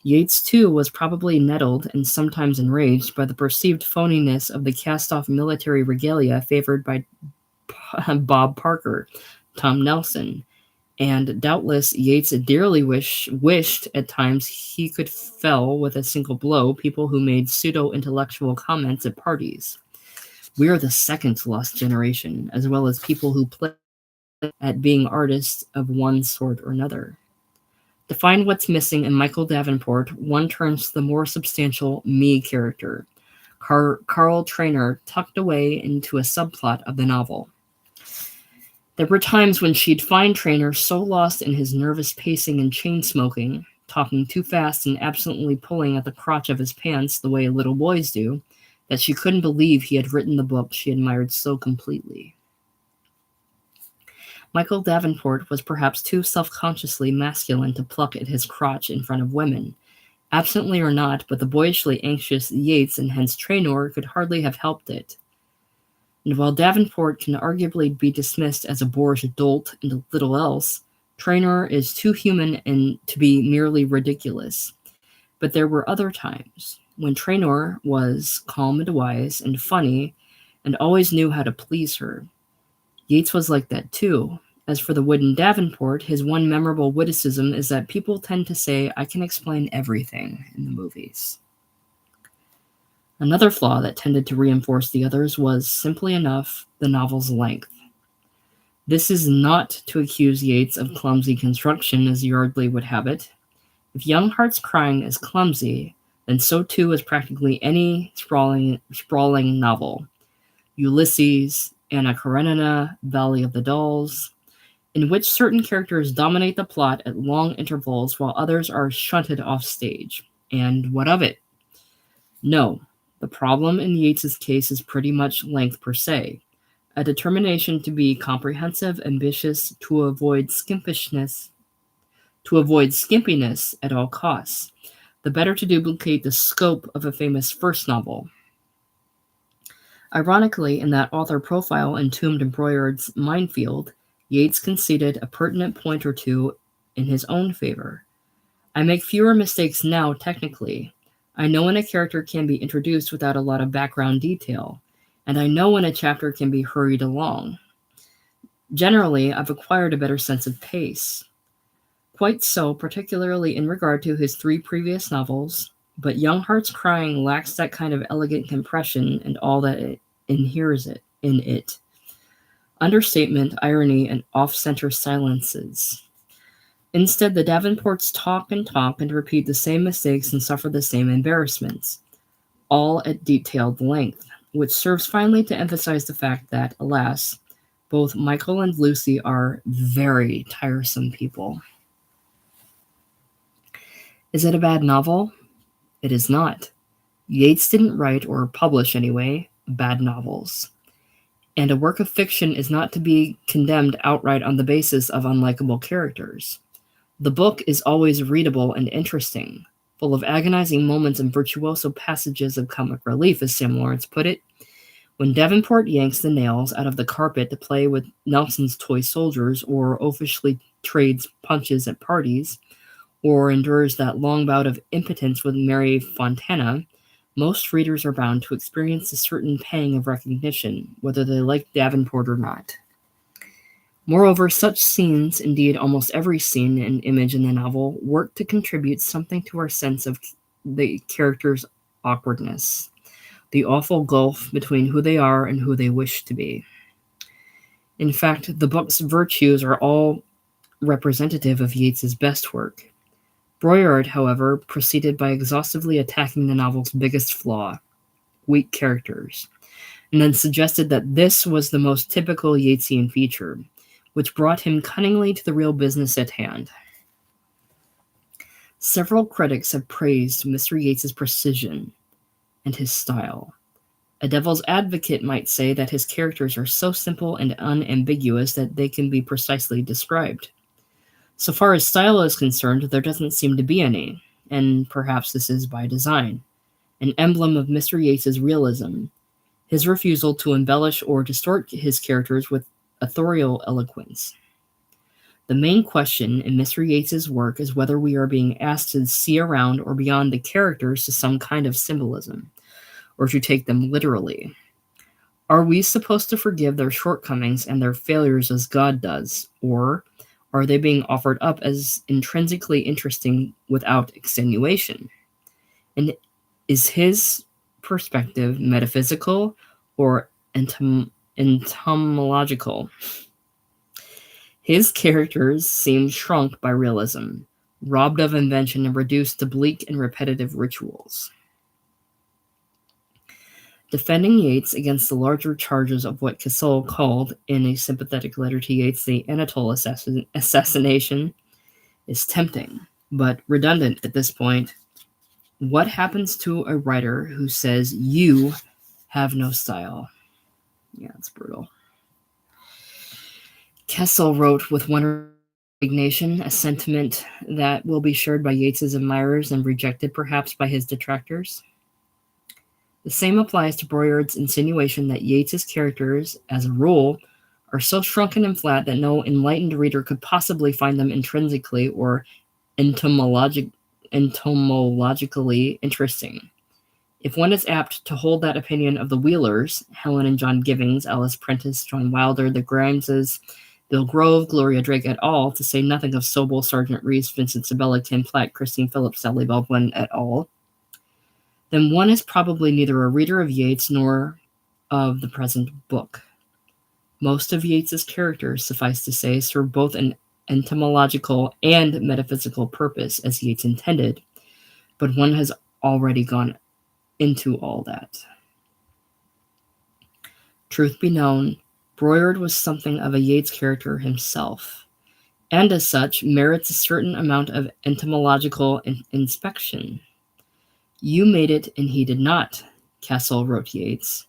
Speaker 1: Yates, too, was probably nettled and sometimes enraged by the perceived phoniness of the cast-off military regalia favored by Bob Parker, Tom Nelson, and doubtless Yates dearly wished at times he could fell with a single blow people who made pseudo-intellectual comments at parties. We are the second lost generation, as well as people who play at being artists of one sort or another. To find what's missing in Michael Davenport, one turns to the more substantial me character, Carl Traynor, tucked away into a subplot of the novel. There were times when she'd find Traynor so lost in his nervous pacing and chain-smoking, talking too fast and absently pulling at the crotch of his pants the way little boys do, that she couldn't believe he had written the book she admired so completely. Michael Davenport was perhaps too self-consciously masculine to pluck at his crotch in front of women. Absently or not, but the boyishly anxious Yates and hence Traynor could hardly have helped it. And while Davenport can arguably be dismissed as a boorish dolt and little else, Traynor is too human and to be merely ridiculous. But there were other times when Traynor was calm and wise and funny and always knew how to please her. Yates was like that too. As for the wooden Davenport, his one memorable witticism is that people tend to say, "I can explain everything" in the movies. Another flaw that tended to reinforce the others was, simply enough, the novel's length. This is not to accuse Yates of clumsy construction, as Yardley would have it. If Young Hearts Crying is clumsy, then so too is practically any sprawling novel. Ulysses, Anna Karenina, Valley of the Dolls, in which certain characters dominate the plot at long intervals while others are shunted off stage. And what of it? No, the problem in Yates's case is pretty much length per se, a determination to be comprehensive, ambitious, to avoid skimpiness at all costs, the better to duplicate the scope of a famous first novel. Ironically, in that author profile entombed in Broyard's Minefield, Yates conceded a pertinent point or two in his own favor. I make fewer mistakes now, technically. I know when a character can be introduced without a lot of background detail, and I know when a chapter can be hurried along. Generally, I've acquired a better sense of pace. Quite so, particularly in regard to his three previous novels, but Young Hearts Crying lacks that kind of elegant compression and all that it inheres it in it. Understatement, irony, and off-center silences. Instead, the Davenports talk and repeat the same mistakes and suffer the same embarrassments, all at detailed length, which serves finally to emphasize the fact that, alas, both Michael and Lucy are very tiresome people. Is it a bad novel? It is not. Yates didn't write, or publish anyway, bad novels. And a work of fiction is not to be condemned outright on the basis of unlikable characters. The book is always readable and interesting, full of agonizing moments and virtuoso passages of comic relief, as Sam Lawrence put it. When Davenport yanks the nails out of the carpet to play with Nelson's toy soldiers, or oafishly trades punches at parties, or endures that long bout of impotence with Mary Fontana, most readers are bound to experience a certain pang of recognition, whether they like Davenport or not. Moreover, such scenes, indeed almost every scene and image in the novel, work to contribute something to our sense of the character's awkwardness, the awful gulf between who they are and who they wish to be. In fact, the book's virtues are all representative of Yeats's best work. Broyard, however, proceeded by exhaustively attacking the novel's biggest flaw, weak characters, and then suggested that this was the most typical Yeatsian feature, which brought him cunningly to the real business at hand. Several critics have praised Mr. Yates's precision and his style. A devil's advocate might say that his characters are so simple and unambiguous that they can be precisely described. So far as style is concerned, there doesn't seem to be any, and perhaps this is by design, an emblem of Mr. Yates's realism, his refusal to embellish or distort his characters with authorial eloquence. The main question in Mr. Yates's work is whether we are being asked to see around or beyond the characters to some kind of symbolism, or to take them literally. Are we supposed to forgive their shortcomings and their failures as God does, or are they being offered up as intrinsically interesting without extenuation? And is his perspective metaphysical or entomological? His characters seem shrunk by realism, robbed of invention and reduced to bleak and repetitive rituals. Defending Yates against the larger charges of what Cassel called, in a sympathetic letter to Yates, the Anatole assassination, is tempting, but redundant at this point. What happens to a writer who says, "You have no style"? Yeah, it's brutal. Cassel wrote with one resignation, a sentiment that will be shared by Yates's admirers and rejected perhaps by his detractors. The same applies to Broyard's insinuation that Yates's characters, as a rule, are so shrunken and flat that no enlightened reader could possibly find them intrinsically or entomologically interesting. If one is apt to hold that opinion of the Wheelers, Helen and John Givings, Alice Prentice, John Wilder, the Grimeses, Bill Grove, Gloria Drake et al., to say nothing of Sobel, Sergeant Reese, Vincent Sabella, Ken Platt, Christine Phillips, Sally Baldwin et al., then one is probably neither a reader of Yates nor of the present book. Most of Yates's characters, suffice to say, serve both an entomological and metaphysical purpose, as Yates intended, but one has already gone into all that. Truth be known, Broyard was something of a Yates character himself, and as such merits a certain amount of entomological inspection. "You made it, and he did not," Cassel wrote Yates.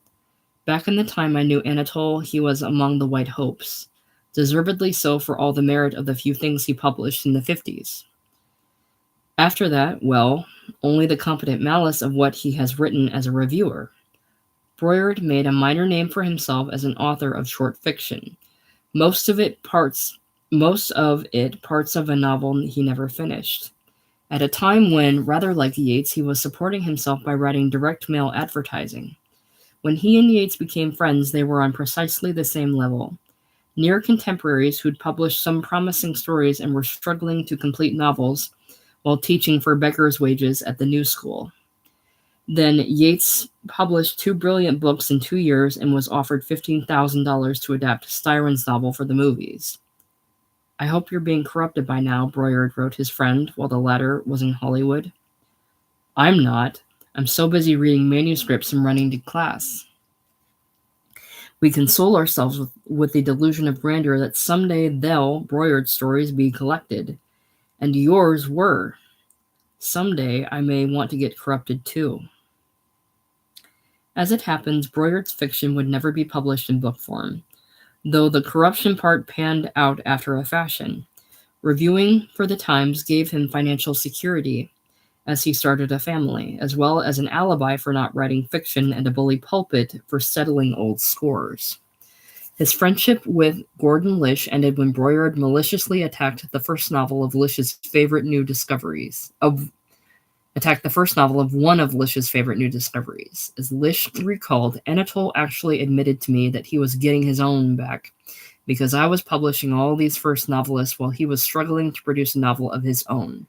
Speaker 1: "Back in the time I knew Anatole, he was among the White Hopes, deservedly so for all the merit of the few things he published in the 50s. After that, well, only the competent malice of what he has written as a reviewer. Broyard made a minor name for himself as an author of short fiction, most of it parts of a novel he never finished, at a time when, rather like Yates, he was supporting himself by writing direct mail advertising. When he and Yates became friends, they were on precisely the same level, near contemporaries who'd published some promising stories and were struggling to complete novels while teaching for beggar's wages at the New School. Then Yates published two brilliant books in 2 years and was offered $15,000 to adapt Styron's novel for the movies. I hope you're being corrupted by now, Broyard wrote his friend while the latter was in Hollywood. I'm not. I'm so busy reading manuscripts and running to class. We console ourselves with the delusion of grandeur that someday they'll, Broyard's stories, be collected. And yours were. Someday I may want to get corrupted too. As it happens, Broyard's fiction would never be published in book form, though the corruption part panned out after a fashion. Reviewing for the Times gave him financial security as he started a family, as well as an alibi for not writing fiction and a bully pulpit for settling old scores. His friendship with Gordon Lish ended when Broyard maliciously attacked the first novel of Lish's favorite new discoveries. Attacked the first novel of one of Lish's favorite new discoveries. As Lish recalled, Anatole actually admitted to me that he was getting his own back because I was publishing all these first novelists while he was struggling to produce a novel of his own.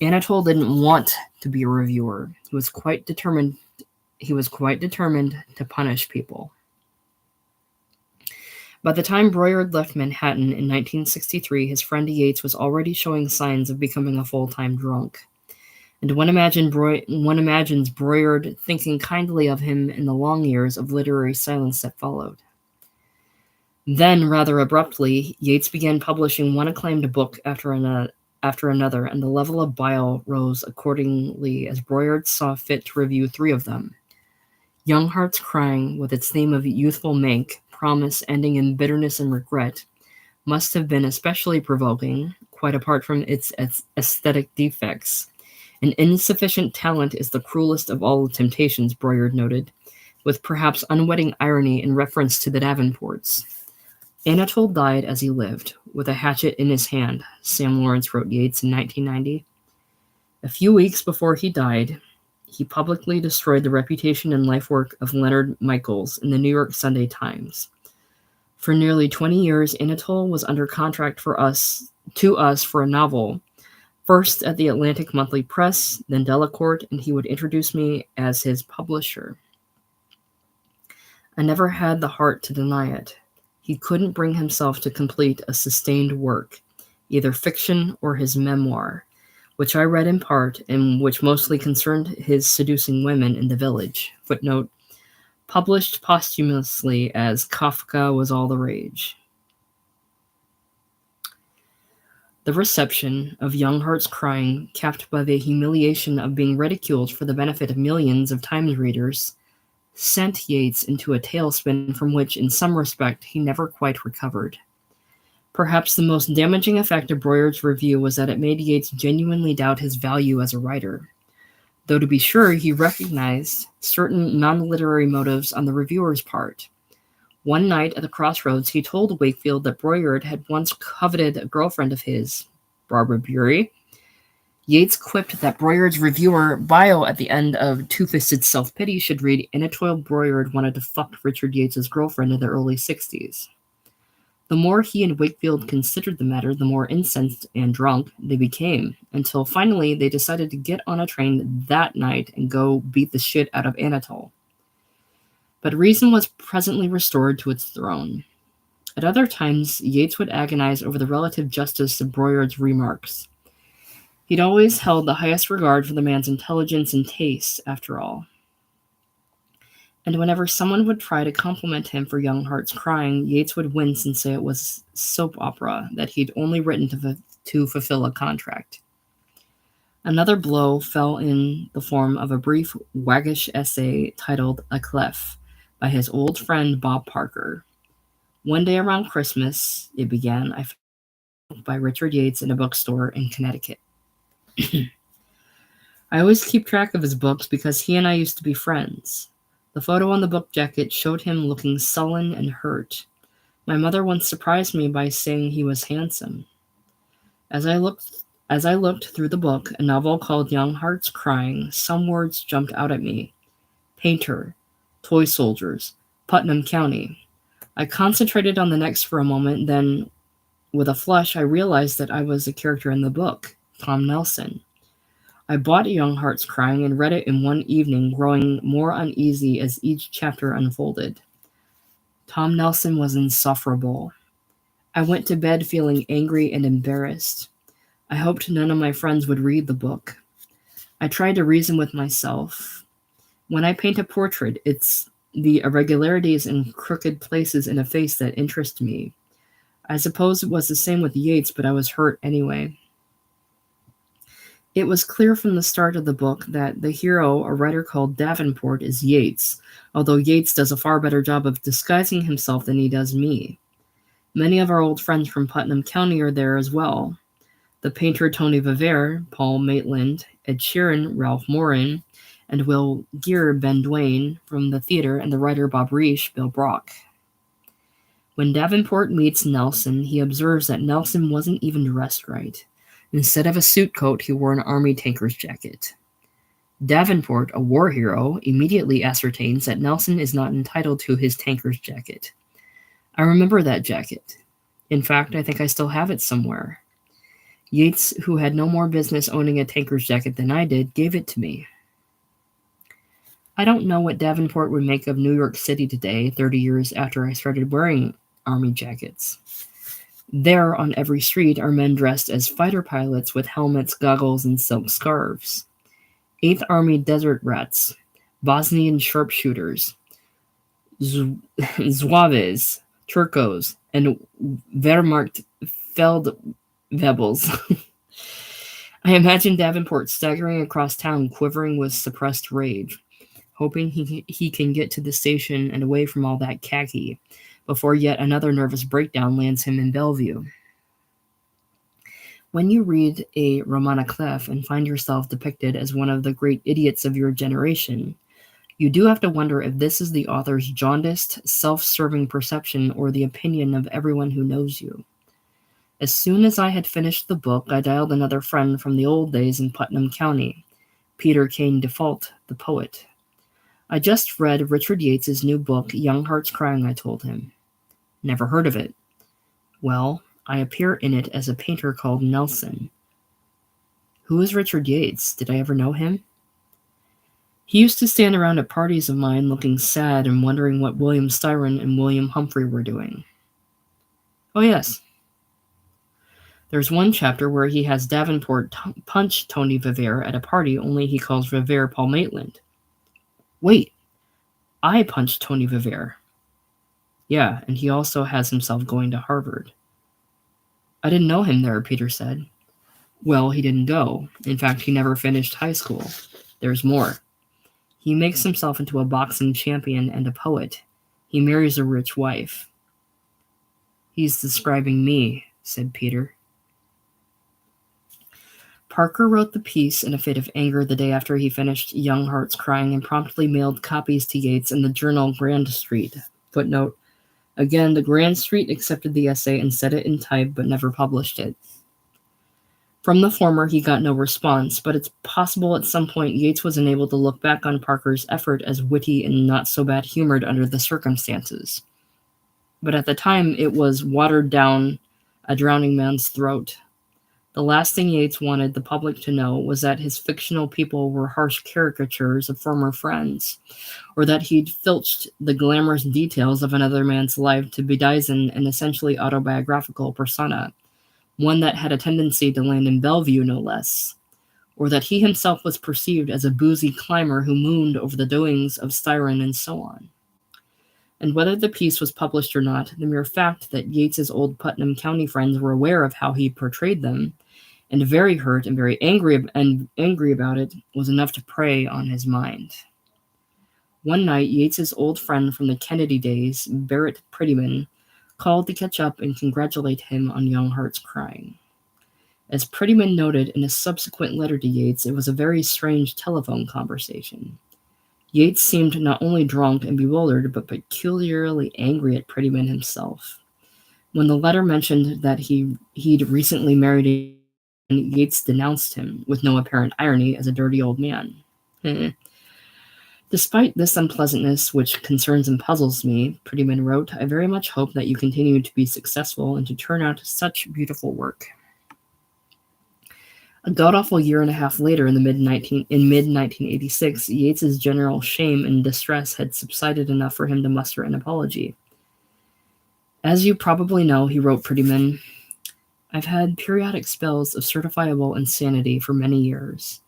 Speaker 1: Anatole didn't want to be a reviewer. He was quite determined to punish people. By the time Broyard left Manhattan in 1963, his friend Yates was already showing signs of becoming a full-time drunk. And one imagines Broyard thinking kindly of him in the long years of literary silence that followed. Then, rather abruptly, Yates began publishing one acclaimed book after another, and the level of bile rose accordingly as Broyard saw fit to review 3 of them. Young Hearts Crying, with its theme of youthful make, promise ending in bitterness and regret, must have been especially provoking, quite apart from its aesthetic defects. An insufficient talent is the cruelest of all temptations, Broyard noted, with perhaps unwitting irony in reference to the Davenports. Anatole died as he lived, with a hatchet in his hand, Sam Lawrence wrote Yates in 1990. A few weeks before he died, he publicly destroyed the reputation and life work of Leonard Michaels in the New York Sunday Times. For nearly 20 years, Anatole was under contract to us for a novel, first at the Atlantic Monthly Press, then Delacorte, and he would introduce me as his publisher. I never had the heart to deny it. He couldn't bring himself to complete a sustained work, either fiction or his memoir, which I read in part and which mostly concerned his seducing women in the village. Footnote, published posthumously as Kafka Was All the Rage. The reception of Young Hearts Crying, capped by the humiliation of being ridiculed for the benefit of millions of Times readers, sent Yates into a tailspin from which, in some respect, he never quite recovered. Perhaps the most damaging effect of Broyard's review was that it made Yates genuinely doubt his value as a writer, though to be sure he recognized certain non-literary motives on the reviewer's part. One night at the Crossroads, he told Wakefield that Broyard had once coveted a girlfriend of his, Barbara Bury. Yates quipped that Broyard's reviewer bio at the end of Two-Fisted Self-Pity should read, Anatole Broyard wanted to fuck Richard Yates' girlfriend in the early 60s. The more he and Wakefield considered the matter, the more incensed and drunk they became, until finally they decided to get on a train that night and go beat the shit out of Anatole. But reason was presently restored to its throne. At other times, Yates would agonize over the relative justice of Broyard's remarks. He'd always held the highest regard for the man's intelligence and taste, after all. And whenever someone would try to compliment him for Young Hearts Crying, Yates would wince and say it was soap opera, that he'd only written to fulfill a contract. Another blow fell in the form of a brief, waggish essay titled A Clef by his old friend Bob Parker. One day around Christmas, it began, I found by Richard Yates in a bookstore in Connecticut. I always keep track of his books because he and I used to be friends. The photo on the book jacket showed him looking sullen and hurt. My mother once surprised me by saying he was handsome. As I looked through the book, a novel called Young Hearts Crying, some words jumped out at me. Painter, toy soldiers, Putnam County. I concentrated on the next for a moment, then, with a flush, I realized that I was a character in the book, Tom Nelson. I bought Young Hearts Crying and read it in one evening, growing more uneasy as each chapter unfolded. Tom Nelson was insufferable. I went to bed feeling angry and embarrassed. I hoped none of my friends would read the book. I tried to reason with myself. When I paint a portrait, it's the irregularities and crooked places in a face that interest me. I suppose it was the same with Yates, but I was hurt anyway. It was clear from the start of the book that the hero, a writer called Davenport, is Yates, although Yates does a far better job of disguising himself than he does me. Many of our old friends from Putnam County are there as well. The painter Tony Vivere, Paul Maitland, Ed Sheeran, Ralph Morin, and Will Gear Ben Duane from the theater, and the writer Bob Reich, Bill Brock. When Davenport meets Nelson, he observes that Nelson wasn't even dressed right. Instead of a suit coat, he wore an army tanker's jacket. Davenport, a war hero, immediately ascertains that Nelson is not entitled to his tanker's jacket. I remember that jacket. In fact, I think I still have it somewhere. Yates, who had no more business owning a tanker's jacket than I did, gave it to me. I don't know what Davenport would make of New York City today, 30 years after I started wearing army jackets. There, on every street, are men dressed as fighter pilots with helmets, goggles, and silk scarves. 8th Army Desert Rats, Bosnian sharpshooters, Zouaves, Turcos, and Wehrmacht Feldwebels. I imagine Davenport staggering across town, quivering with suppressed rage, hoping he can get to the station and away from all that khaki, before yet another nervous breakdown lands him in Bellevue. When you read a Romana Clef and find yourself depicted as one of the great idiots of your generation, you do have to wonder if this is the author's jaundiced, self-serving perception or the opinion of everyone who knows you. As soon as I had finished the book, I dialed another friend from the old days in Putnam County, Peter Kane Default, the poet. I just read Richard Yates's new book, Young Hearts Crying, I told him. Never heard of it. Well, I appear in it as a painter called Nelson. Who is Richard Yates? Did I ever know him? He used to stand around at parties of mine looking sad and wondering what William Styron and William Humphrey were doing. Oh, yes. There's one chapter where he has Davenport punch Tony Vivere at a party, only he calls Vivere Paul Maitland. Wait, I punched Tony Vivere. Yeah, and he also has himself going to Harvard. I didn't know him there, Peter said. Well, he didn't go. In fact, he never finished high school. There's more. He makes himself into a boxing champion and a poet. He marries a rich wife. He's describing me, said Peter. Parker wrote the piece in a fit of anger the day after he finished Young Hearts Crying and promptly mailed copies to Yates in the journal Grand Street. Footnote. Again, the Grand Street accepted the essay and set it in type, but never published it. From the former, he got no response, but it's possible at some point Yates was unable to look back on Parker's effort as witty and not so bad humored under the circumstances. But at the time, it was watered down a drowning man's throat. The last thing Yates wanted the public to know was that his fictional people were harsh caricatures of former friends, or that he'd filched the glamorous details of another man's life to bedizen an essentially autobiographical persona, one that had a tendency to land in Bellevue no less, or that he himself was perceived as a boozy climber who mooned over the doings of Styron and so on. And whether the piece was published or not, the mere fact that Yates's old Putnam County friends were aware of how he portrayed them, and very hurt and very angry about it, was enough to prey on his mind. One night, Yates's old friend from the Kennedy days, Barrett Prettyman, called to catch up and congratulate him on Young Hearts Crying. As Prettyman noted in a subsequent letter to Yates, it was a very strange telephone conversation. Yates seemed not only drunk and bewildered, but peculiarly angry at Prettyman himself. When the letter mentioned that he'd recently married, Yates denounced him, with no apparent irony, as a dirty old man. Despite this unpleasantness, which concerns and puzzles me, Prettyman wrote, I very much hope that you continue to be successful and to turn out such beautiful work. A god-awful year and a half later, in mid 1986, Yates's general shame and distress had subsided enough for him to muster an apology. As you probably know, he wrote Prettyman, I've had periodic spells of certifiable insanity for many years,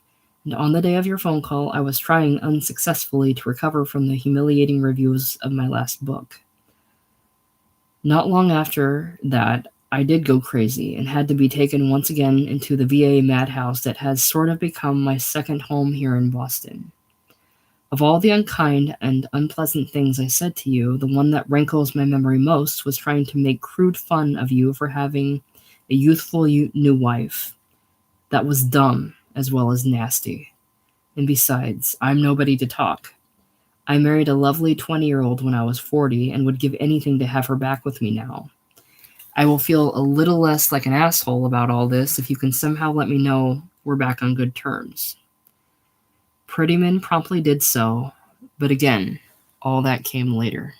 Speaker 1: and on the day of your phone call, I was trying unsuccessfully to recover from the humiliating reviews of my last book. Not long after that, I did go crazy and had to be taken once again into the VA madhouse that has sort of become my second home here in Boston. Of all the unkind and unpleasant things I said to you, the one that rankles my memory most was trying to make crude fun of you for having a youthful new wife that was dumb as well as nasty. And besides, I'm nobody to talk. I married a lovely 20-year-old when I was 40 and would give anything to have her back with me now. I will feel a little less like an asshole about all this if you can somehow let me know we're back on good terms. Prettyman promptly did so, but again, all that came later.